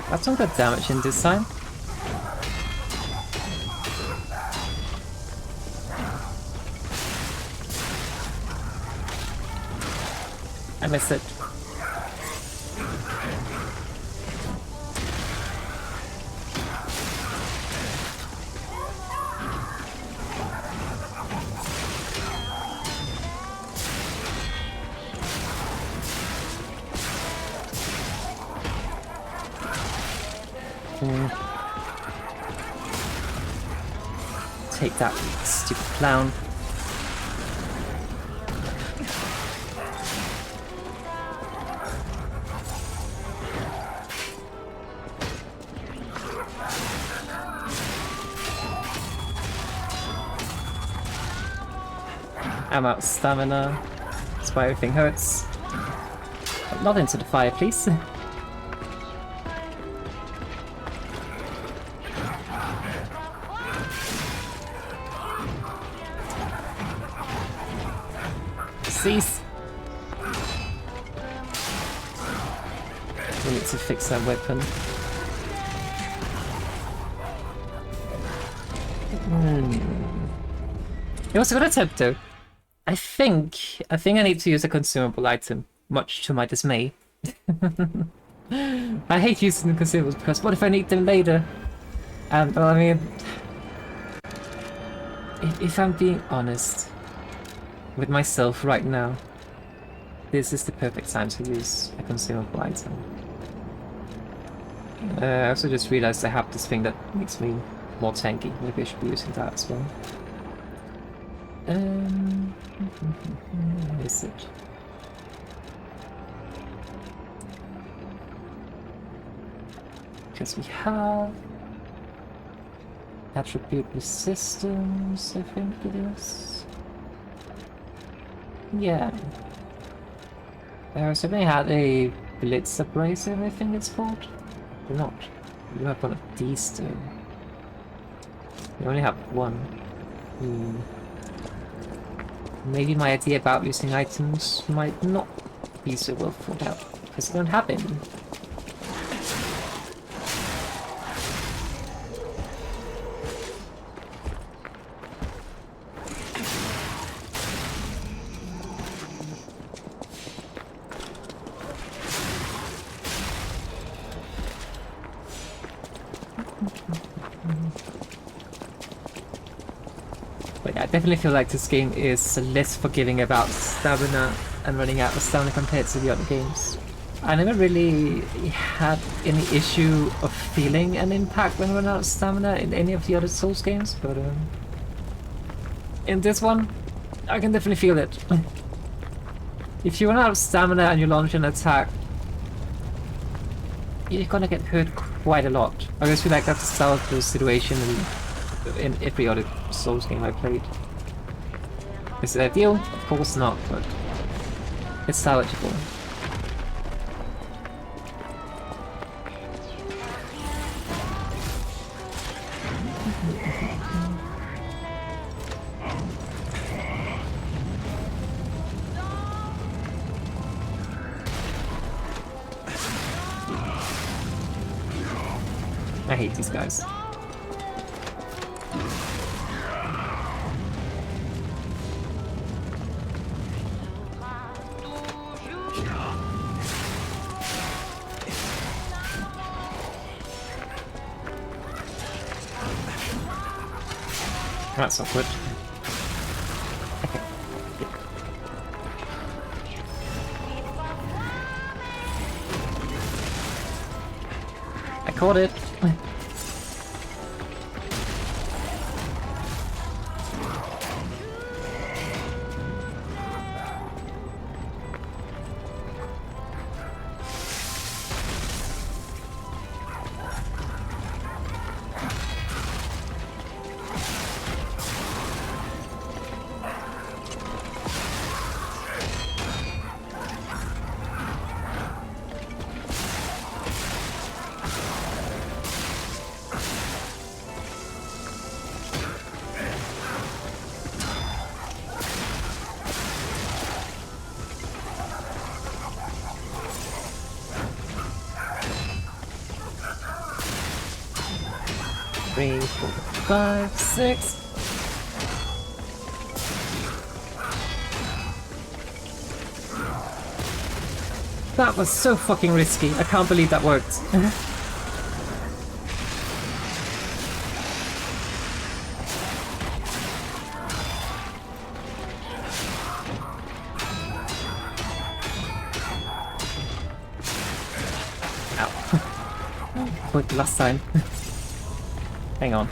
That's some good damage in this time. I missed it. Take that, stupid clown. I'm out of stamina. That's why everything hurts. But not into the fire, please. Cease! We need to fix that weapon. It was a good attempt though. I think I need to use a consumable item, much to my dismay. I hate using the consumables because what if I need them later? And well, I mean, if I'm being honest with myself right now, this is the perfect time to use a consumable item. I also just realized I have this thing that makes me more tanky. Maybe I should be using that as well. Where is it? Because we have attribute resistance, I think it is. Yeah. So they had a blitz abrasive, I think it's called. Or not. You have one of these two. You only have one. Maybe my idea about using items might not be so well thought out, because I don't have any. But yeah, I definitely feel like this game is less forgiving about stamina and running out of stamina compared to the other games. I never really had any issue of feeling an impact when I run out of stamina in any of the other Souls games, but in this one, I can definitely feel it. If you run out of stamina and you launch an attack, you're gonna get hurt quite a lot. I just feel like that's the salvageable situation in every other Souls game I played. Is it ideal? Of course not, but it's salvageable. I hate these guys. That's awkward. Okay. I caught it. 3, 4, 5, 6. That was so fucking risky. I can't believe that worked. Ow. But last time. Hang on.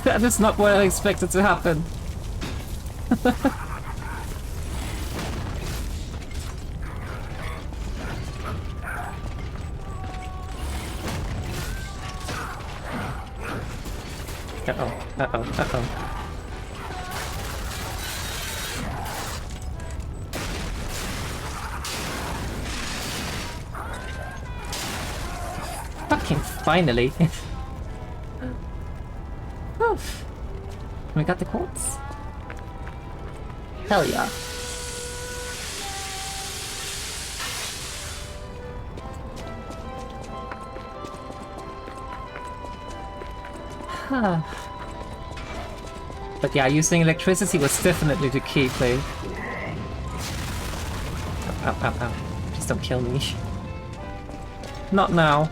That is not what I expected to happen. Uh-oh. Fucking finally. Oof. We got the quartz. Hell yeah. Huh. But yeah, using electricity was definitely the key play. Ow. Please don't kill me. Not now.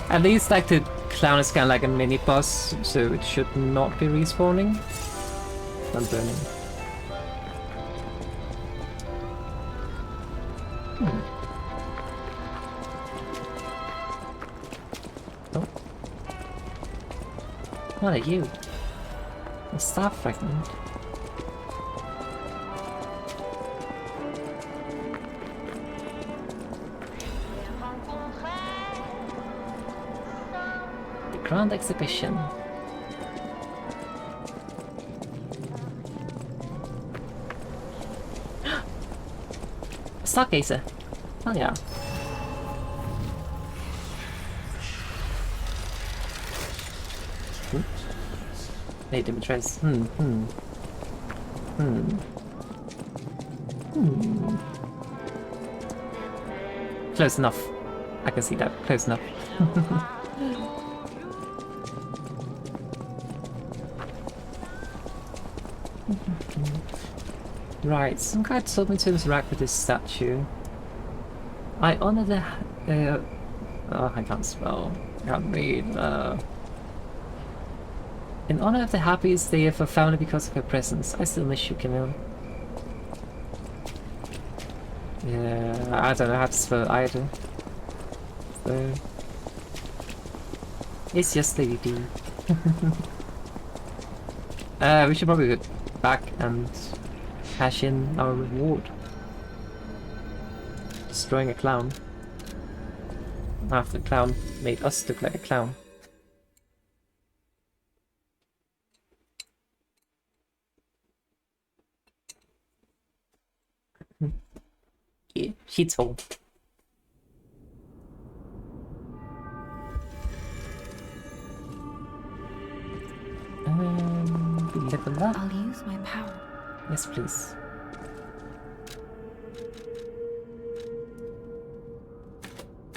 At least like the clown is kind of like a mini boss, so it should not be respawning. I'm burning. Oh. What are you? A staff fragment. The Grand Exhibition. Stargazer. Oh yeah. Hey, Dimitrescu. Close enough. I can see that. Close enough. Right, some guy told me to interact with this statue. I honor the... oh, I can't spell. I can't read. In honor of the happiest day of her family because of her presence. I still miss you, Camille. Yeah, I don't know how to spell either. So... It's just Lady D. We should probably go back and cash in our reward. Destroying a clown. After the clown made us look like a clown. Yeah, she told. Level up. I'll use my power. Yes, please.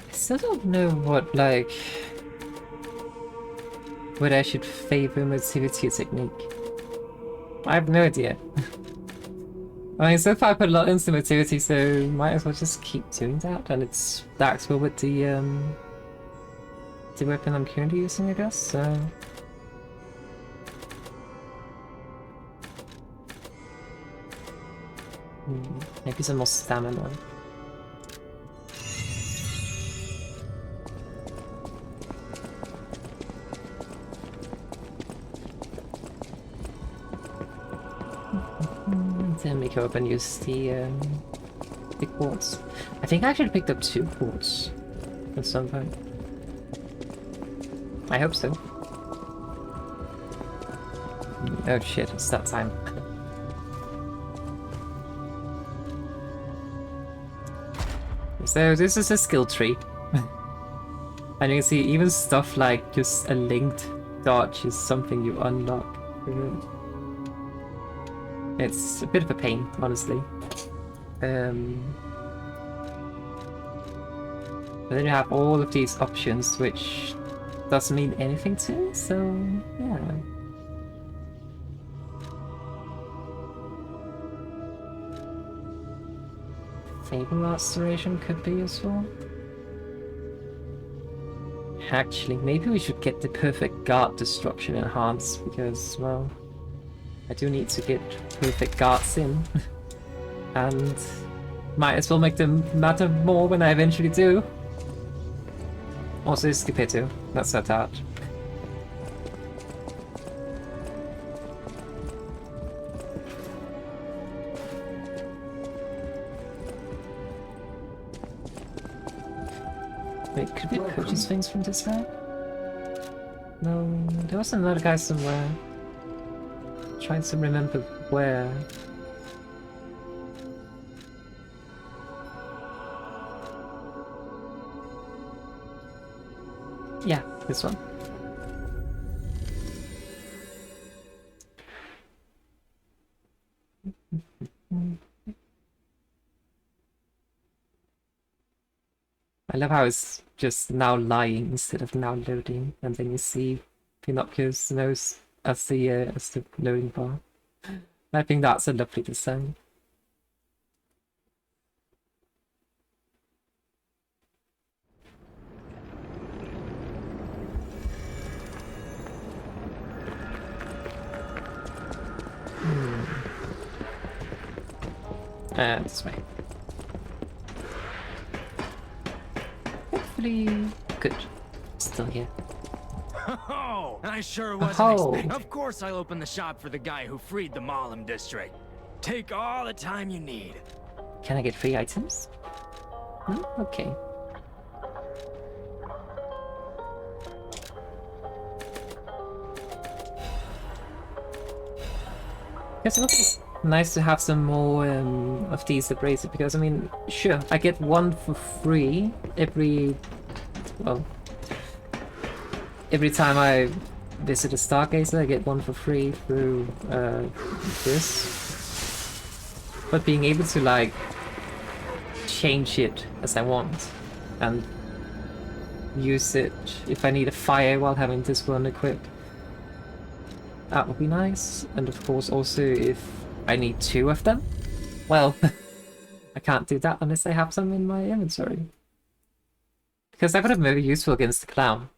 I still don't know what, like... whether I should favor motivity or technique. I have no idea. I mean, so far I put a lot into motivity, so might as well just keep doing that, and it's that's well with the weapon I'm currently using, I guess, so... Maybe some more stamina. Then we go up and use the quartz. I think I actually picked up 2 quartz at some point. I hope so. Oh shit, it's that time. So this is a skill tree. And you can see even stuff like just a linked dodge is something you unlock. It's a bit of a pain, honestly. But But then you have all of these options, which doesn't mean anything to me, so yeah. Fable restoration could be useful. Actually, maybe we should get the perfect guard destruction enhanced, because, well, I do need to get perfect guards in. And might as well make them matter more when I eventually do. Also, Scipeto, that's that art. Wait, could we purchase things from this guy? No, there was another guy somewhere. Trying to remember where. Yeah, this one. I love how it's just now lying instead of now loading, and then you see Pinocchio's nose as the loading bar. I think that's a lovely design. This way. Hopefully, good. Still here. Oh, I sure wasn't expecting. Of course, I'll open the shop for the guy who freed the Malum district. Take all the time you need. Can I get free items? No? Okay. Guess it would be nice to have some more of these abrasive, because I mean, sure, I get one for free every time I visit a Stargazer. I get one for free through this. But being able to like change it as I want and use it if I need a fire while having this one equipped, that would be nice. And of course also if I need two of them, well, I can't do that unless I have some in my inventory. Because that would have been very useful against the clown.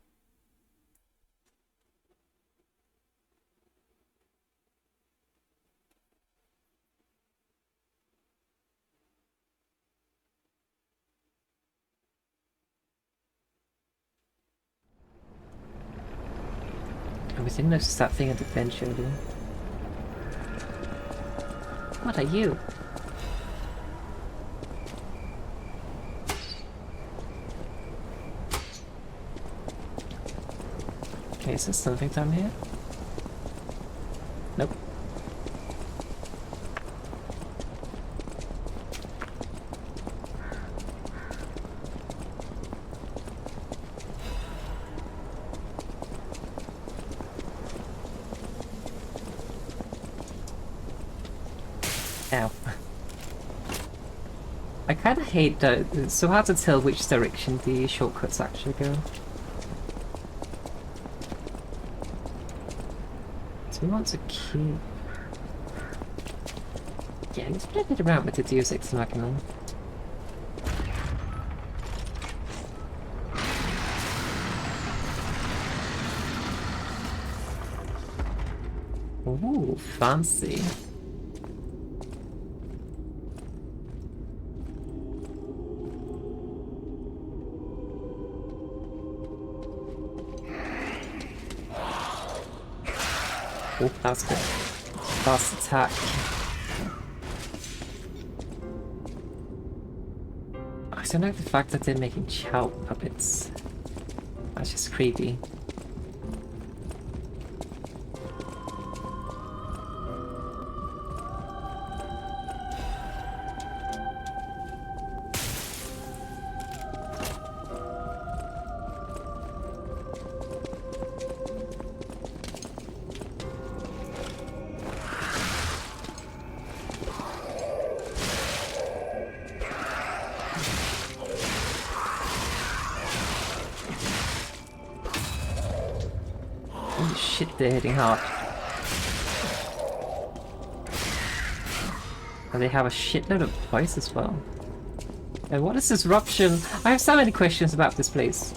We didn't notice that thing at the bench earlier. What are you? Okay, is there something down here? Nope. Ow. I kinda hate that it's so hard to tell which direction the shortcuts actually go. So we want to keep... Yeah, let's play it around with the Deus Ex Machina. Ooh, fancy. Oh, that's good. Fast attack. I don't like the fact that they're making child puppets. That's just creepy. shit, they're hitting hard. And they have a shitload of toys as well. And what is disruption? I have so many questions about this place.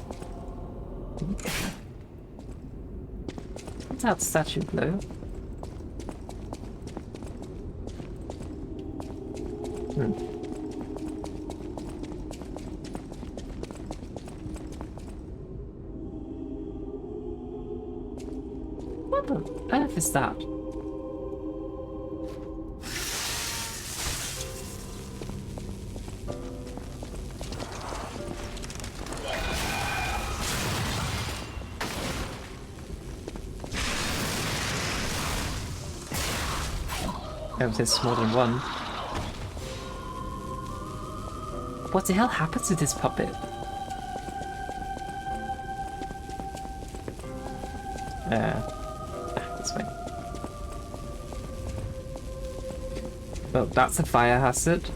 What's that statue glow? What the earth is that? Oh, there's more than one. What the hell happened to this puppet? This way. Oh, that's a fire hazard.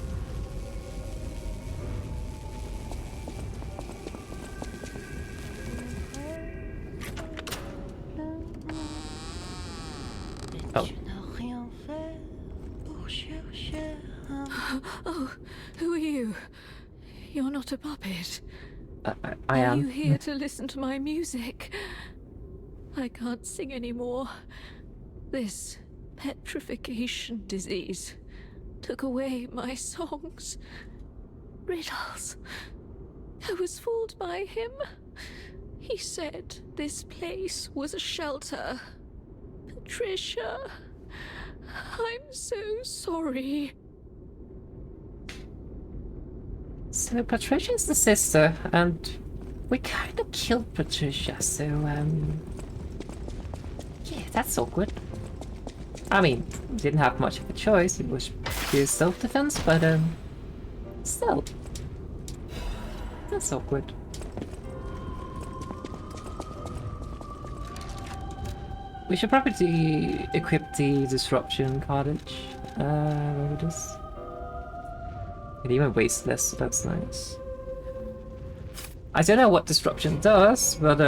Oh. Oh, who are you? You're not a puppet. I am. Are you here to listen to my music? I can't sing anymore. This petrification disease took away my songs. Riddles. I was fooled by him. He said this place was a shelter. Patricia, I'm so sorry. So Patricia's the sister, and we kind of killed Patricia, so yeah, that's awkward. I mean, didn't have much of a choice, it was pure self-defense, but still. That's awkward. We should probably equip the disruption cartridge. Where it is. It even wastes less, so that's nice. I don't know what disruption does, but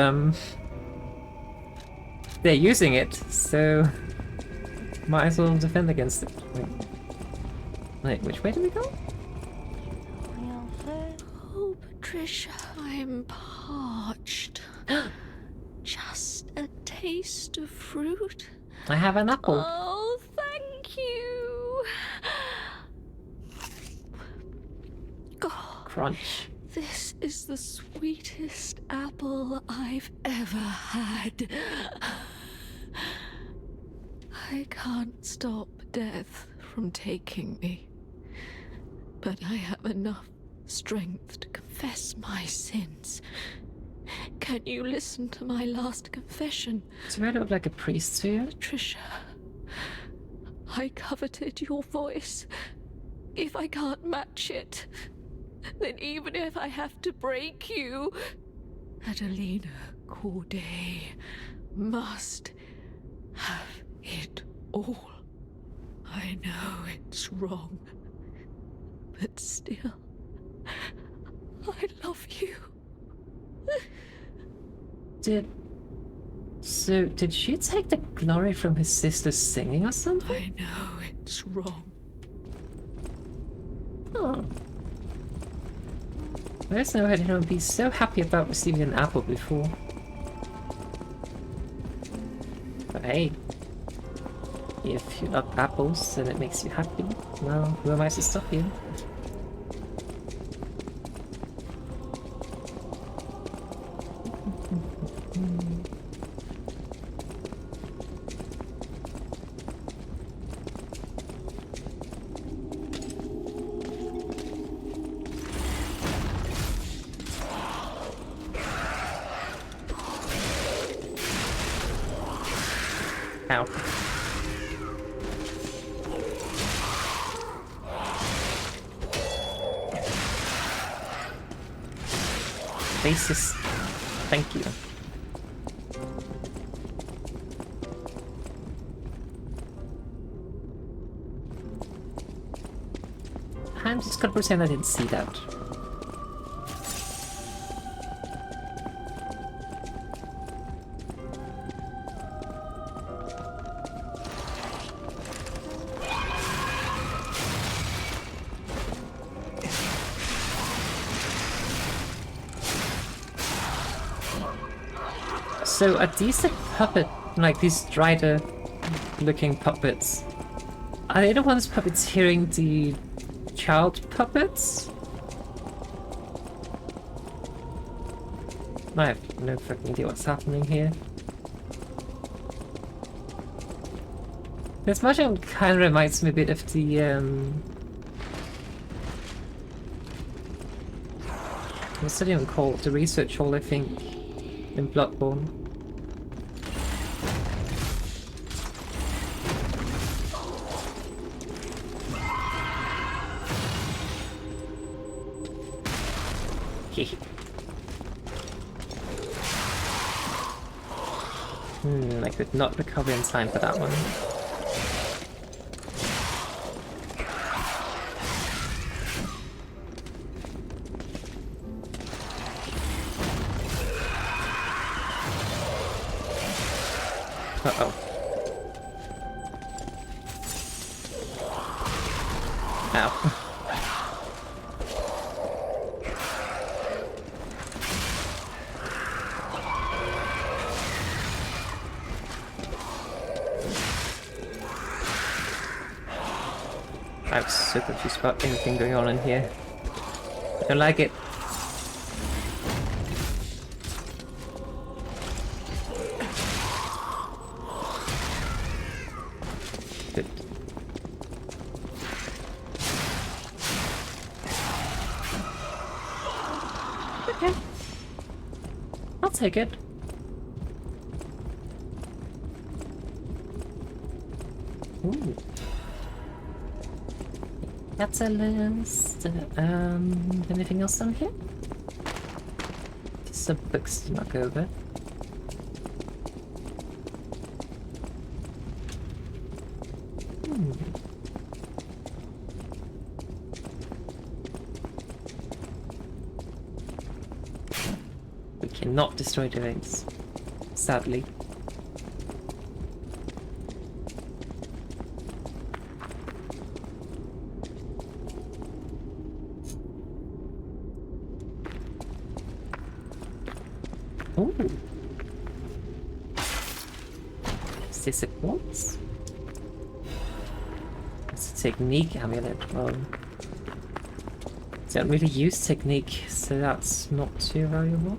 they're using it, so might as well defend against it. Wait, which way do we go? Oh, Patricia, I'm parched. Just a taste of fruit. I have an apple. Oh, thank you. God, Crunch. this is the sweetest apple I've ever had. I can't stop death from taking me, but I have enough strength to confess my sins. Can you listen to my last confession? Does it look like a priest to you? Patricia, I coveted your voice. If I can't match it, then even if I have to break you, Adelina Corday must have it all. I know it's wrong, but still, I love you. Did she take the glory from his sister's singing or something? I know it's wrong. Oh. There's no way to be so happy about receiving an apple before. But hey, if you love apples and it makes you happy, well, who am I to stop you? Ow. Basis. Thank you. I'm just gonna pretend I didn't see that. So are these the puppet, like these strider looking puppets? Are they the ones puppeteering the child puppets? I have no freaking idea what's happening here. This motion kind of reminds me a bit of the what's it even called? The research hall, I think, in Bloodborne. I could not recover in time for that one. Uh-oh. Ow. I'm so confused about anything going on in here. I don't like it. Good. Okay. I'll take it. Ooh. Catalyst. Anything else down here? Some books to knock over. We cannot destroy the veins, sadly. Ooh. Is this a quartz? It's a technique amulet. Well, don't really use technique, so that's not too valuable.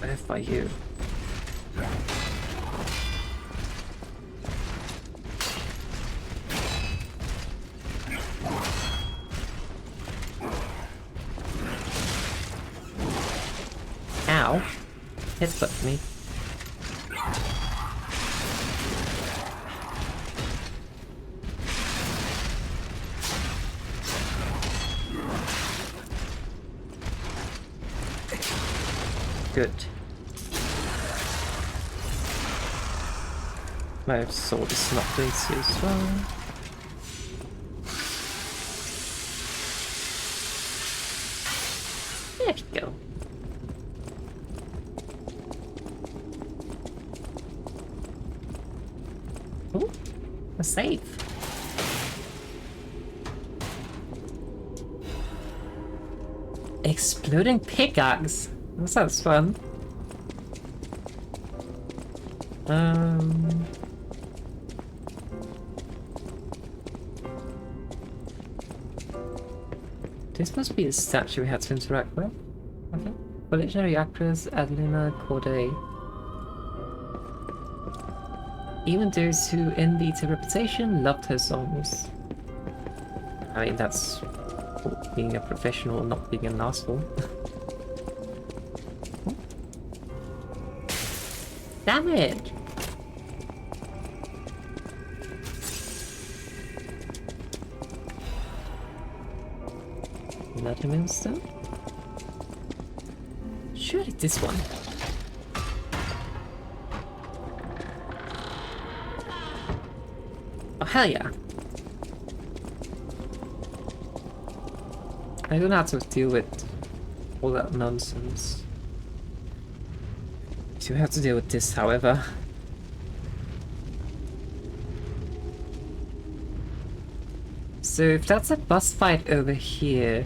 F by you. Ow. Headbutt me. Good. My sword is not doing so well. There we go. Oh, a save. Exploding pickaxe. That sounds fun. This must be a statue we had to interact with. Okay. For legendary actress Adelina Corday. Even those who envied her reputation loved her songs. I mean, that's being a professional, not being an asshole. Damn it! Another millstone? Surely this one. Oh, hell yeah. I don't have to deal with all that nonsense. I do have to deal with this, however. So if that's a boss fight over here,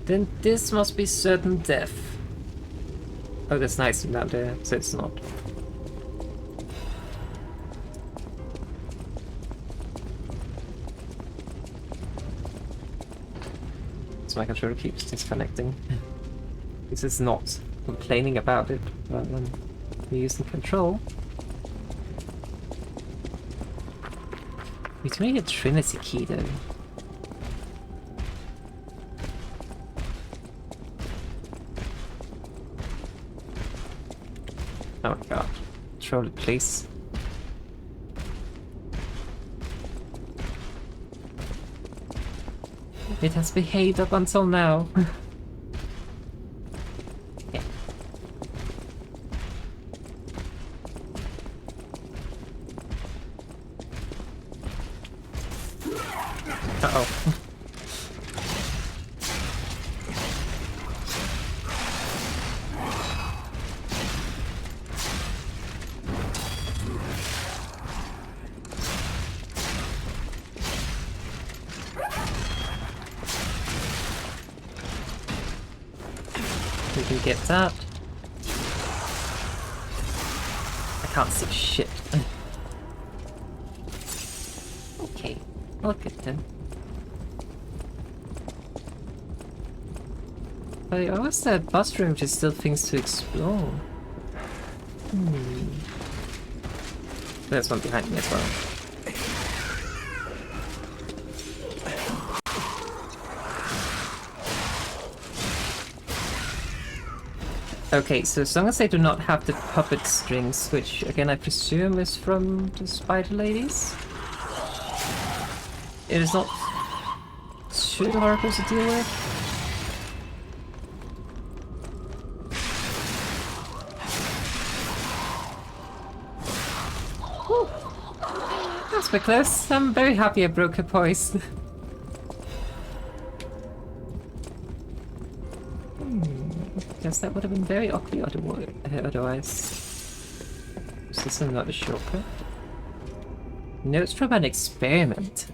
then this must be certain death. Oh, there's nice down there, so it's not. So my controller keeps disconnecting. This is not complaining about it, but when you're using control. We do need a Trinity key though. Oh my god. Control it, please. It has behaved up until now. Yeah. Uh-oh. We can get that. I can't see shit. Okay, look at them. But I was that bus room just still things to explore. There's one behind me as well. Okay, so as long as I do not have the puppet strings, which again I presume is from the spider ladies, it is not too horrible to deal with. Whew. That's quite close. I'm very happy I broke her poise. Guess that would have been very awkward otherwise. Is this another shortcut? Notes from an experiment.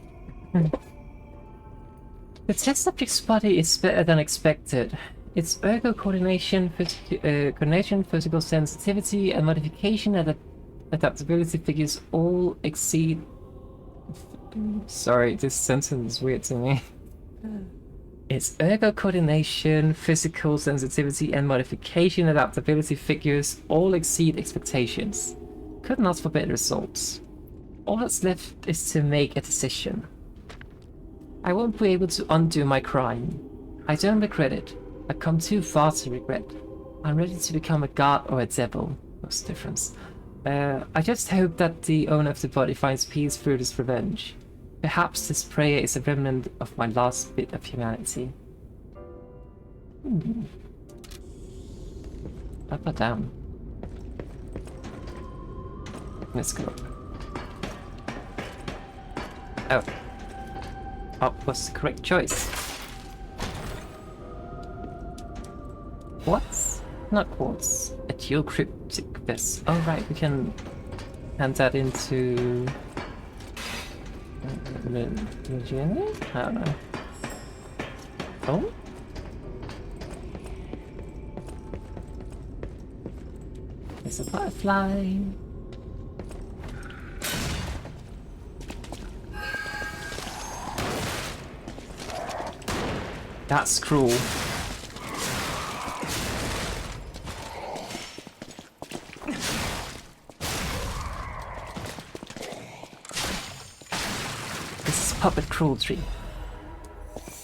The test subject's body is better than expected. Its ergo coordination, physical sensitivity, and modification adaptability figures all exceed... Sorry, this sentence is weird to me. Its ergo coordination, physical sensitivity, and modification adaptability figures all exceed expectations. Couldn't ask for better results. All that's left is to make a decision. I won't be able to undo my crime. I don't regret it. I've come too far to regret. I'm ready to become a god or a devil. What's the difference? I just hope that the owner of the body finds peace through this revenge. Perhaps this prayer is a remnant of my last bit of humanity. Up or down? Let's go. Oh. Up was the correct choice. Quartz? Not quartz. A dual cryptic vest. Oh right, we can hand that into... Virginia? I don't know. Oh? There's a butterfly. That's cruel. This is puppet cruelty.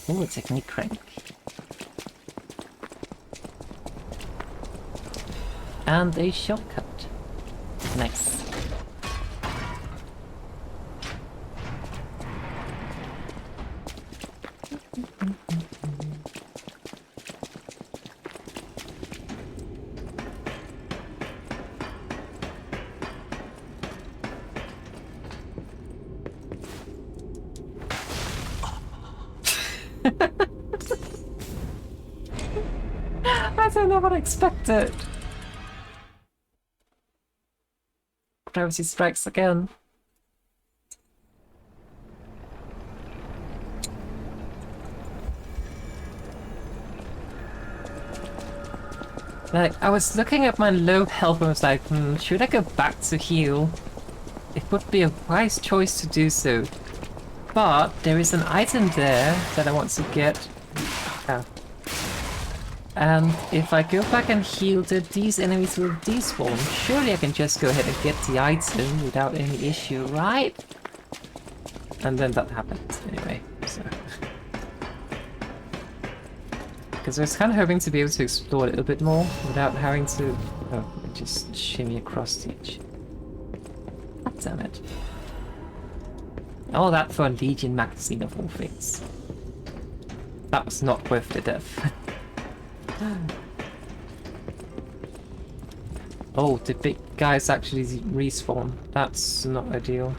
Oh, a technique crank. And a shortcut. Nice. I don't know what I expected. Gravity strikes again. Like, I was looking at my low health and was like, should I go back to heal? It would be a wise choice to do so. But there is an item there that I want to get. Yeah. And if I go back and heal, these enemies will despawn. Surely I can just go ahead and get the item without any issue, right? And then that happened anyway, so. Because I was kind of hoping to be able to explore a little bit more without having to just shimmy across the edge. God damn it. All that for a Legion magazine of all things. That was not worth the death. Oh, the big guys actually respawn. That's not ideal.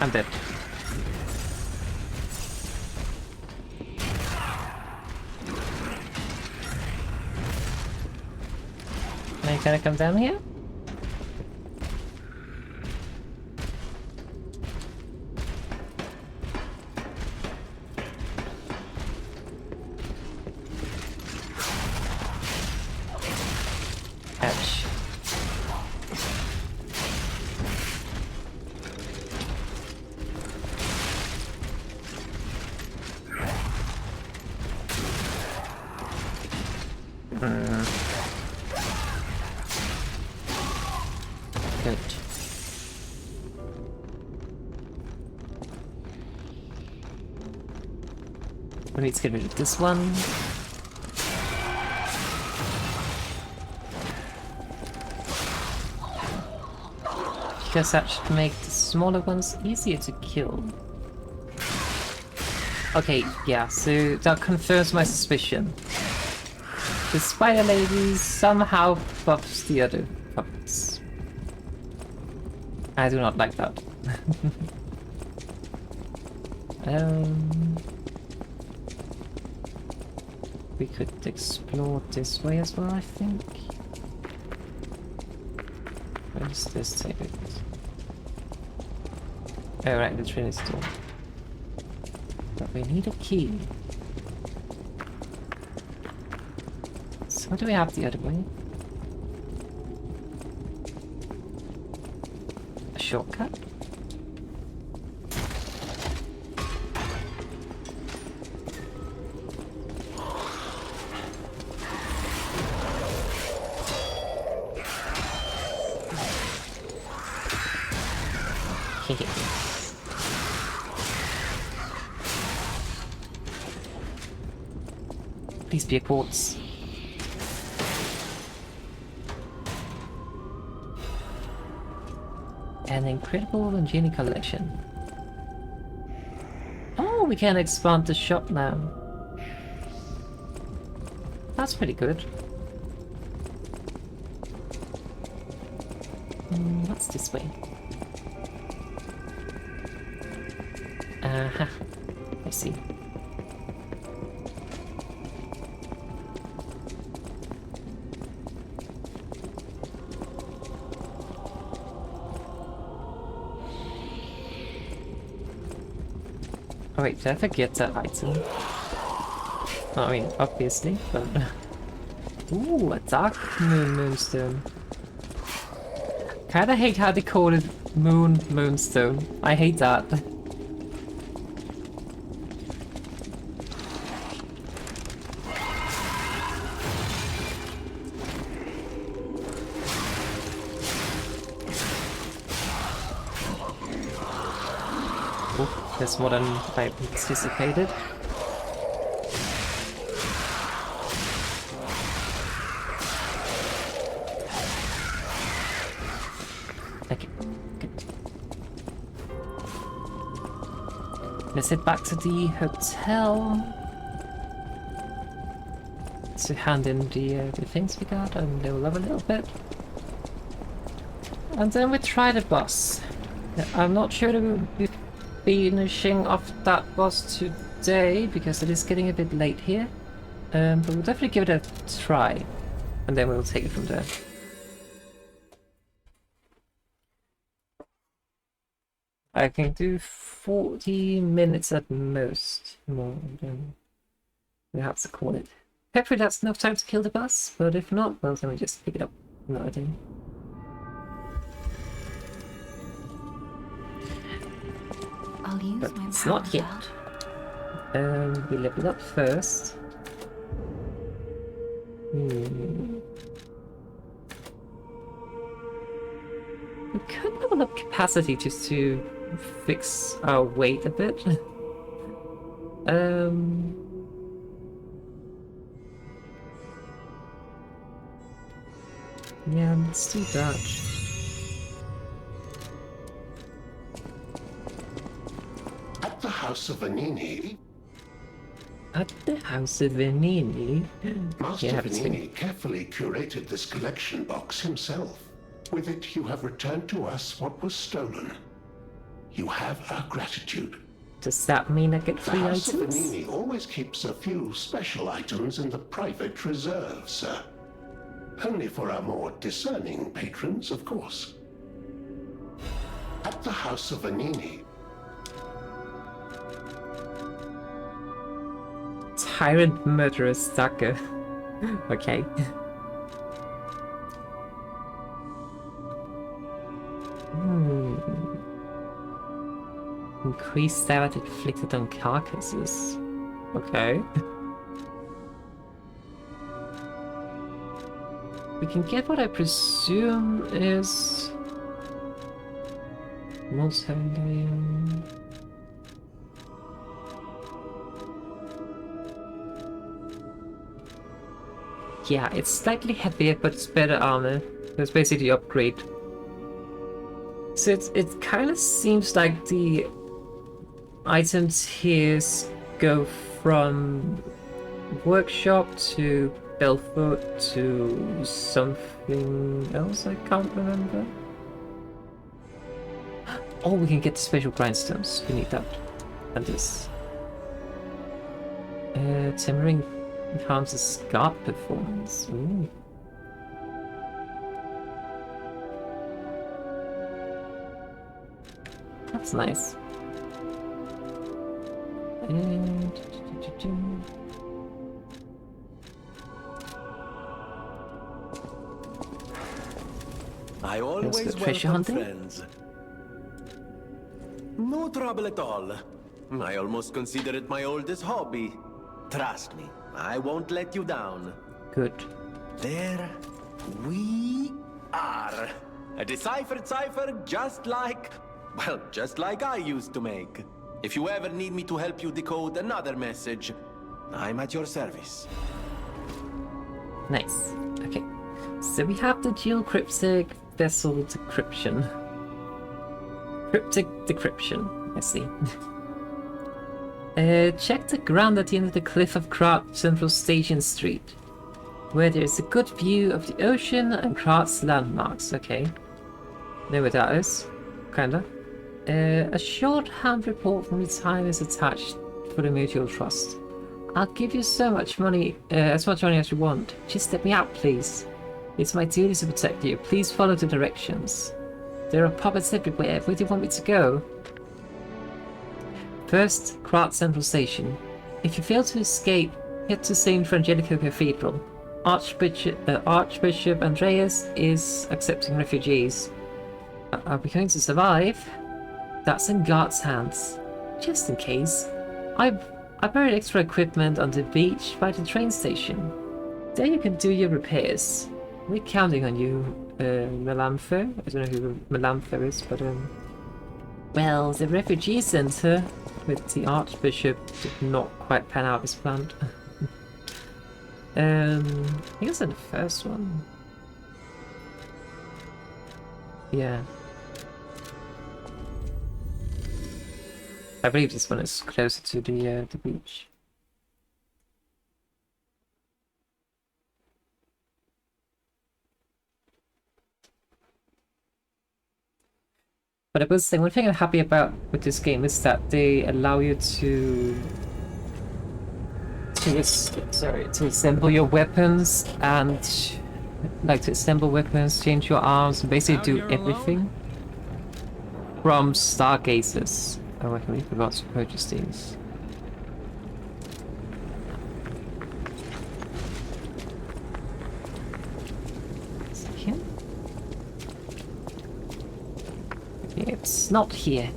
I'm dead. Now you gotta come down here? Ouch. Good. We need to get rid of this one. Because that should make the smaller ones easier to kill. Okay, yeah, so that confirms my suspicion. The spider lady somehow buffs the other puppets. I do not like that. We could explore this way as well, I think. Where does this take it? Oh right, the train is door. But we need a key. So what do we have the other way? A shortcut? Please be a quartz. An incredible and genie collection. Oh, we can expand the shop now. That's pretty good. What's this way? Aha, I see. Oh wait, did I forget that item? Oh, I mean, obviously, but... Ooh, a dark moonstone. Kinda hate how they call it moonstone. I hate that. That's more than I anticipated. Okay, good. Let's head back to the hotel. To to hand in the things we got and level up a little bit. And then we try the boss. I'm not sure that we'll be finishing off that boss today because it is getting a bit late here. But we'll definitely give it a try. And then we'll take it from there. I can do 40 minutes at most more than we have to call it. Hopefully that's enough time to kill the boss, but if not, well then we just pick it up another day. I'll use But my it's power not yet. We level up first. We could level up capacity just to fix our weight a bit. Yeah, let's do that. At the House of Vanini, At the House of Vanini. Master Yeah, it's Vanini carefully curated this collection box himself. With it, you have returned to us what was stolen. You have our gratitude. Does that mean I get The free House of items? Vanini always keeps a few special items in the private reserve, sir. Only for our more discerning patrons, of course. At the House of Vanini, Tyrant murderer sucker. Okay. Increased damage inflicted on carcasses. Okay. We can get what I presume is Multilium. Yeah, it's slightly heavier, but it's better armor. That's basically the upgrade. So it kind of seems like the items here go from workshop to Belfort to something else I can't remember. Oh, we can get the special grindstones. We need that. And this. Tempering enhances guard performance. Ooh. That's nice. And I always go treasure welcome hunting? friends. No trouble at all. I almost consider it my oldest hobby. Trust me, I won't let you down. Good. There we are. A deciphered cipher just like, well, just like I used to make. If you ever need me to help you decode another message, I'm at your service. Nice. Okay. So we have the dual cryptic vessel decryption. Cryptic decryption. I see. Check the ground at the end of the cliff of Krat Central Station Street, where there is a good view of the ocean and Krat's landmarks. Okay. Know where that is. Kinda. A shorthand report from the time is attached for the mutual trust. I'll give you so much money, as much money as you want. Just let me out, please. It's my duty to protect you. Please follow the directions. There are puppets everywhere. Where do you want me to go? First, Krat Central Station. If you fail to escape, head to St. Frangelico Cathedral. Archbishop Andreas is accepting refugees. Are we going to survive? That's in God's hands. Just in case. I buried extra equipment on the beach by the train station. There you can do your repairs. We're counting on you, Melampho. I don't know who Melampho is, but well, the refugee center with the Archbishop did not quite pan out as planned. I guess in the first one. Yeah. I believe this one is closer to the beach. But I will say one thing I'm happy about with this game is that they allow you to assemble your weapons and like to assemble weapons, change your arms, and basically do everything from stargazers. Oh, I completely forgot to purchase these. Is it here? It's not here.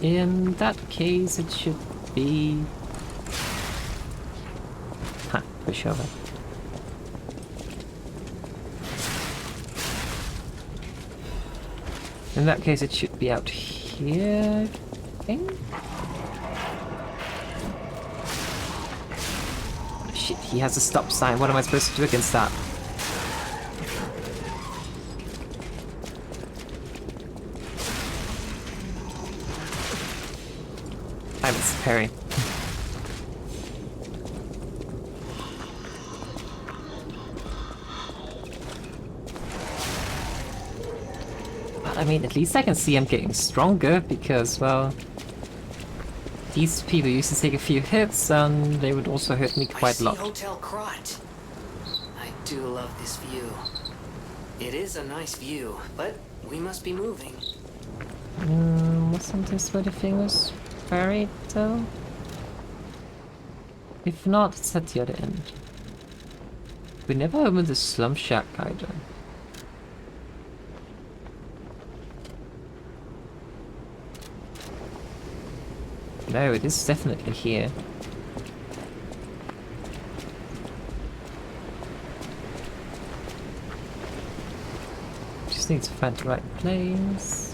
In that case, it should be... Huh, push over. In that case, it should be out here, I think? Shit, he has a stop sign. What am I supposed to do against that? I miss parry. But I mean, at least I can see I'm getting stronger because, well, these people used to take a few hits and they would also hurt me quite a lot. Hotel Crot. I do love this view. It is a nice view, but we must be moving. Wasn't this where the thing was buried, though? If not, it's at the other end. We never opened the slum shack either. No, it is definitely here. Just need to find the right place.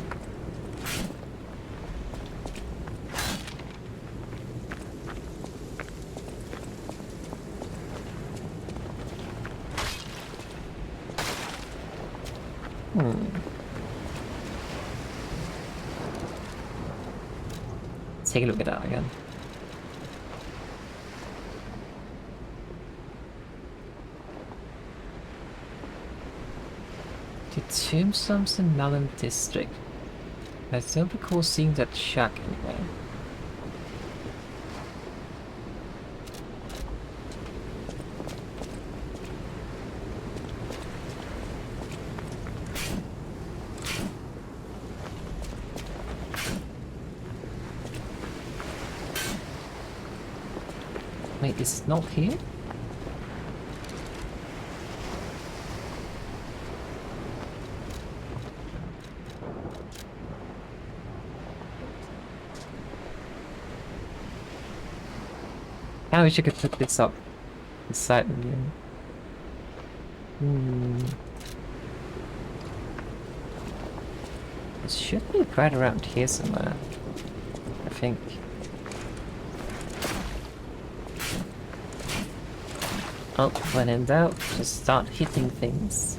Take a look at that again. The tombstones in Malum district. I don't recall seeing that shack anywhere. Wait, is it not here? I wish I could put this up beside again. It should be right around here somewhere, I think. Oh, when in doubt, just start hitting things.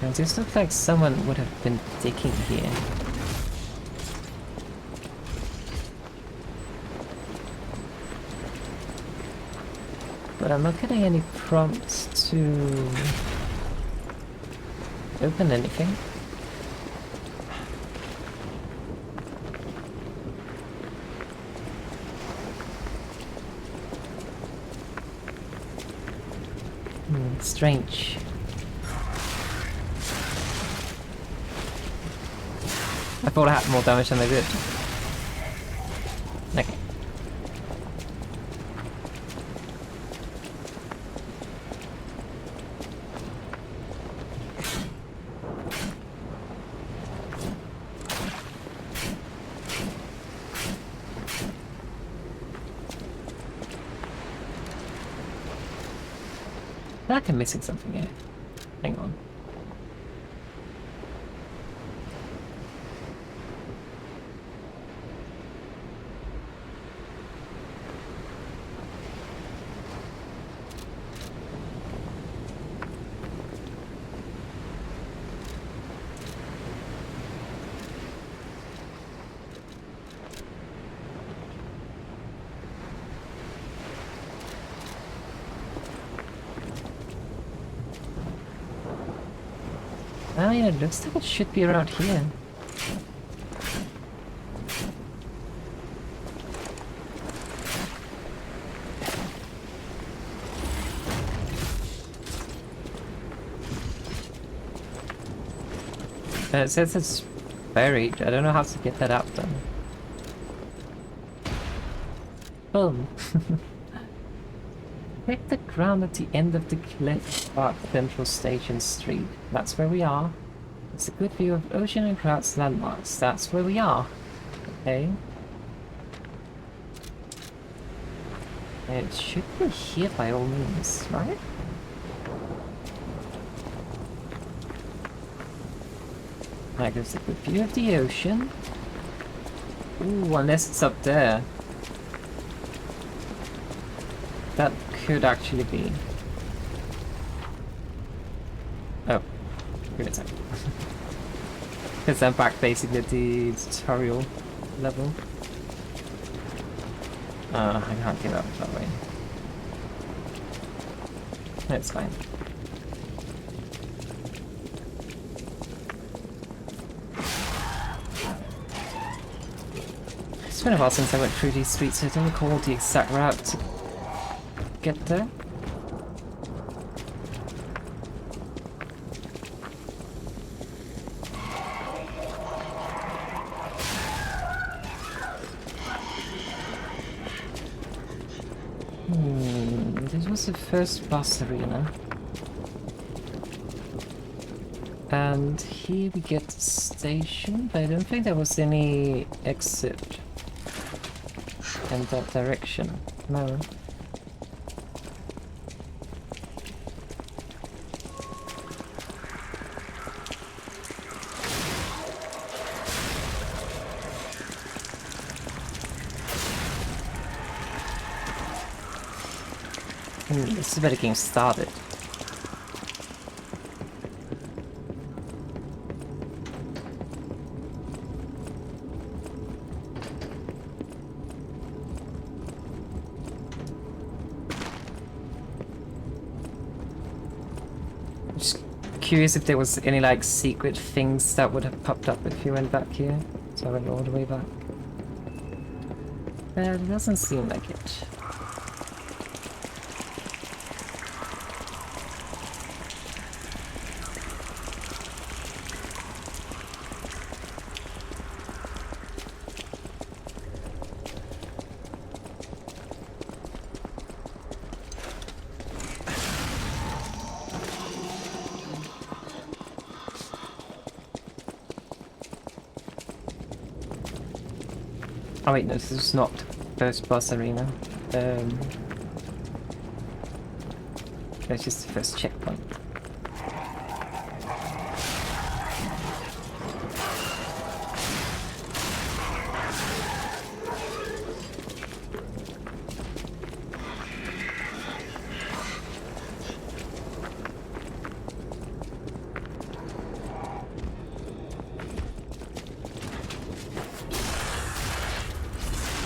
Now, this looks like someone would have been digging here. But I'm not getting any prompts to open anything. Strange. I thought I had more damage than I did. Okay. I feel like I'm missing something here. Hang on. mean, it looks like it should be around here. It says it's buried. I don't know how to get that out then. Boom. Check the ground at the end of the cliff at Central Station Street. That's where we are. It's a good view of ocean and crowds landmarks. That's where we are. Okay. It should be here by all means, right? Like, there's a good view of the ocean. Ooh, unless it's up there. That could actually be. Oh, give it a second. Because I'm back basically at the tutorial level. I can't get up that way. It's fine. It's been a while since I went through these streets, so I don't recall the exact route to get there. This was the first bus arena. And here we get the station, but I don't think there was any exit in that direction. No. This is where the game started. Just curious if there was any like secret things that would have popped up if you went back here. So I went all the way back. But it doesn't seem like it. Oh wait, no, this is not first boss arena. It's just the first checkpoint.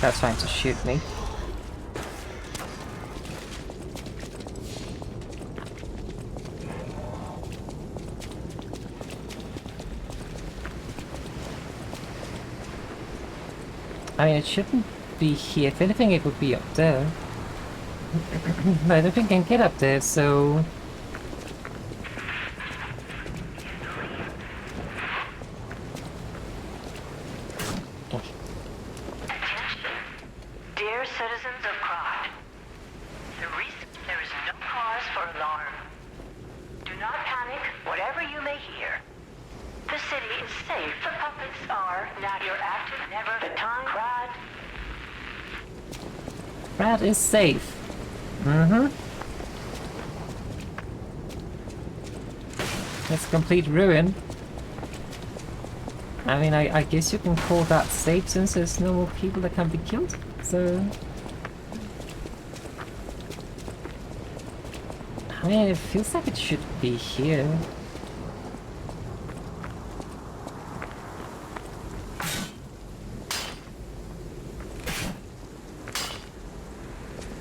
That's trying to shoot me. I mean, it shouldn't be here. If anything, it would be up there. But I don't think I can get up there, so... Dear citizens of Krot, there is no cause for alarm. Do not panic, whatever you may hear. The city is safe. The puppets are now your active, never the time. Krot. Rat is safe. It's complete ruin. I mean, I guess you can call that safe since there's no more people that can be killed, so... I mean, it feels like it should be here.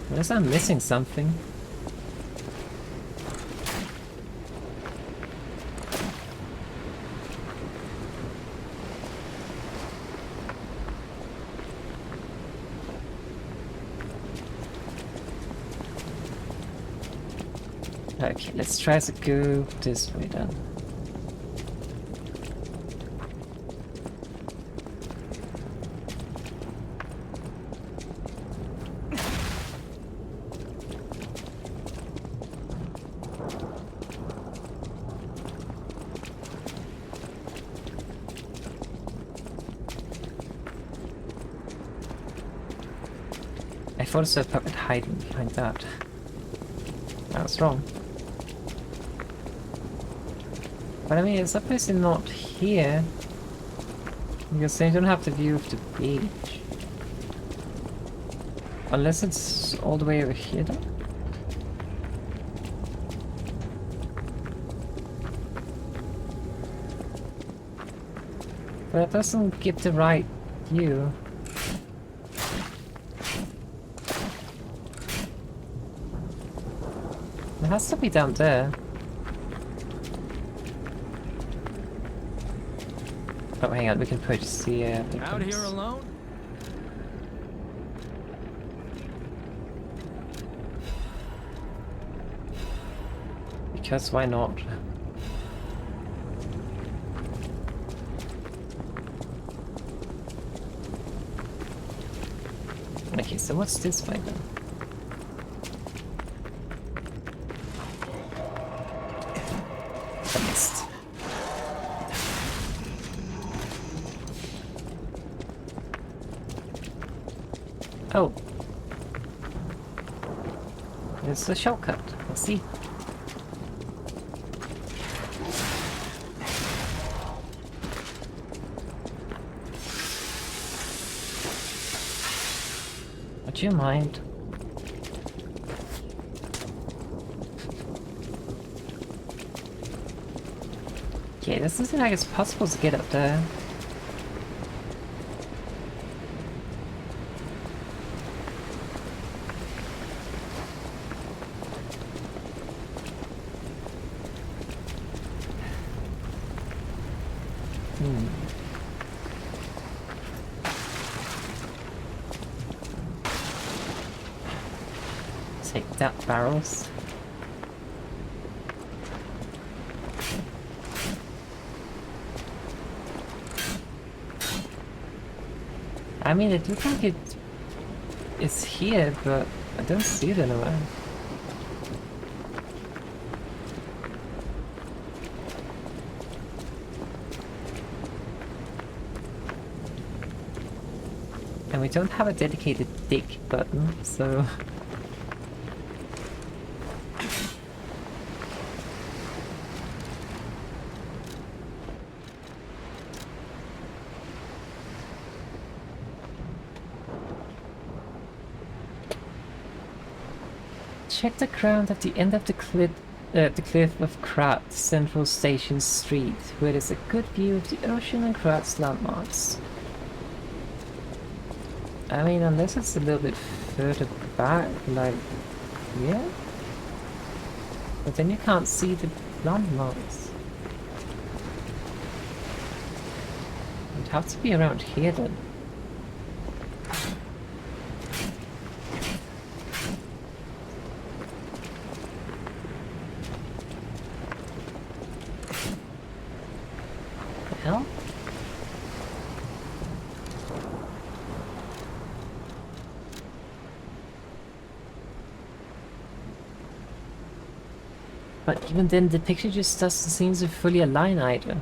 Unless I'm missing something. Okay, let's try to go this way then. I thought I saw a puppet hiding behind that. I was wrong. But I mean, it's obviously not here. Because they don't have the view of the beach. Unless it's all the way over here then? But it doesn't give the right view. It has to be down there. Oh, hang on, we can purchase the Out here alone? Because why not? Okay, so what's this way then? I missed. Oh. It's a shortcut. Let's see. Would you mind? Okay, this doesn't like it's possible to get up there. Take that, barrels. I mean, it looks like it's here, but I don't see it anywhere. And we don't have a dedicated dig button, so... Check the ground at the end of the cliff of Krat, Central Station Street, where there's a good view of the ocean and Krat's landmarks. I mean, unless it's a little bit further back, like, yeah? But then you can't see the landmarks. It'd have to be around here then. Hell? But even then, the picture just doesn't seem to fully align either.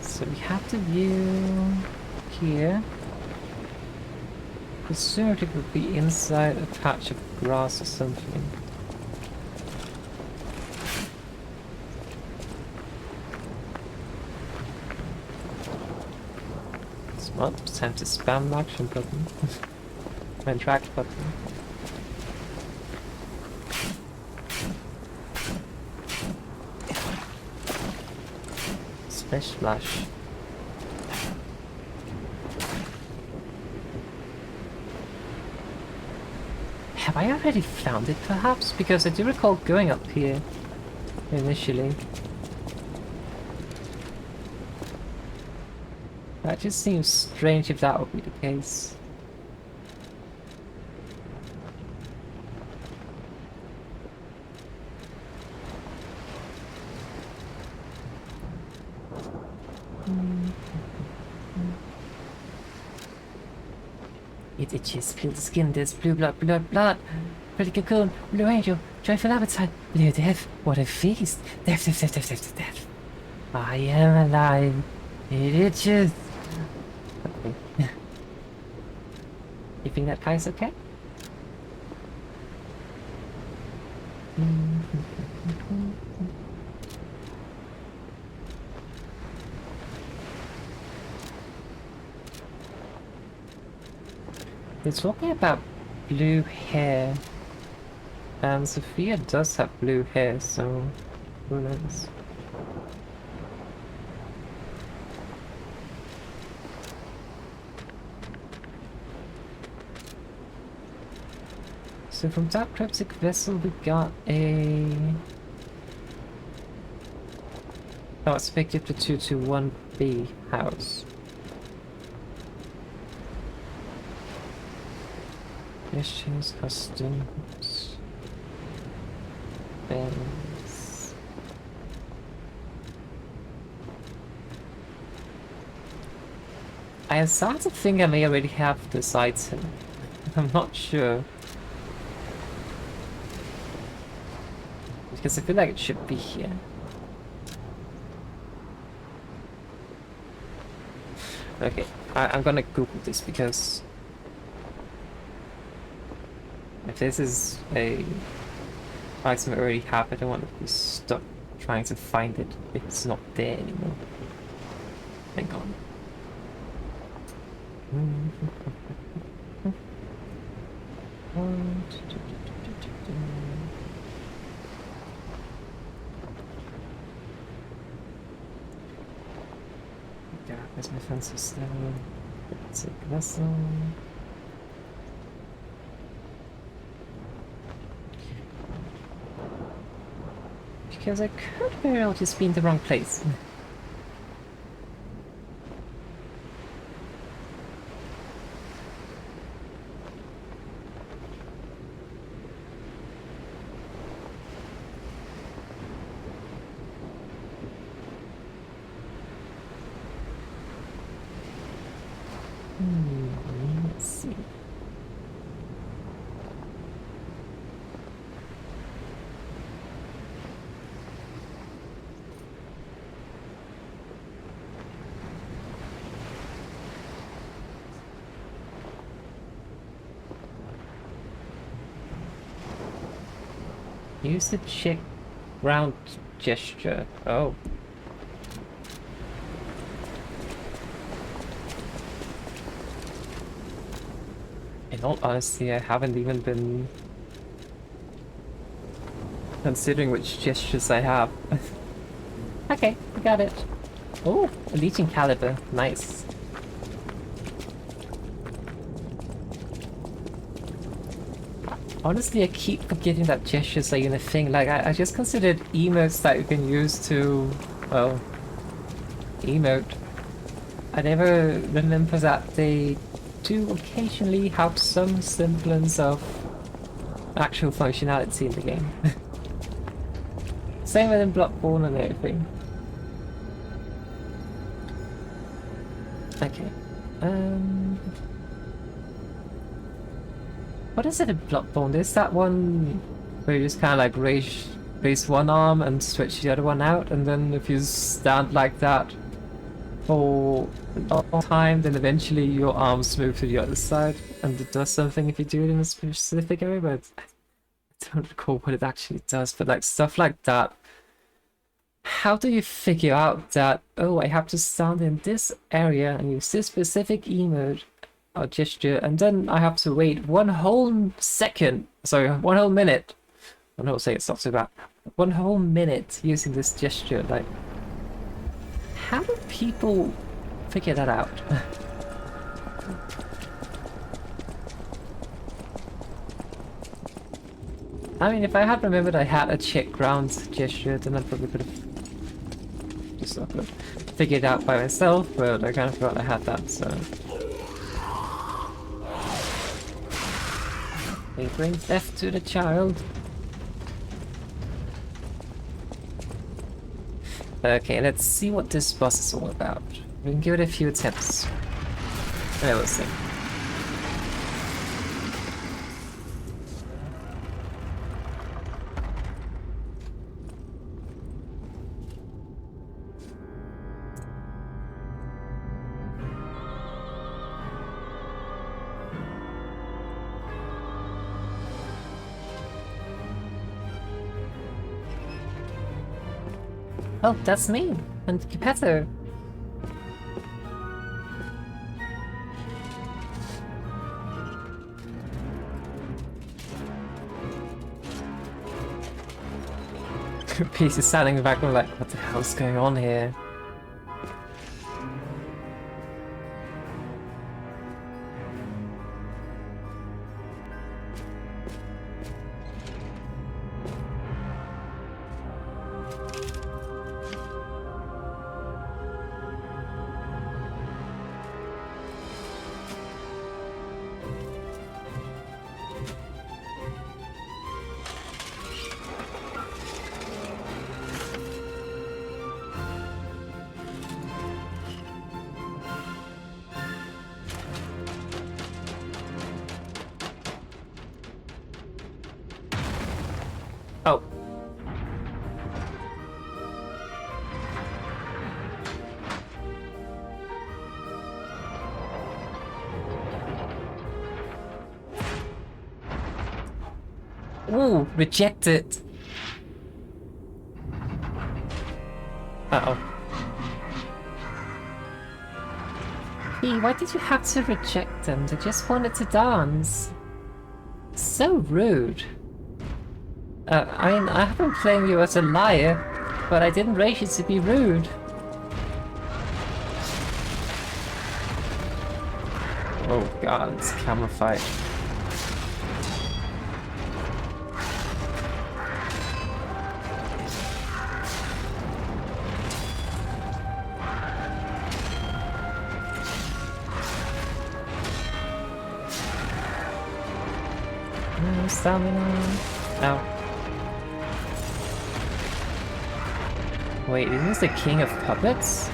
So we have the view here. Presumably it would be inside a patch of grass or something. Well, it's time to spam the action button. My track button. Splish splash. Have I already found it, perhaps? Because I do recall going up here initially. That just seems strange if that would be the case. It itches, blue skin, there's blue blood, blood. Pretty cocoon, blue angel, joyful appetite, blue death, what a feast. Death, death, death, death, death, death. I am alive. It itches. Okay. You think that guy's okay? They're talking about blue hair, and Sophia does have blue hair, so who knows? So from that cryptic vessel we got a... Oh, it's picked up to 221B house. Issues, customs, things. I start to think I may already have this item. I'm not sure. Because I feel like it should be here. Okay, I'm gonna Google this because if this is a item I already have, I don't want to be stuck trying to find it if it's not there anymore. Hang on. Yeah, where's my fence still? It's a vessel. Because I could very well just be in the wrong place. Let's see. Use the check round gesture. Oh. In all honesty, I haven't even been considering which gestures I have. Okay, we got it. Oh, a leeching caliber. Nice. Honestly, I keep forgetting that gestures are even a thing. Like, I just considered emotes that you can use to, well, emote. I never remember that they do occasionally have some semblance of actual functionality in the game. Same with in Bloodborne and everything. Okay. What is it in Bloodborne? There's that one where you just kind of like raise one arm and stretch the other one out, and then if you stand like that for a long time, then eventually your arms move to the other side, and it does something if you do it in a specific area, but I don't recall what it actually does, but like stuff like that. How do you figure out that, oh, I have to stand in this area and use this specific emote or gesture, and then I have to wait 1 whole second, sorry, 1 whole minute. I'm not saying it's not so bad. 1 whole minute using this gesture, like, how do people figure that out? I mean, if I had remembered I had a check ground gesture, then I probably could have just sort of figured it out by myself, but I kind of forgot I had that, so... They bring death to the child. Okay, let's see what this boss is all about. We can give it a few attempts. And then we'll see. Oh, that's me! And Geppetto! Peace is standing in the background like, what the hell's going on here? Oh. Ooh, rejected. Uh-oh. Hey, why did you have to reject them? They just wanted to dance. So rude. I mean, I haven't claimed you as a liar, but I didn't raise you to be rude. Oh god, it's a camera fight. No stamina. Ow. Wait, isn't this the king of puppets?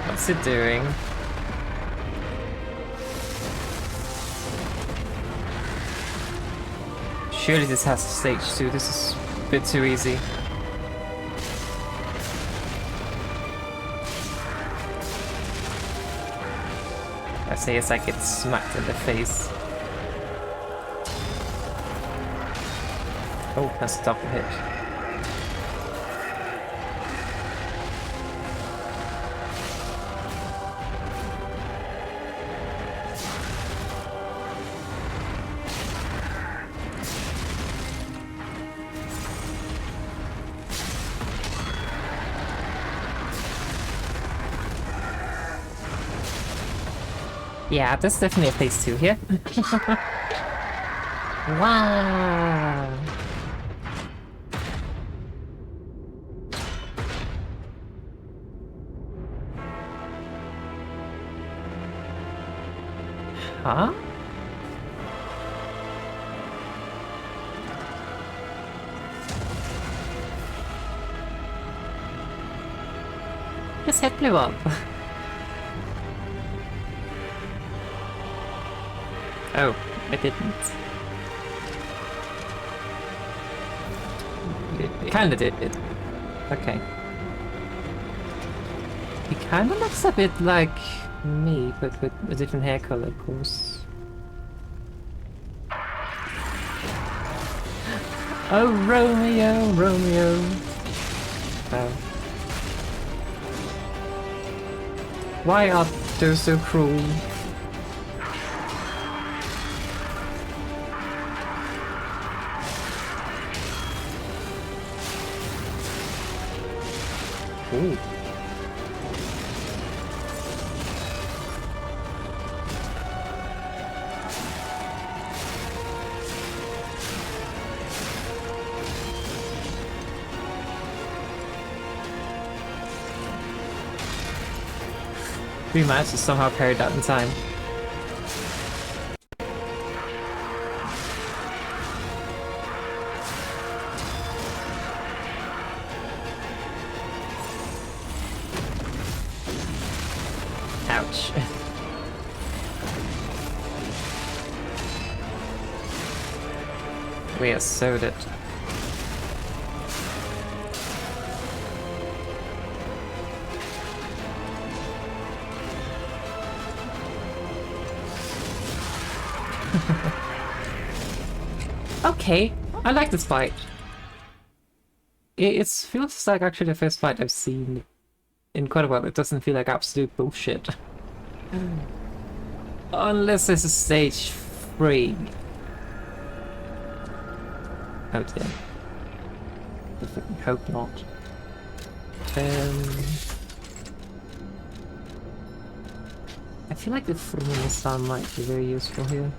What's it doing? Surely this has stage 2, this is a bit too easy. I say it's like it's smacked in the face. Oh, that's a double hit. Yeah, there's definitely a phase 2 here. Wow! Huh? His head blew up. Oh, I didn't. It kinda did it. Okay. He kinda looks a bit like me, but with a different hair color, of course. Oh, Romeo, Romeo. Oh. Why are they so cruel? Ooh. We managed to somehow parry that in time. Ouch. We are so dead. Okay, I like this fight. It feels like actually the first fight I've seen in quite a while. It doesn't feel like absolute bullshit. Unless there's a stage 3. Oh dear. I fucking hope not. I feel like the Furman sound might be very useful here.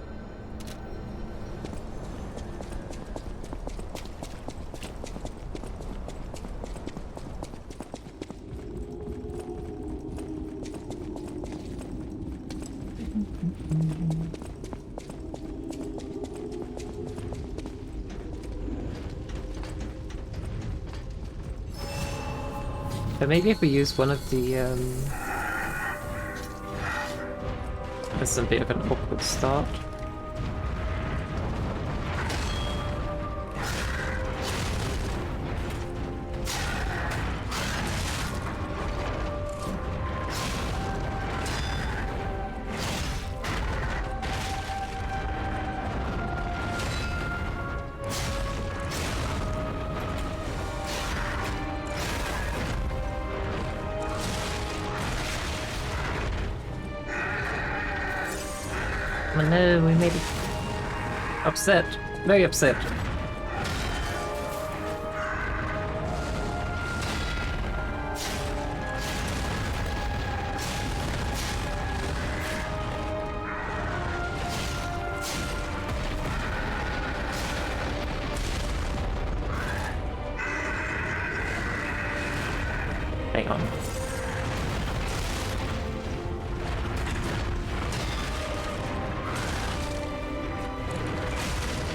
But maybe if we use one of the, there's a bit of an awkward start. Oh no, we made it. Upset. Very upset. Hang on.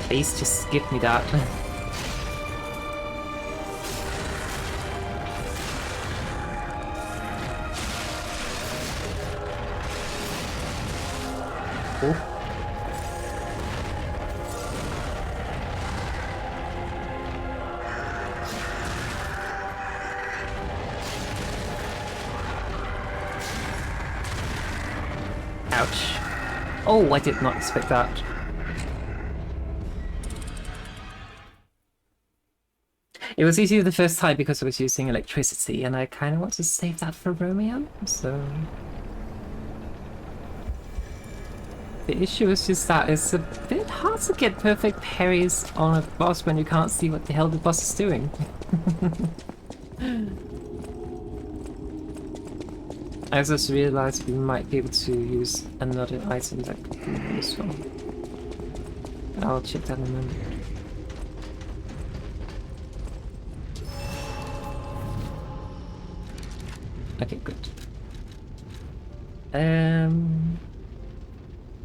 Please just give me that. Oh. Ouch. Oh, I did not expect that. It was easier the first time because I was using electricity, and I kind of want to save that for Romeo, so... The issue is just that it's a bit hard to get perfect parries on a boss when you can't see what the hell the boss is doing. I just realized we might be able to use another item that could be useful. I'll check that in a moment. Okay, good.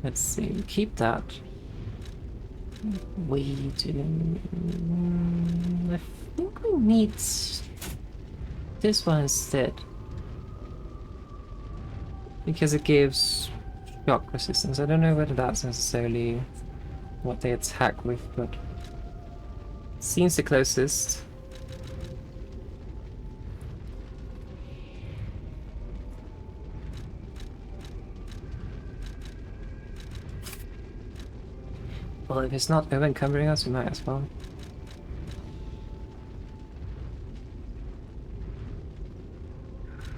Let's see, keep that. We do... I think we need this one instead. Because it gives shock resistance. I don't know whether that's necessarily what they attack with, but it seems the closest. Well, if it's not over-encumbering us, we might as well.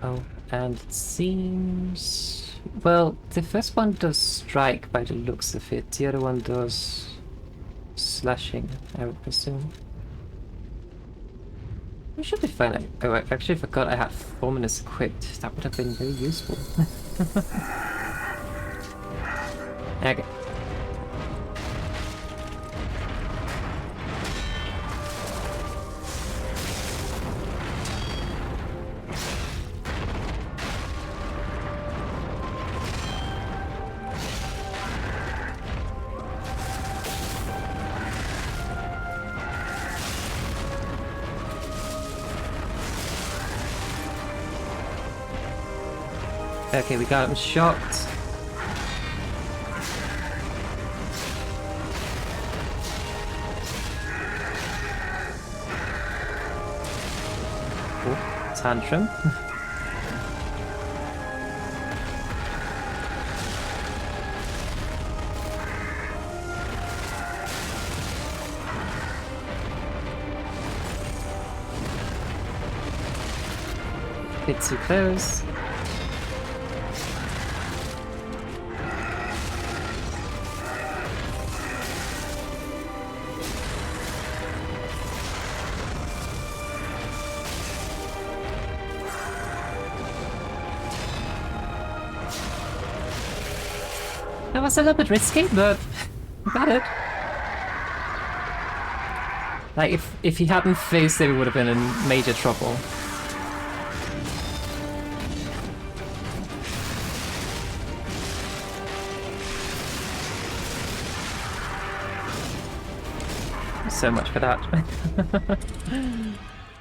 Oh, and it seems... Well, the first one does strike by the looks of it, the other one does slashing, I would presume. We should be fine. Oh, I actually forgot I had 4 minutes equipped. That would have been very useful. Okay. Okay, we got him shocked. Oh, tantrum. Bit too close. That was a little bit risky, but got it. Like, if he hadn't faced it, we would have been in major trouble. So much for that.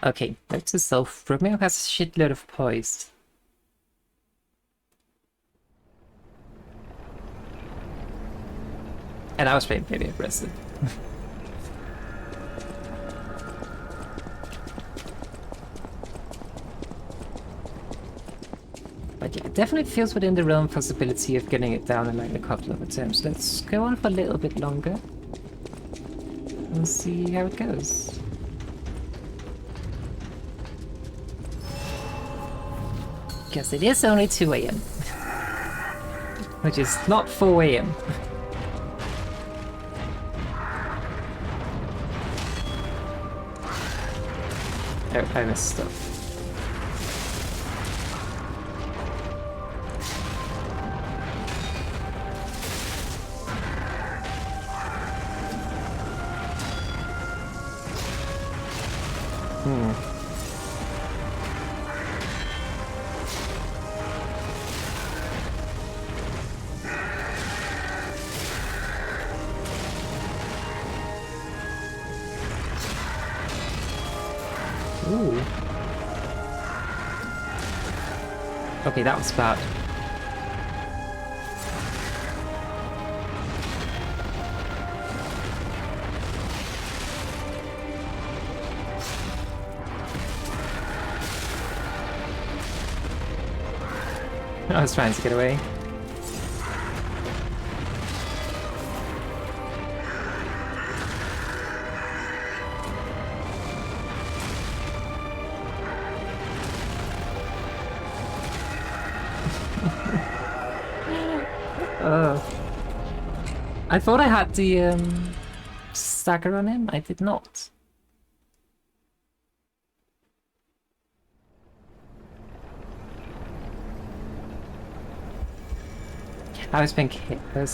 Okay, note to self, Romeo has a shitload of poise. And I was being pretty aggressive. But yeah, it definitely feels within the realm possibility of getting it down in like a couple of attempts. Let's go on for a little bit longer. And see how it goes. Because it is only 2 AM. Which is not 4 AM. Oh, I missed stuff. Ooh. Okay, that was bad. I was trying to get away. I thought I had the stagger on him. I did not. I was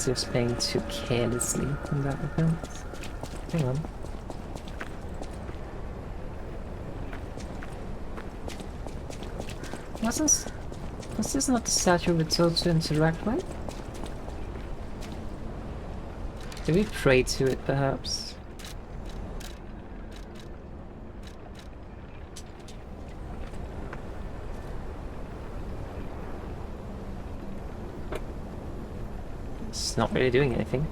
just playing too carelessly in that event. Hang on. Was this not the statue we told to interact with? Did we pray to it, perhaps? It's not really doing anything.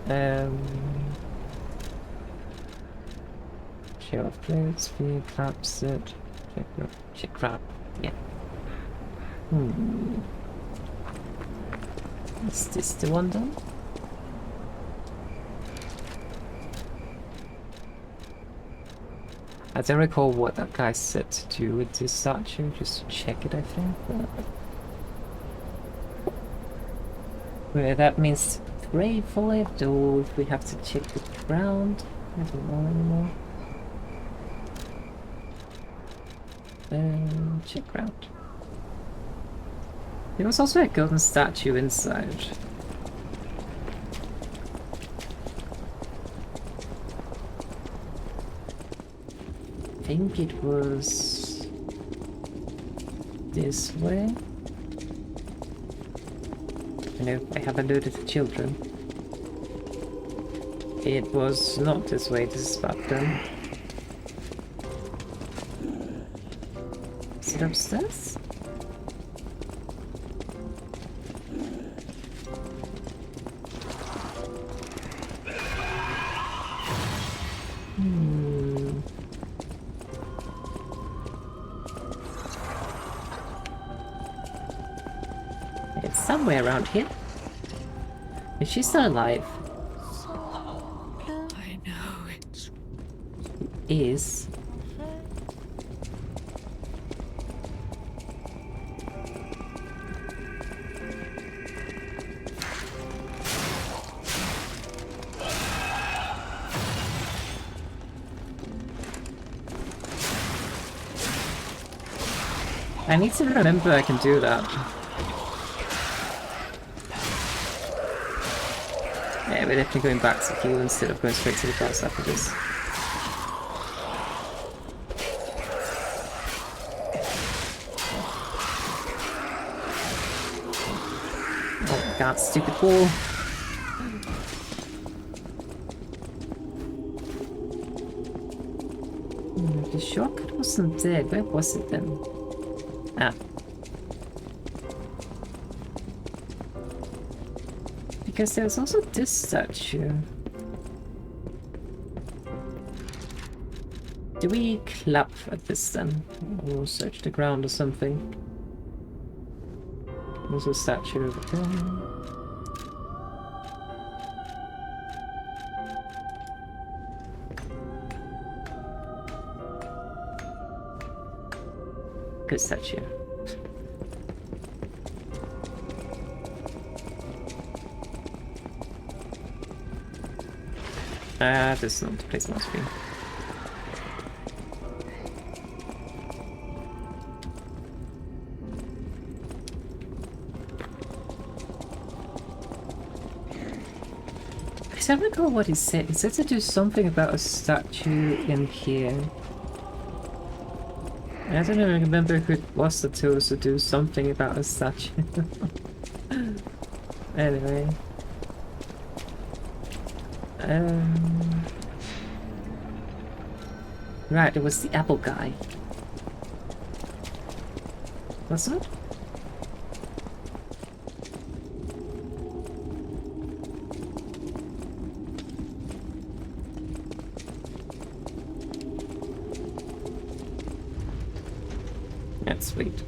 Share of plates, we collapse it. Check crap. Yeah. Is this the one then? I don't recall what that guy said to do with this statue, just to check it, I think. Whether that means to pray for it, or if we have to check the ground. I don't know anymore. Check round. There was also a golden statue inside. I think it was this way. I know I have alluded to children. It was not this way, this is back then. Is it upstairs? It's somewhere around here. Is she still alive? I know it's Is. I need to remember I can do that. Yeah, we're definitely going back to heal instead of going straight to the boss after this. Oh my god, stupid wall. The shortcut wasn't there. Where was it then? Ah. Because there's also this statue. Do we clap at this then? Or search the ground or something? There's a statue over there. Good statue. This is not the place it must be. I don't recall what he said. He said to do something about a statue in here. I don't even remember who it was that told us to do something about a statue. Anyway. Right, it was the apple guy. Wasn't it? That's sweet.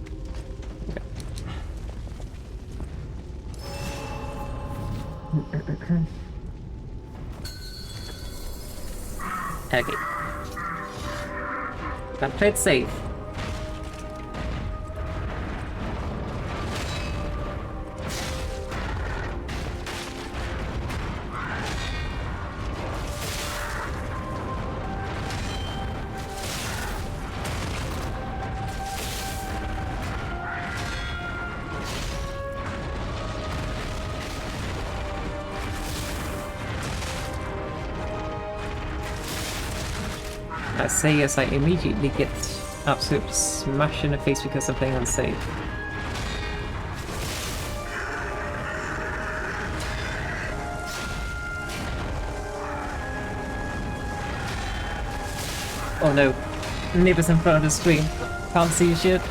Okay. Gotta play it safe. I say yes, I immediately get absolutely smashed in the face because I'm playing unsafe. Oh no, neighbors in front of the screen. Can't see shit.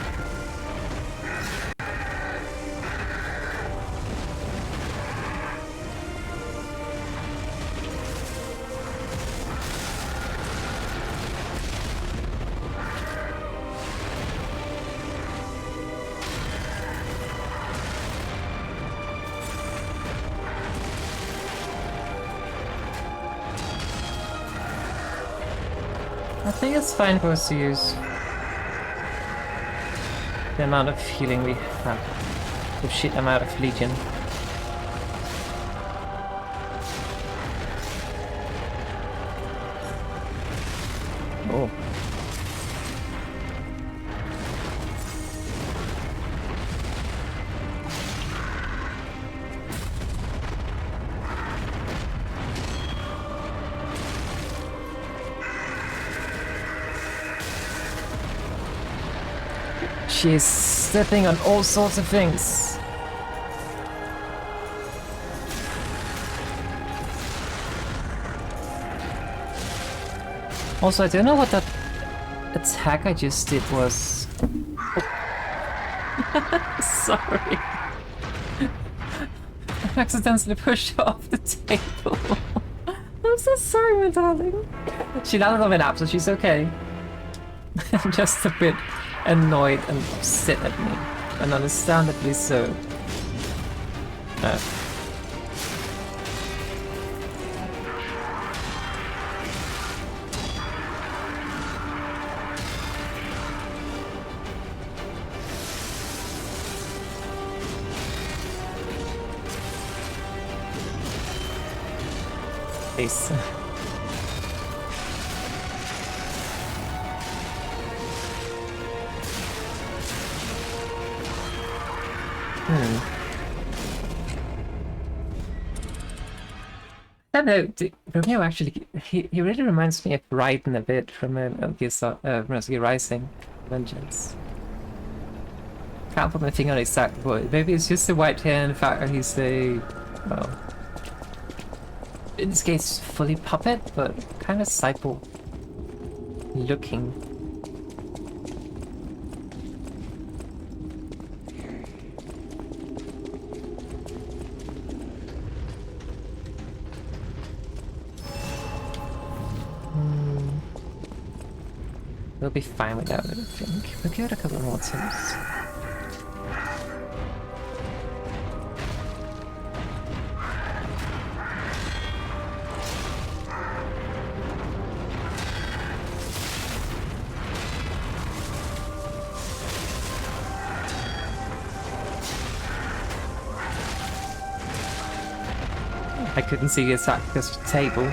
I think it's fine for us to use the amount of healing we have. Oh shit, I'm out of Legion. Oh. She's stepping on all sorts of things. Also, I don't know what that attack I just did was. Sorry. I accidentally pushed her off the table. I'm so sorry, my darling. She landed on my lap, so she's okay. I'm just a bit annoyed and upset at me, and understandably so. Peace. I don't know, Romeo actually, he really reminds me of Raiden a bit from Metal Gear Rising Vengeance. Can't put my finger on exact what. Maybe it's just the white hair and the fact that he's a, well, in this case fully puppet, but kind of cyborg looking. We'll be fine without it, I think. We'll give it a couple more attempts. I couldn't see the attack because of the table.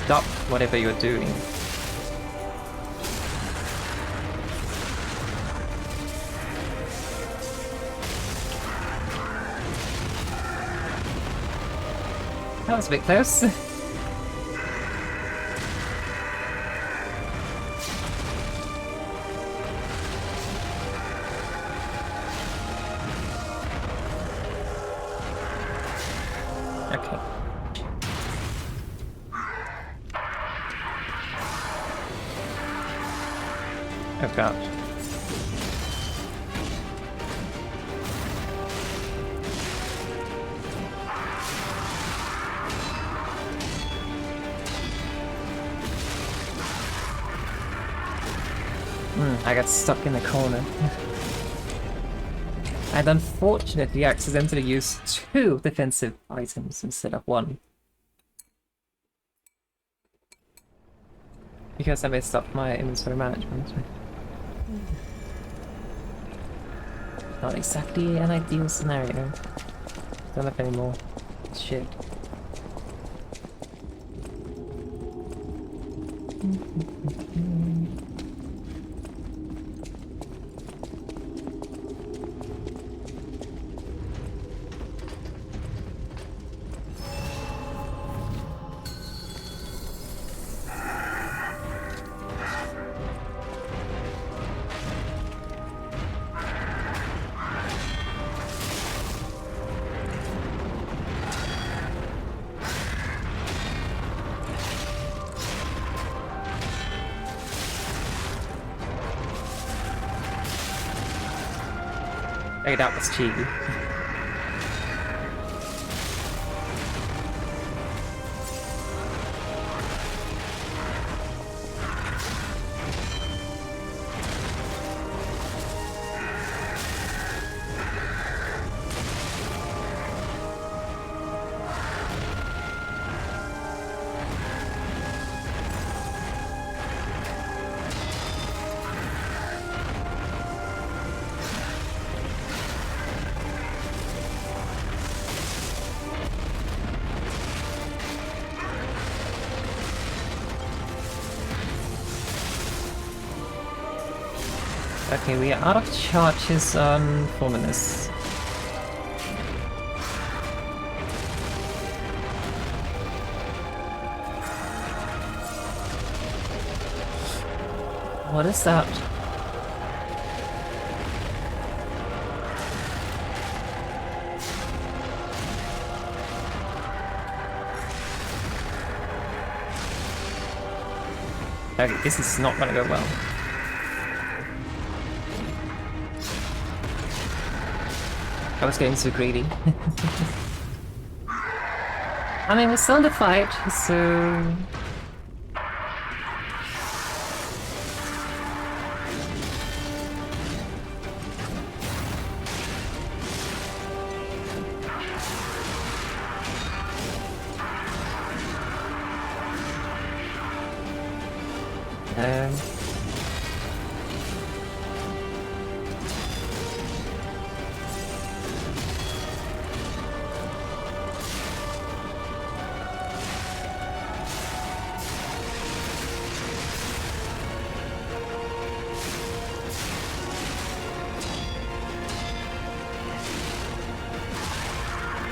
Stop whatever you're doing. That was a bit close. Okay. Oh god. I got stuck in the corner. And unfortunately accidentally used 2 defensive items instead of 1. Because I messed up my inventory management. Not exactly an ideal scenario. Don't have any more. Shit. Hey, that was cheeky. Okay, we are out of charges on Fulminous. What is that? Okay, this is not gonna go well. I was getting too greedy. I mean, we're still in the fight, so...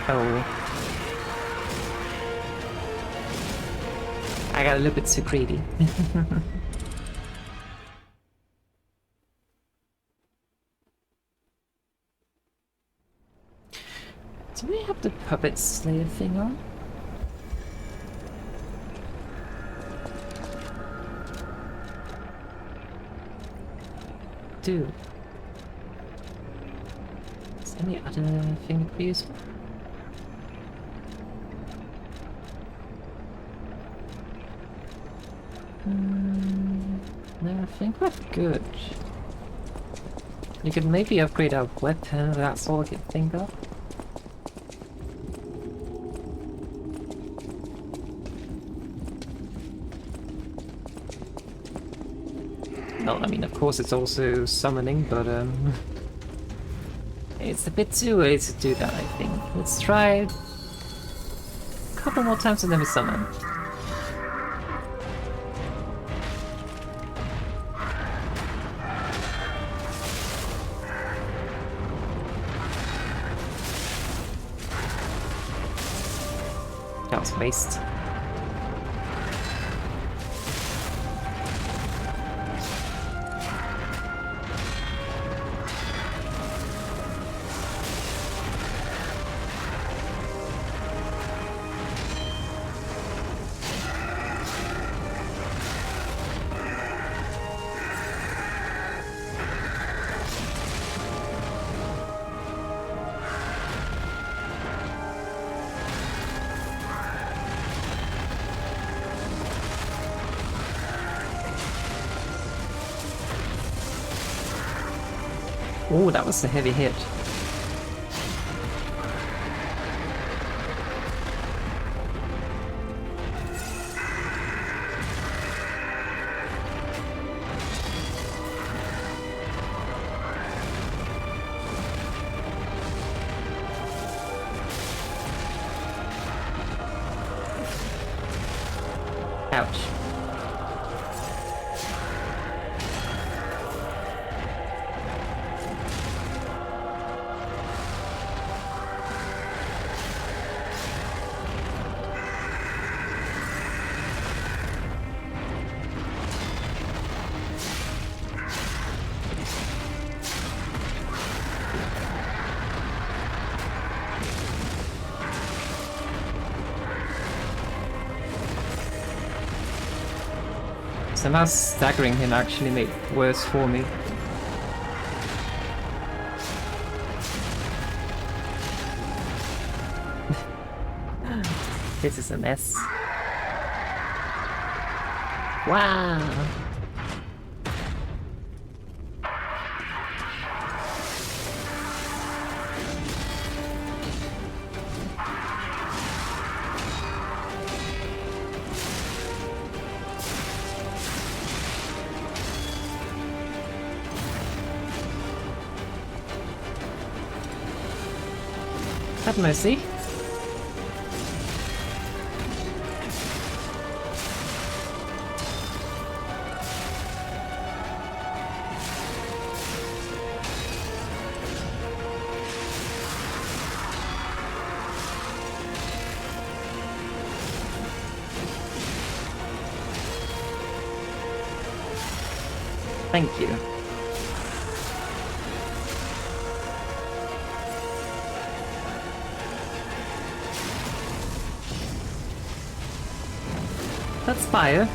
Oh. I got a little bit too greedy. Do we have the puppet slayer thing on? Do. Is there any other thing that could be useful? No, I think we're good. We could maybe upgrade our weapon, that's all I can think of. Well, I mean, of course it's also summoning, but it's a bit too early to do that, I think. Let's try a couple more times and then we summon. That was a waste. Oh, that was a heavy hit. Ouch. Somehow staggering him actually made it worse for me. This is a mess. Wow! Have mercy. Thank you. That's fire.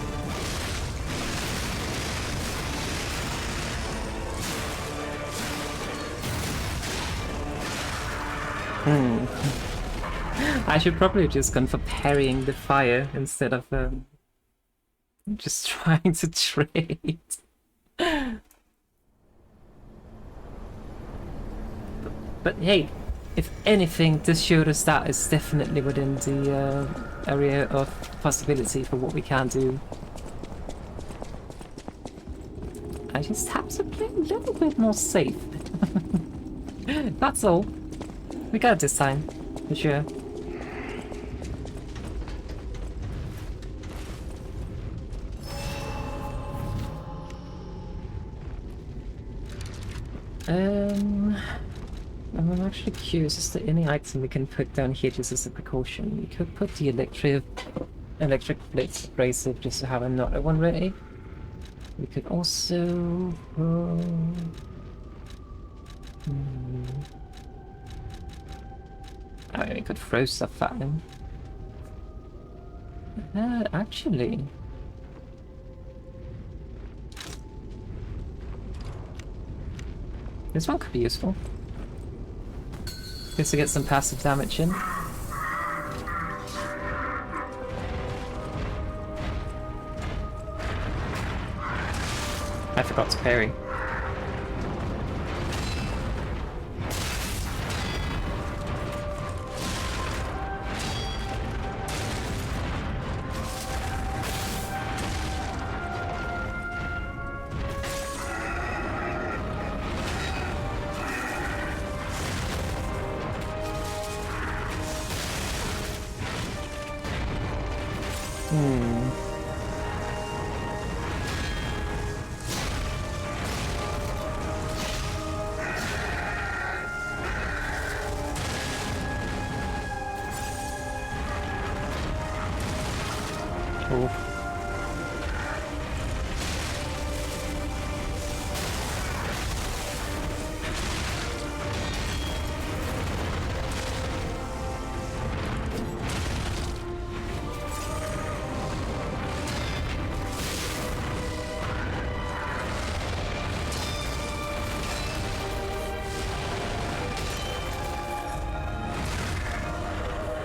I should probably have just gone for parrying the fire instead of just trying to trade. But hey, if anything, this showed us that is definitely within the area of possibility for what we can do. I just have to play a little bit more safe. That's all. We got it this time, for sure. I'm actually curious, is there any item we can put down here just as a precaution? We could put the electric blitz abrasive just to have another one ready. We could also... I mean, we could throw stuff at him. Actually... this one could be useful. Just to get some passive damage in. I forgot to parry.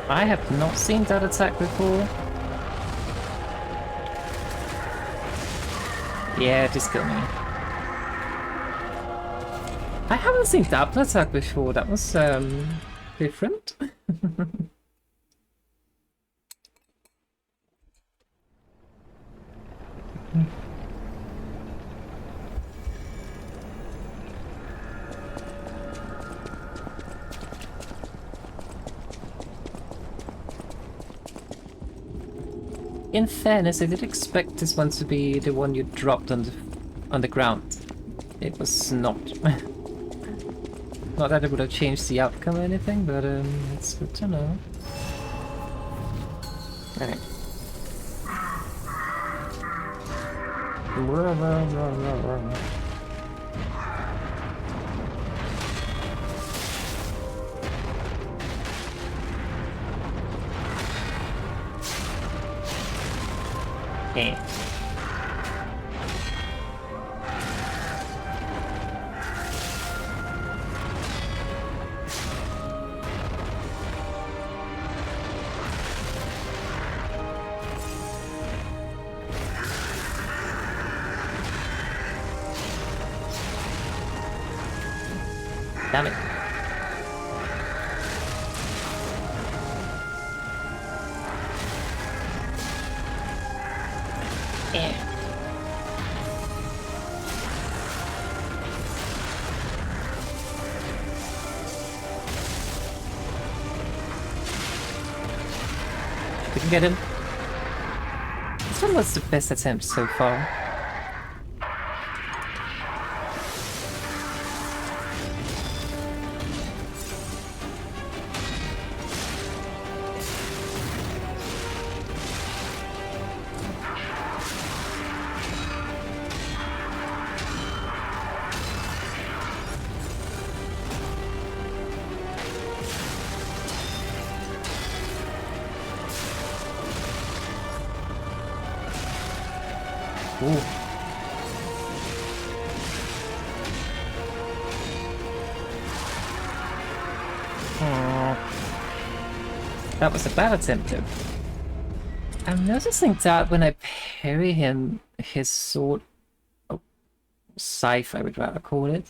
I have not seen that attack before. Yeah, just kill me. I haven't seen that attack before. That was different. In fairness, I did expect this one to be the one you dropped on the ground. It was not. Not that it would have changed the outcome or anything, but it's good to know. Alright. Okay. Damn it. We can get him. This one was the best attempt so far. Ooh. Oh, that was a bad attempt though. I'm noticing that when I parry him, his sword, oh, scythe I would rather call it,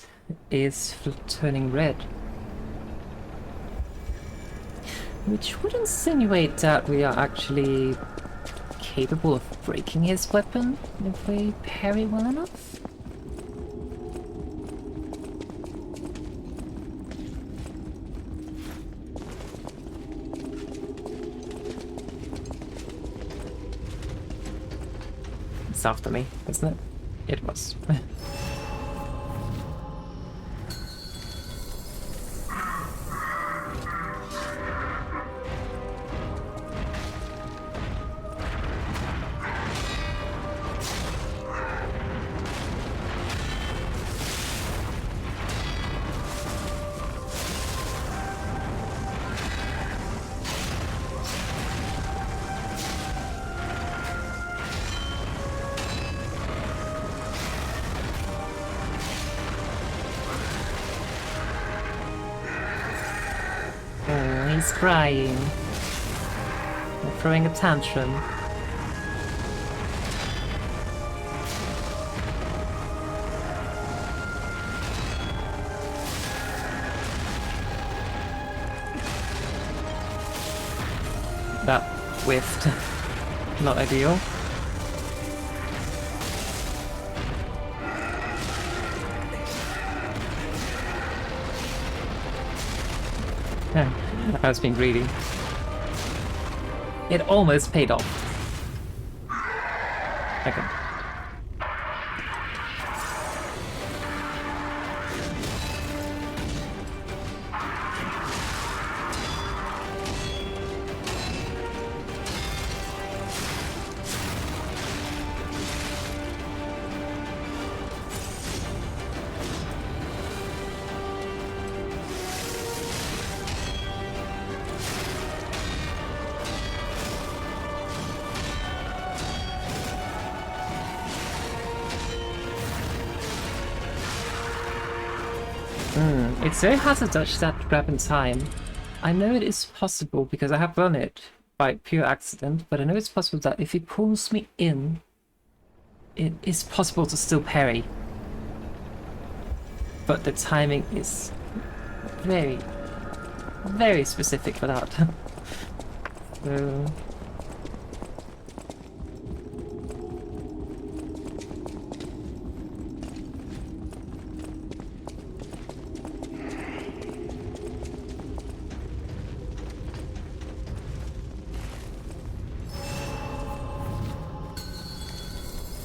is turning red. Which would insinuate that we are actually capable of breaking his weapon if we parry well enough. It's after me, isn't it? It was. He's crying. Or throwing a tantrum. That whiffed. Not ideal. I was being greedy. It almost paid off. Okay. It's very hard to dodge that grab in time. I know it is possible because I have run it by pure accident, but I know it's possible that if he pulls me in, it is possible to still parry. But the timing is very, very specific for that. So...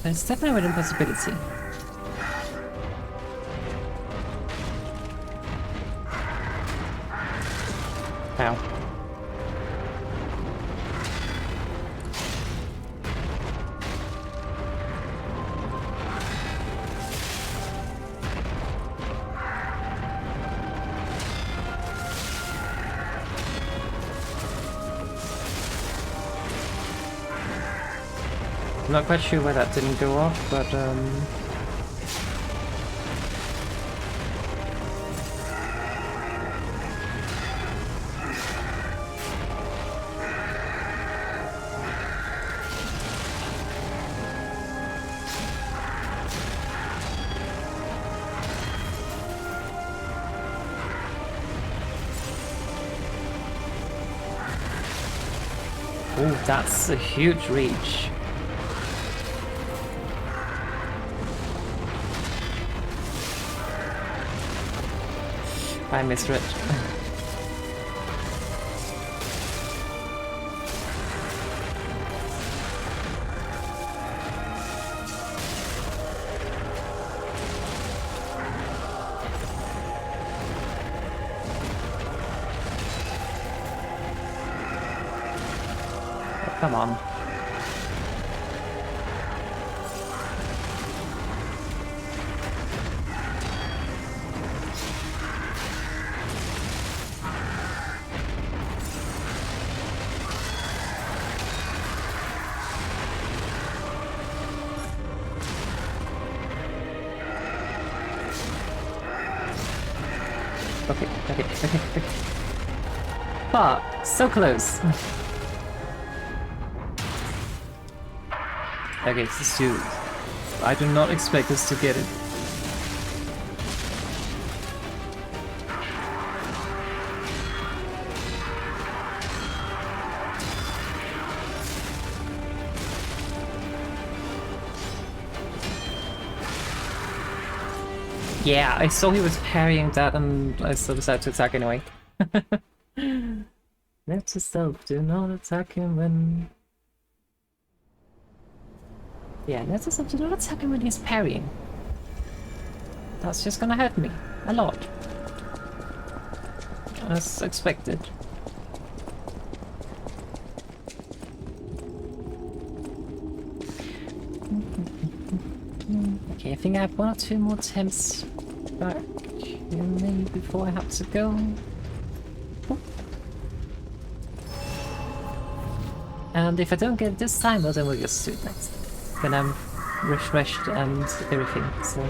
It's definitely an impossibility. Ow. I'm not quite sure why that didn't go off, but oh, that's a huge reach. I misread. Oh, come on. Fuck, so close. Okay, this is too... I do not expect us to get it. Yeah, I saw he was parrying that and I still decided to attack anyway. Note to self, do not attack him when... Yeah, note to self, do not attack him when he's parrying. That's just gonna hurt me. A lot. As expected. Okay, I think I have 1 or 2 more attempts back in me before I have to go. And if I don't get it this time, well then we'll just do it next. Then I'm refreshed and everything, so...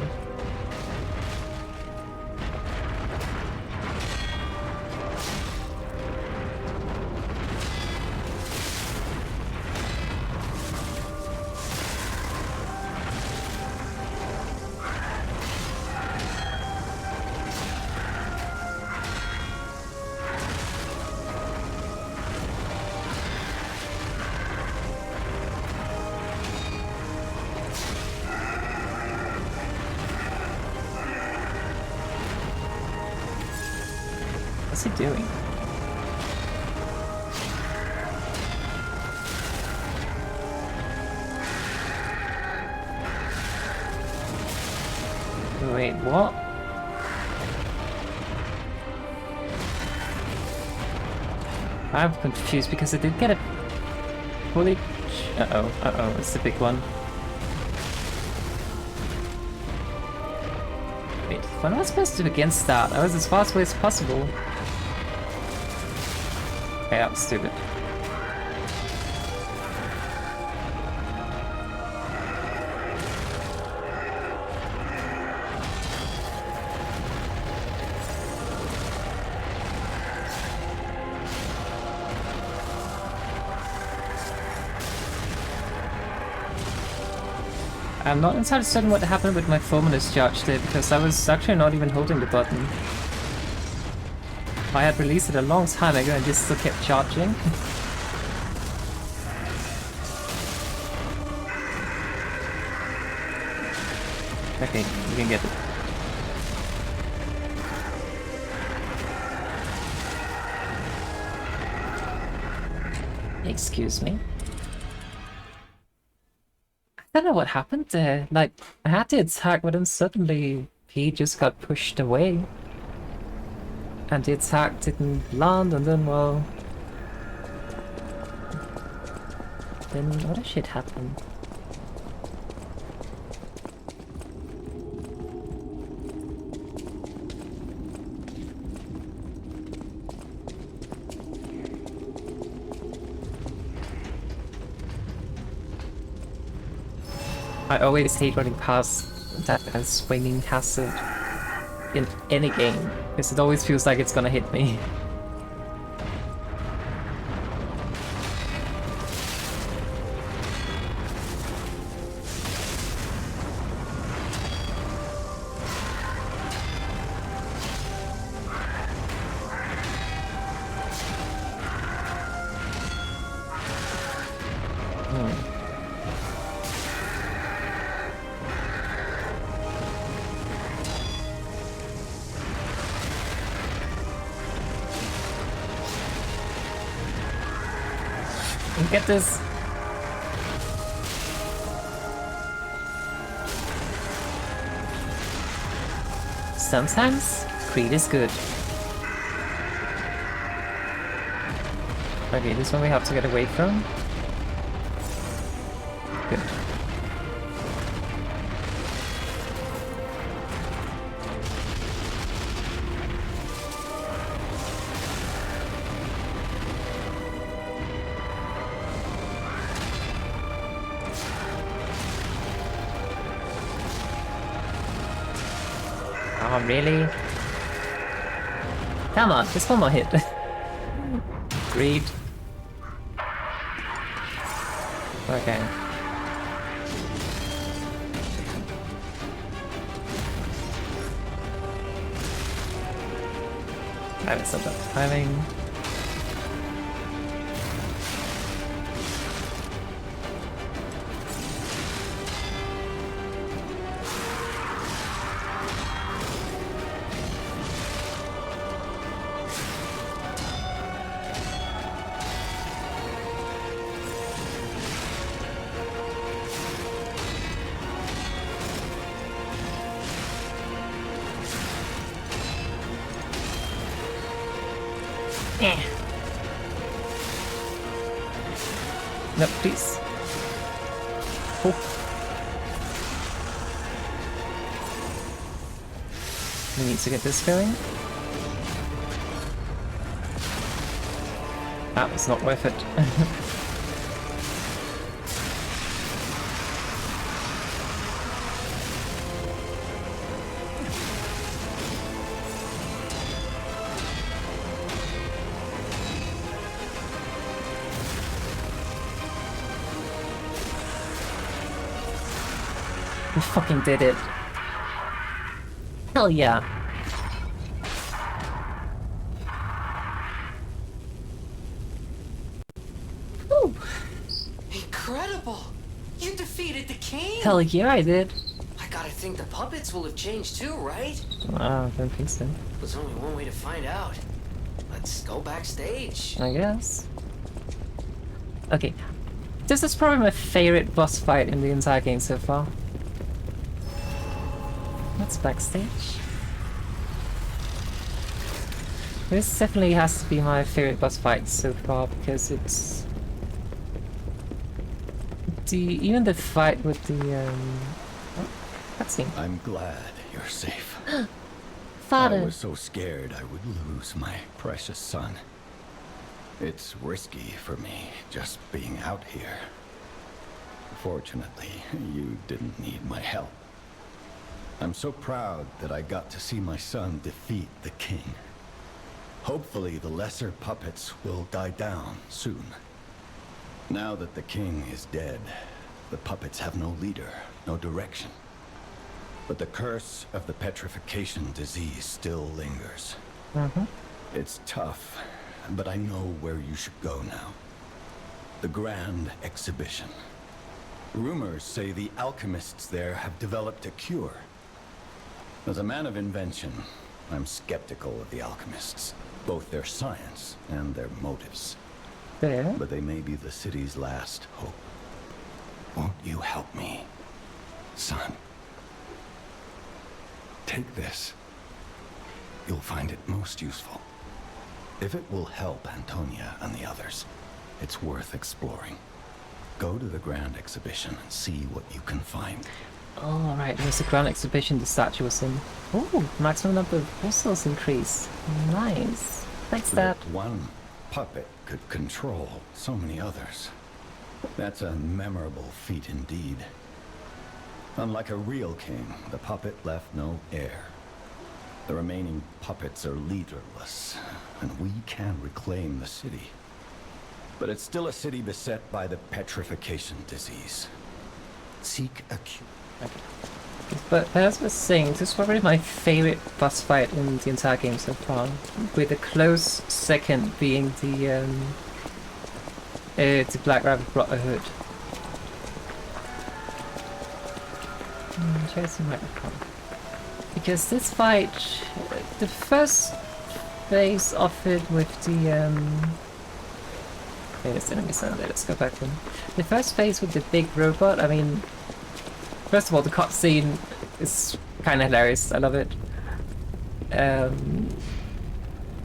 What's he doing? Wait, what? I'm confused because I did get a fully... Uh-oh, it's the big one. Wait, what am I supposed to do against that? I was as far away as possible. Okay, that was stupid. I'm not entirely certain what happened with my formless charge there, because I was actually not even holding the button. I had released it a long time ago and just still kept charging. Okay, you can get it. Excuse me. I don't know what happened there. Like, I had to attack, but then suddenly he just got pushed away. And the attack didn't land, and then, well... Then other shit happened. I always hate running past that swinging hazard in any game, because it always feels like it's gonna hit me. Get this. Sometimes greed is good. Okay, this one we have to get away from. Good. Oh, really? Come on, just one more hit. Greed. Okay. I messed up that timing. No, please. Oh. We need to get this going. That was not worth it. We fucking did it. Hell yeah. Woo. Incredible! You defeated the king! Hell yeah, I did. I gotta think the puppets will have changed too, right? I don't think so. There's only one way to find out. Let's go backstage. I guess. Okay. This is probably my favorite boss fight in the entire game so far. That's backstage. This definitely has to be my favorite boss fight so far because it's even the fight with the cutscene. I'm glad you're safe. Father. I was so scared I would lose my precious son. It's risky for me just being out here. Fortunately, you didn't need my help. I'm so proud that I got to see my son defeat the king. Hopefully the lesser puppets will die down soon. Now that the king is dead, the puppets have no leader, no direction. But the curse of the petrification disease still lingers. It's tough, but I know where you should go now. The Grand Exhibition. Rumors say the alchemists there have developed a cure. As a man of invention, I'm skeptical of the alchemists, both their science and their motives. There. But they may be the city's last hope. Won't you help me, son? Take this. You'll find it most useful. If it will help Antonia and the others, it's worth exploring. Go to the Grand Exhibition and see what you can find. Oh, right, there's the Grand Exhibition the statue was in. Oh, maximum number of crystals increase. Nice. Thanks, Dad. That one puppet could control so many others. That's a memorable feat indeed. Unlike a real king, the puppet left no heir. The remaining puppets are leaderless, and we can reclaim the city. But it's still a city beset by the petrification disease. Seek a cure. But as I was saying, this is probably my favorite boss fight in the entire game so far, with a close second being the Black Rabbit Brotherhood. Chasing microphone. Because this fight, the first phase of it with the there's enemy sound there, let's go back then. The first phase with the big robot, I mean, first of all, the cutscene is kind of hilarious. I love it.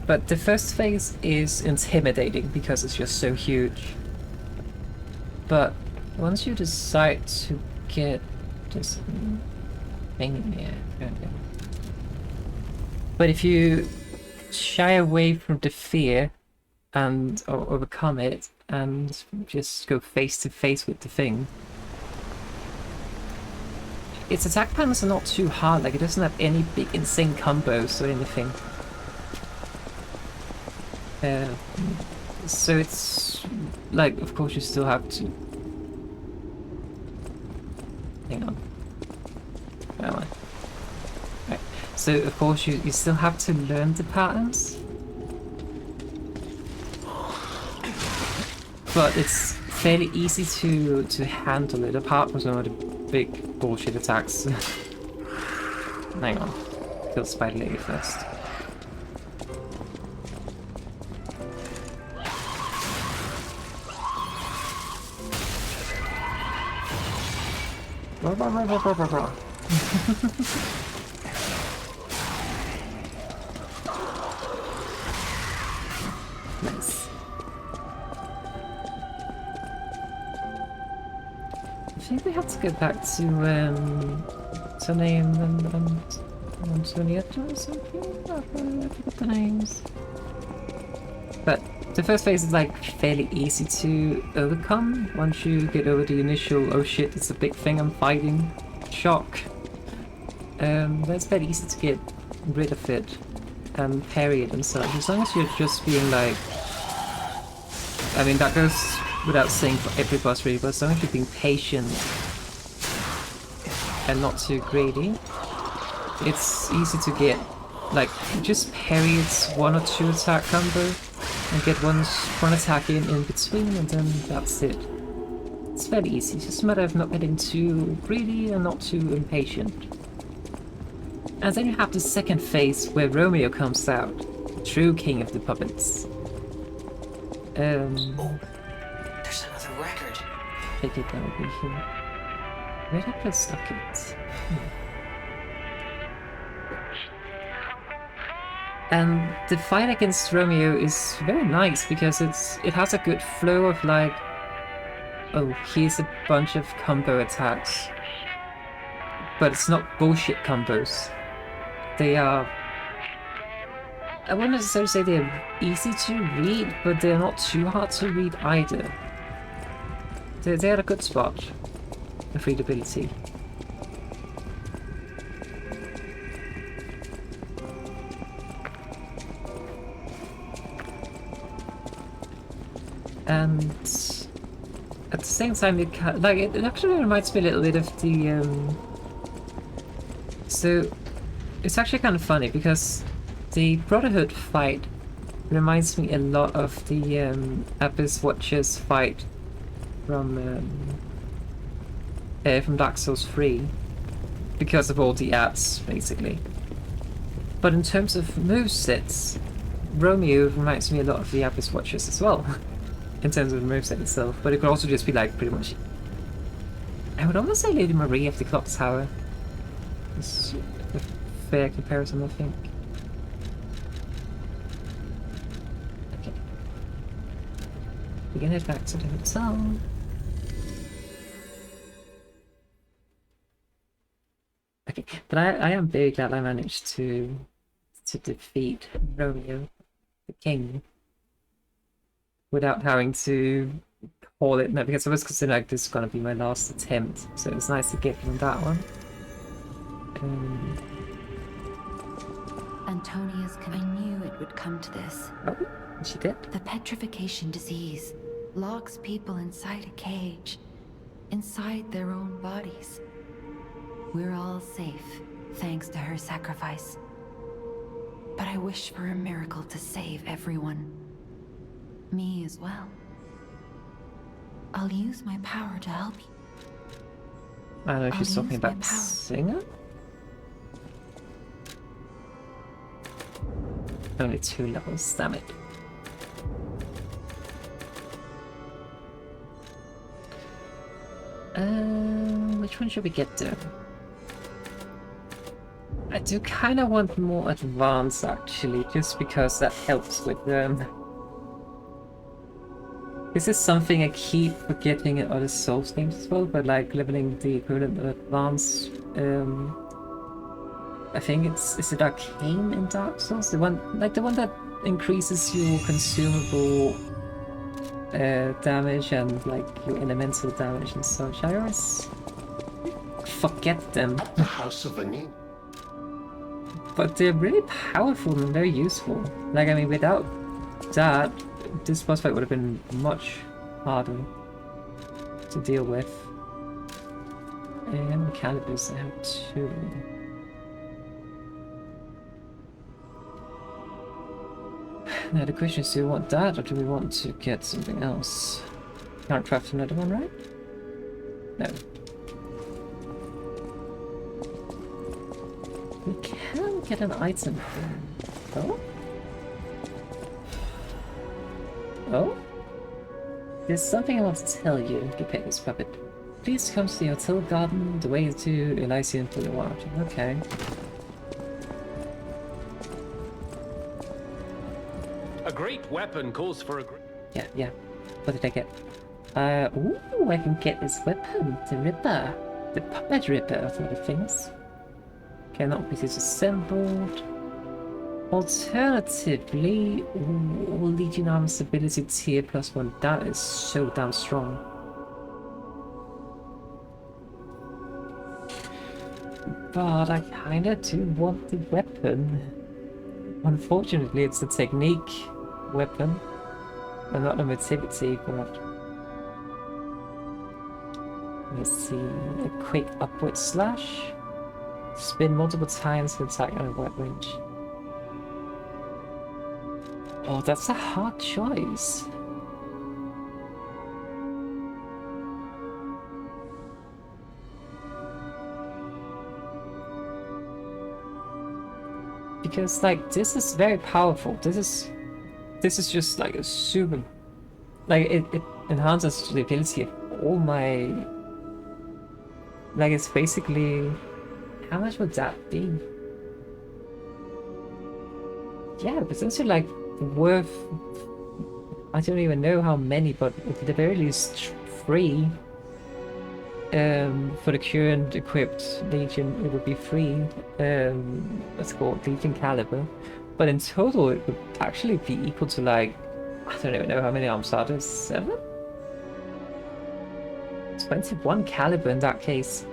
But the first phase is intimidating because it's just so huge. But once you decide to get this thing here, but if you shy away from the fear and or overcome it and just go face to face with the thing, its attack patterns are not too hard, like it doesn't have any big insane combos or anything. So it's like, of course, you still have to. Hang on. Where am I? Right. So of course you still have to learn the patterns. But it's fairly easy to handle it, apart from some of the big bullshit attacks. Hang on. Kill Spider Lady first. Nice. I think we have to get back to name Antonietta or something? I forget the names. But the first phase is like fairly easy to overcome once you get over the initial oh shit, it's a big thing I'm fighting shock. That's very easy to get rid of it and parry it and such, as long as you're just being like, I mean that goes without saying for every boss really, but as long as you're being patient and not too greedy, it's easy to get, like, just parry its 1 or 2 attack combo and get one attack in between, and then that's it. It's very easy, it's just a matter of not getting too greedy and not too impatient. And then you have the second phase where Romeo comes out, true king of the puppets. Oh, there's another record. I think it will be here. Where did I put stuck it? And the fight against Romeo is very nice because it has a good flow of like, oh, here's a bunch of combo attacks. But it's not bullshit combos. They are, I wouldn't necessarily say they're easy to read, but they're not too hard to read either. They're at a good spot of readability. And at the same time, it actually reminds me a little bit of the so it's actually kind of funny because the Brotherhood fight reminds me a lot of the Abyss Watchers fight from Dark Souls 3 because of all the ads, basically. But in terms of movesets, Romeo reminds me a lot of the Abyss Watchers as well. In terms of the moveset itself, but it could also just be like pretty much, I would almost say Lady Marie of the Clock Tower. It's a fair comparison, I think. Okay. We can head back to the hotel. Okay, but I am very glad I managed to defeat Romeo, the king, without having to call it, no, because I was considering like this is gonna be my last attempt, so it's nice to get from that one. Antonia's. I knew it would come to this. Oh, she did. The petrification disease locks people inside a cage, inside their own bodies. We're all safe, thanks to her sacrifice. But I wish for a miracle to save everyone. Me as well. I'll use my power to help you. I don't know if she's talking about Singer? Only 2 levels, damn it. Which one should we get to? I do kind of want more advanced actually, just because that helps with this is something I keep forgetting in other Souls games as well, but like leveling the equivalent of advanced, I think is it Arcane in Dark Souls? The one that increases your consumable damage and like your elemental damage and such. I always forget them. At the House of Vanille. But they're really powerful and very useful. Like, I mean, without that, this boss fight would have been much harder to deal with. And Calibers out too. Now the question is, do we want that or do we want to get something else? Can't craft another one, right? No. We can get an item. Oh? Oh? There's something I want to tell you, Gepetus Puppet. Please come to the hotel garden, the way to Elysian Boulevard. Okay. A great weapon calls for a great... Yeah. What did I get? Ooh, I can get this weapon, the Ripper. The Puppet Ripper of all the things. Cannot be disassembled. Alternatively, ooh, Legion Armor's ability tier +1. That is so damn strong. But I kinda do want the weapon. Unfortunately, it's a technique weapon, and not a motivity, but... Let's see, a quick upward slash. Spin multiple times to attack on a wide range. Oh, that's a hard choice. Because, like, this is very powerful. This is just like a super... Like, it enhances the ability of all my... Like, it's basically... How much would that be? Yeah, but since you're like worth... I don't even know how many, but at the very least 3. For the current equipped Legion, it would be 3. Let's call it Legion Caliber. But in total, it would actually be equal to like... I don't even know how many arms are there. 7? 21 caliber in that case.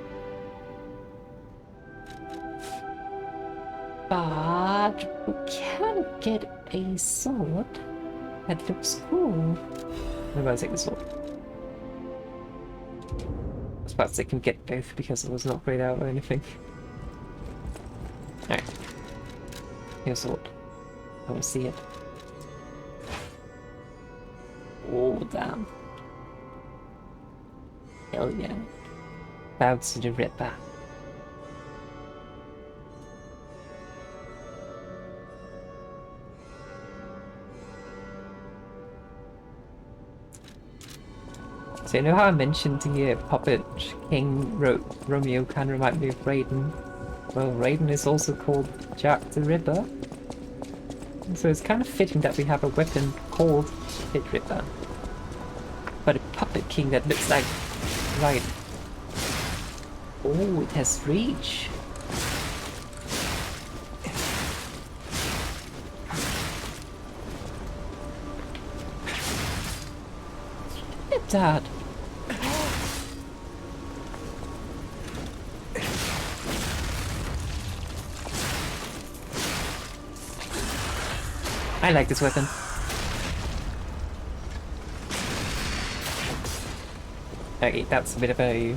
But we can get a sword that looks cool. I'm gonna take the sword. I was about to say can get both because it was not grayed out or anything. Alright. Here's a sword. I want to see it. Oh, damn. Hell yeah. Bow to the Ripper. So you know how I mentioned the Puppet King Romeo kind of remind me of Raiden? Well, Raiden is also called Jack the Ripper. So it's kind of fitting that we have a weapon called Pit Ripper. But a Puppet King that looks like... Right. Oh, it has reach. Look at that. I like this weapon. Okay, that's a bit of a...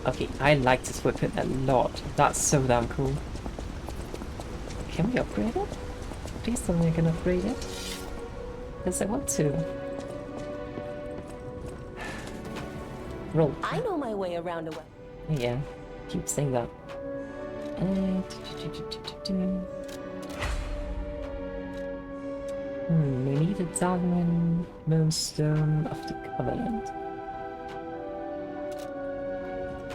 Okay, I like this weapon a lot. That's so damn cool. Can we upgrade it? Please tell me I can upgrade it. Because I want to. Roll. I know my way around a weapon. Yeah, keep saying that. We need a diamond moonstone of the Covenant.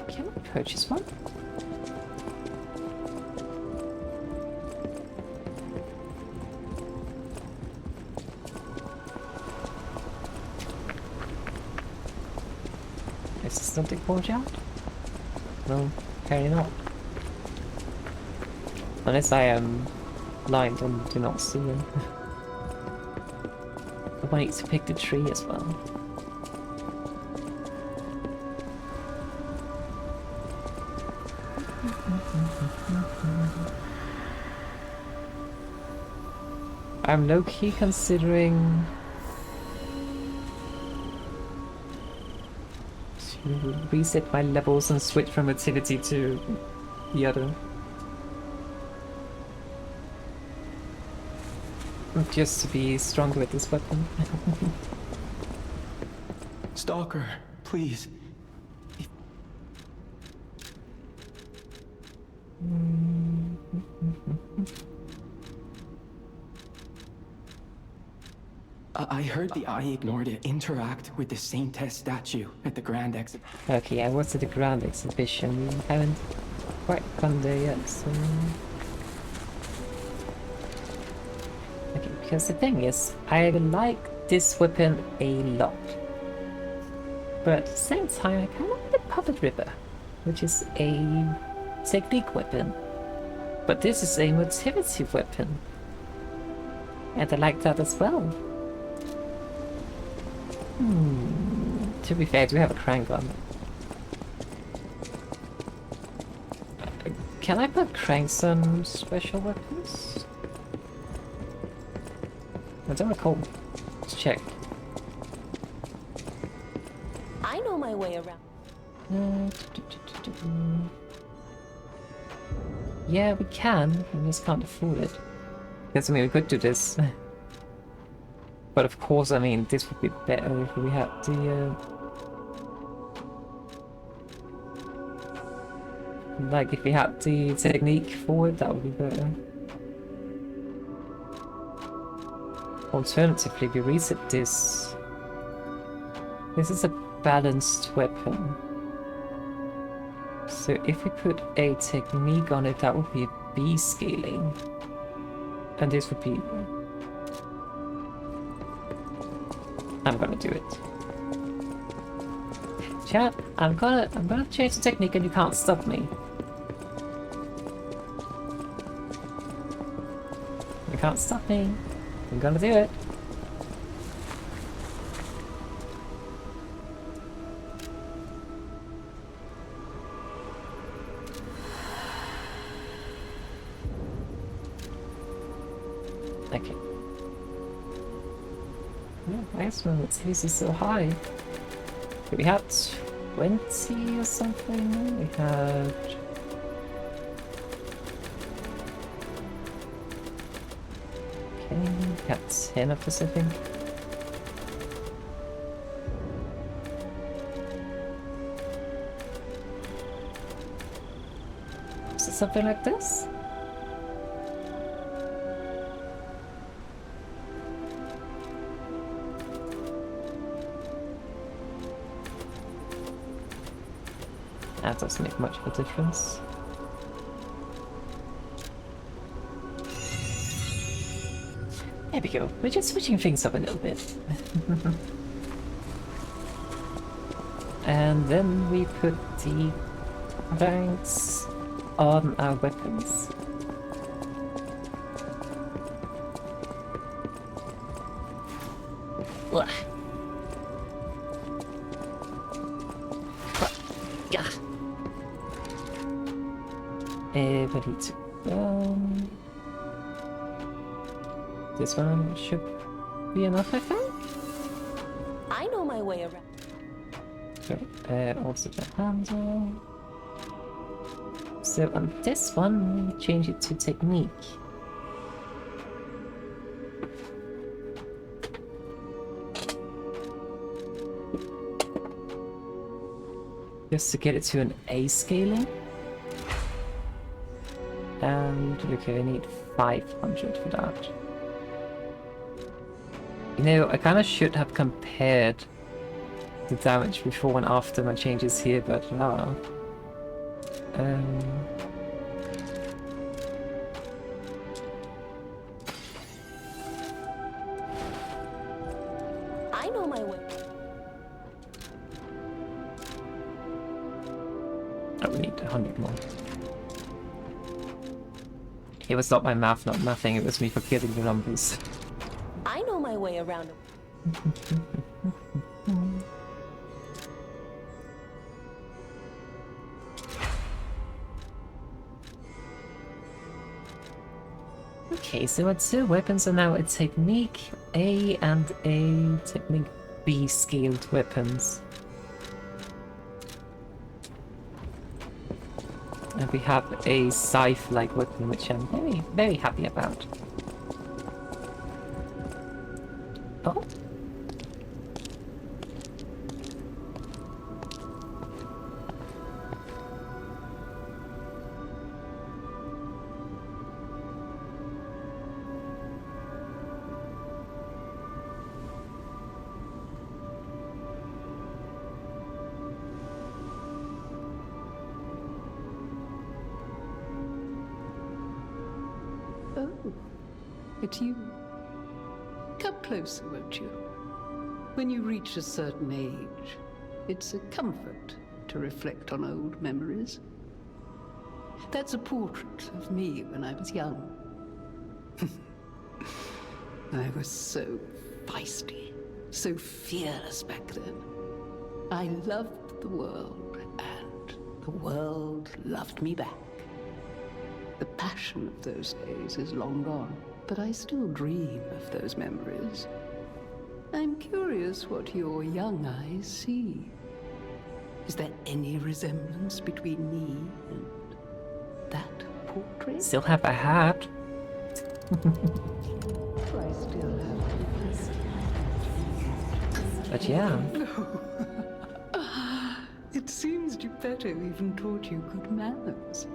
Can we purchase one? Is this something forged out? No, apparently not. Unless I am blind and do not see them. I need to pick the tree as well. I'm low-key considering to reset my levels and switch from activity to the other. Just to be stronger with this weapon. Stalker, please. I heard the Eye ignored it interact with the Saintess statue at the Grand Exhibition. Okay, I was at the Grand Exhibition. Haven't quite gone there yet, so... Okay, because the thing is, I like this weapon a lot. But at the same time, I kind of like the Puppet Ripper, which is a technique weapon. But this is a motility weapon. And I like that as well. To be fair, I do have a crank gun. Can I put cranks on special weapons? I don't recall. Let's check. I know my way around. Yeah, we can. We just can't afford it. Because I mean, we could do this. But of course, I mean, this would be better if we had the... like, if we had the technique for it, that would be better. Alternatively, we reset this. This is a balanced weapon. So if we put a technique on it, that would be B scaling. And this would be... I'm gonna do it. Chat, I'm gonna change the technique and you can't stop me. You can't stop me. I'm gonna do it. Okay. Yeah, nice one. This is so high. We had 20 or something. We had... okay, we had 10 of this, I think. Is it something like this? That doesn't make much of a difference. There we go. We're just switching things up a little bit. And then we put the ranks on our weapons. Ugh. Yeah. We need to... this one should be enough, I think? I know my way around. So, also the handle. So on this one, we change it to technique. Just to get it to an A scaling. And okay, I need 500 for that. You know, I kind of should have compared the damage before and after my changes here, but no. I know my way. Oh, we need 100 more. It was not my math not mathing, it was me forgetting the numbers. I know my way around. Okay, so our two weapons are now a technique A and a technique B scaled weapons. And we have a scythe-like weapon, which I'm very, very happy about. Oh. Oh, it's you. Come closer, won't you? When you reach a certain age, it's a comfort to reflect on old memories. That's a portrait of me when I was young. I was so feisty, so fearless back then. I loved the world, and the world loved me back. The passion of those days is long gone, but I still dream of those memories. I'm curious what your young eyes see. Is there any resemblance between me and that portrait? Still have a hat. I still have But yeah. It seems Geppetto even taught you good manners.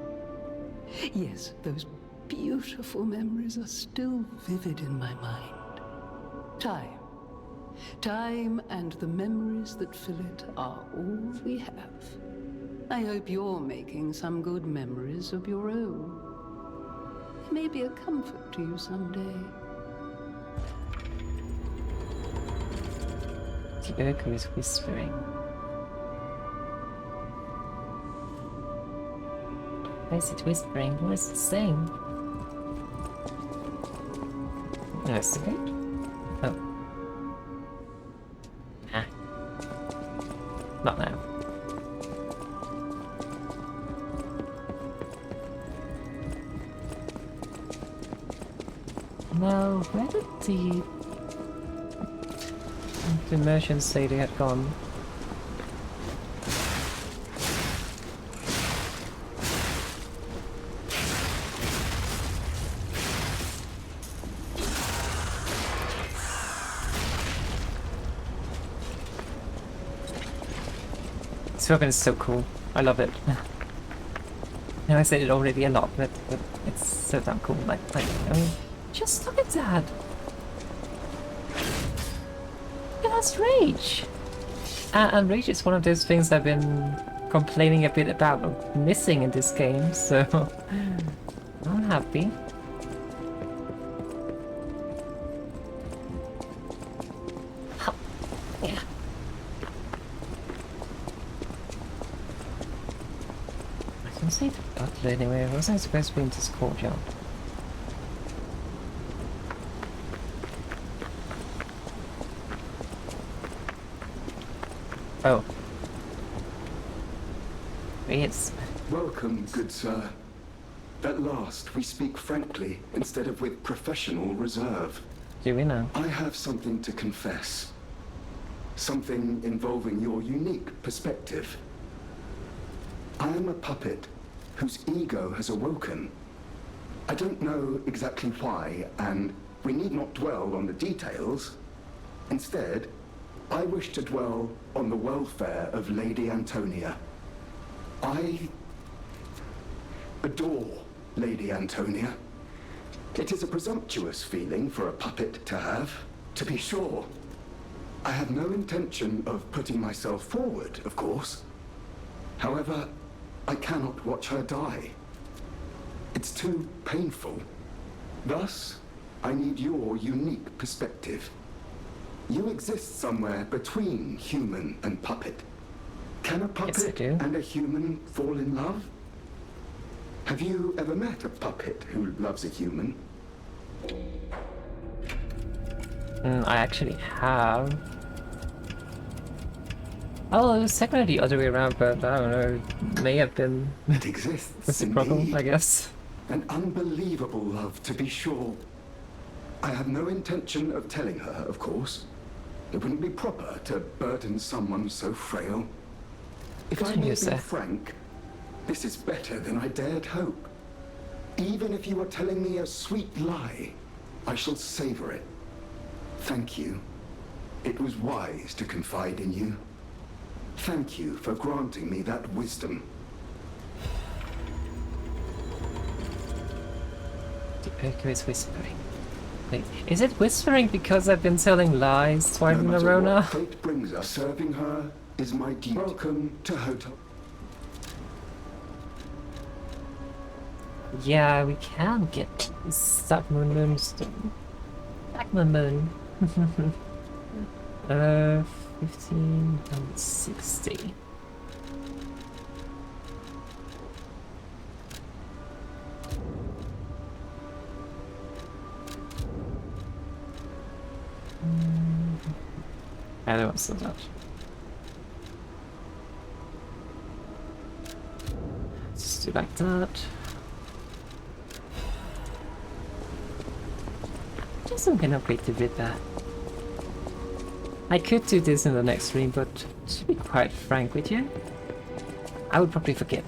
Yes, those beautiful memories are still vivid in my mind. Time and the memories that fill it are all we have. I hope you're making some good memories of your own. It may be a comfort to you someday. The echo is whispering. Why is it whispering? What is it saying? Investigate? Oh. Ah. Not now. No, where did the merchants say they had gone? This weapon is so cool. I love it. And I said it already a lot, but it's so damn cool. Like, I mean, just look at that. It has rage. And rage is one of those things I've been complaining a bit about missing in this game, so I'm happy. Yeah. I can see the butler anyway. I wasn't supposed to be in this courtyard. Oh. Yes. Welcome, good sir. At last, we speak frankly instead of with professional reserve. Do we know? I have something to confess. Something involving your unique perspective. I am a puppet whose ego has awoken. I don't know exactly why, and we need not dwell on the details. Instead, I wish to dwell on the welfare of Lady Antonia. I adore Lady Antonia. It is a presumptuous feeling for a puppet to have, to be sure. I have no intention of putting myself forward, of course. However, I cannot watch her die. It's too painful. Thus, I need your unique perspective. You exist somewhere between human and puppet. Can a puppet and a human fall in love? Have you ever met a puppet who loves a human? I actually have. Oh, it was technically the other way around, but I don't know. It may have been it exists reciprocal, I guess. An unbelievable love, to be sure. I have no intention of telling her, of course. It wouldn't be proper to burden someone so frail. If I may be frank, this is better than I dared hope. Even if you are telling me a sweet lie, I shall savor it. Thank you. It was wise to confide in you. Thank you for granting me that wisdom. The echo is whispering. Wait, is it whispering because I've been telling lies twice in a row now? Fate brings us. Serving her is my duty. Welcome to Hotel. Yeah, we can get Stagman Moonstone. Stagman Moon. 15 and 60. I don't want so much. Just do like that. Just I'm gonna upgrade the Vita. I could do this in the next stream, but to be quite frank with you, I would probably forget.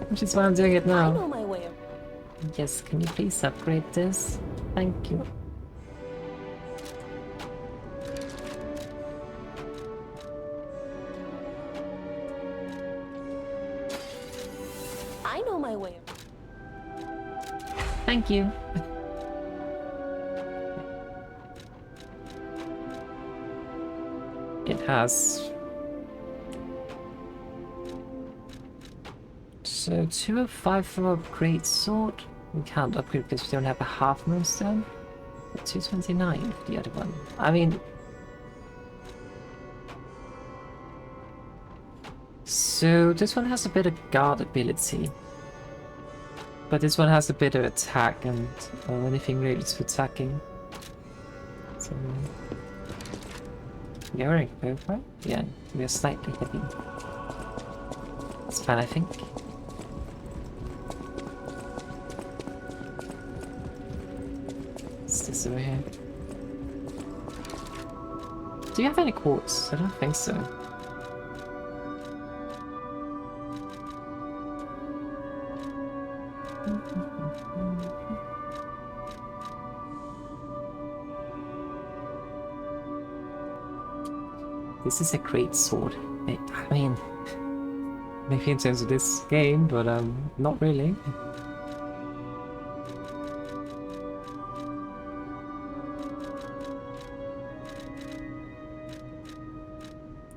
Which is why I'm doing it now. I know my way. Yes, can you please upgrade this? Thank you. I know my way. Thank you. It has... So 205 for upgrade sword. We can't upgrade because we don't have a half moonstone. But 229 for the other one. I mean... So this one has a bit of guard ability. But this one has a bit of attack and anything related to attacking. So... You're wearing both, right? Yeah, we are slightly heavy. It's fine, I think. What's this over here? Do you have any quartz? I don't think so. This is a great sword. I mean, maybe in terms of this game, but not really.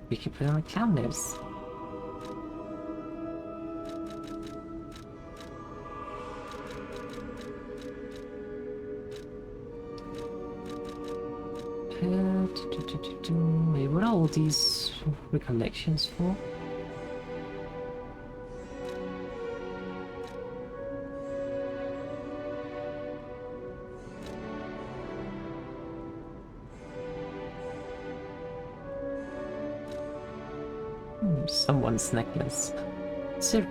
We could put on a clown nose. Wait, what are all these recollections for? Someone's necklace. See.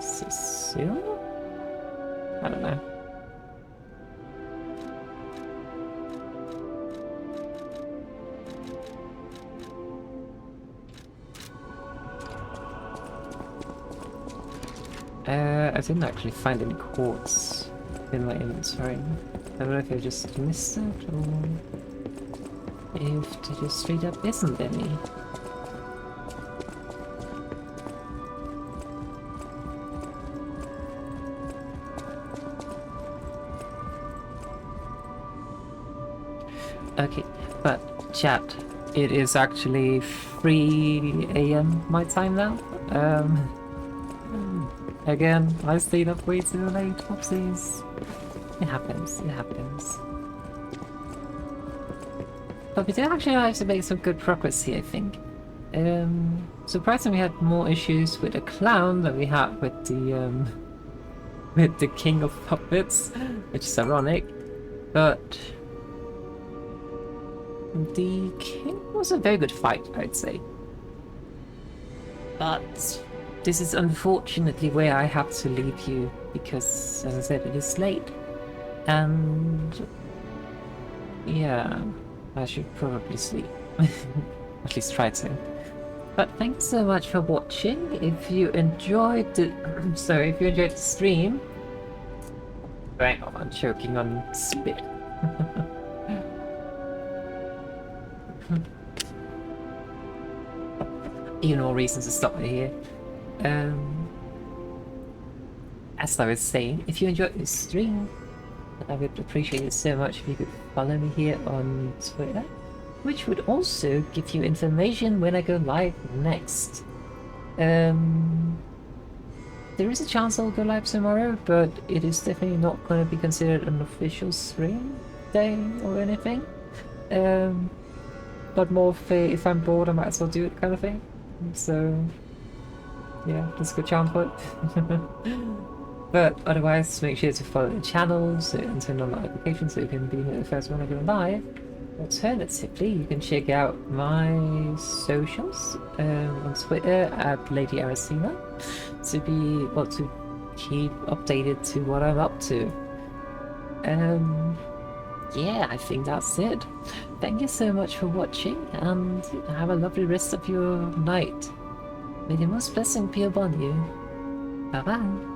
Cecile? I don't know. I didn't actually find any quartz in my inventory. I don't know if I just missed it or if there just straight up isn't any. Okay, but chat, it is actually 3 AM my time now. Again, I stayed up way too late, whoopsies. It happens, it happens. But we did actually manage to make some good progress here, I think. Surprisingly, we had more issues with the clown than we had with the king of puppets, which is ironic. But the king was a very good fight, I'd say. But this is unfortunately where I have to leave you, because, as I said, it is late. And yeah, I should probably sleep. At least try to. But thanks so much for watching. If you enjoyed the if you enjoyed the stream, hang on, I'm choking on spit. Even more reasons to stop me here. As I was saying, if you enjoyed this stream, I would appreciate it so much if you could follow me here on Twitter, which would also give you information when I go live next. There is a chance I'll go live tomorrow, but it is definitely not going to be considered an official stream day or anything. But more of a, if I'm bored I might as well do it kind of thing. So yeah, there's a good chance for it. But otherwise, make sure to follow the channels and turn on notifications so you can be the first when I go live. Alternatively, you can check out my socials on Twitter at Lady Arazeena to be to keep updated to what I'm up to. Yeah, I think that's it. Thank you so much for watching, and have a lovely rest of your night. May the most blessing be upon you. Bye bye.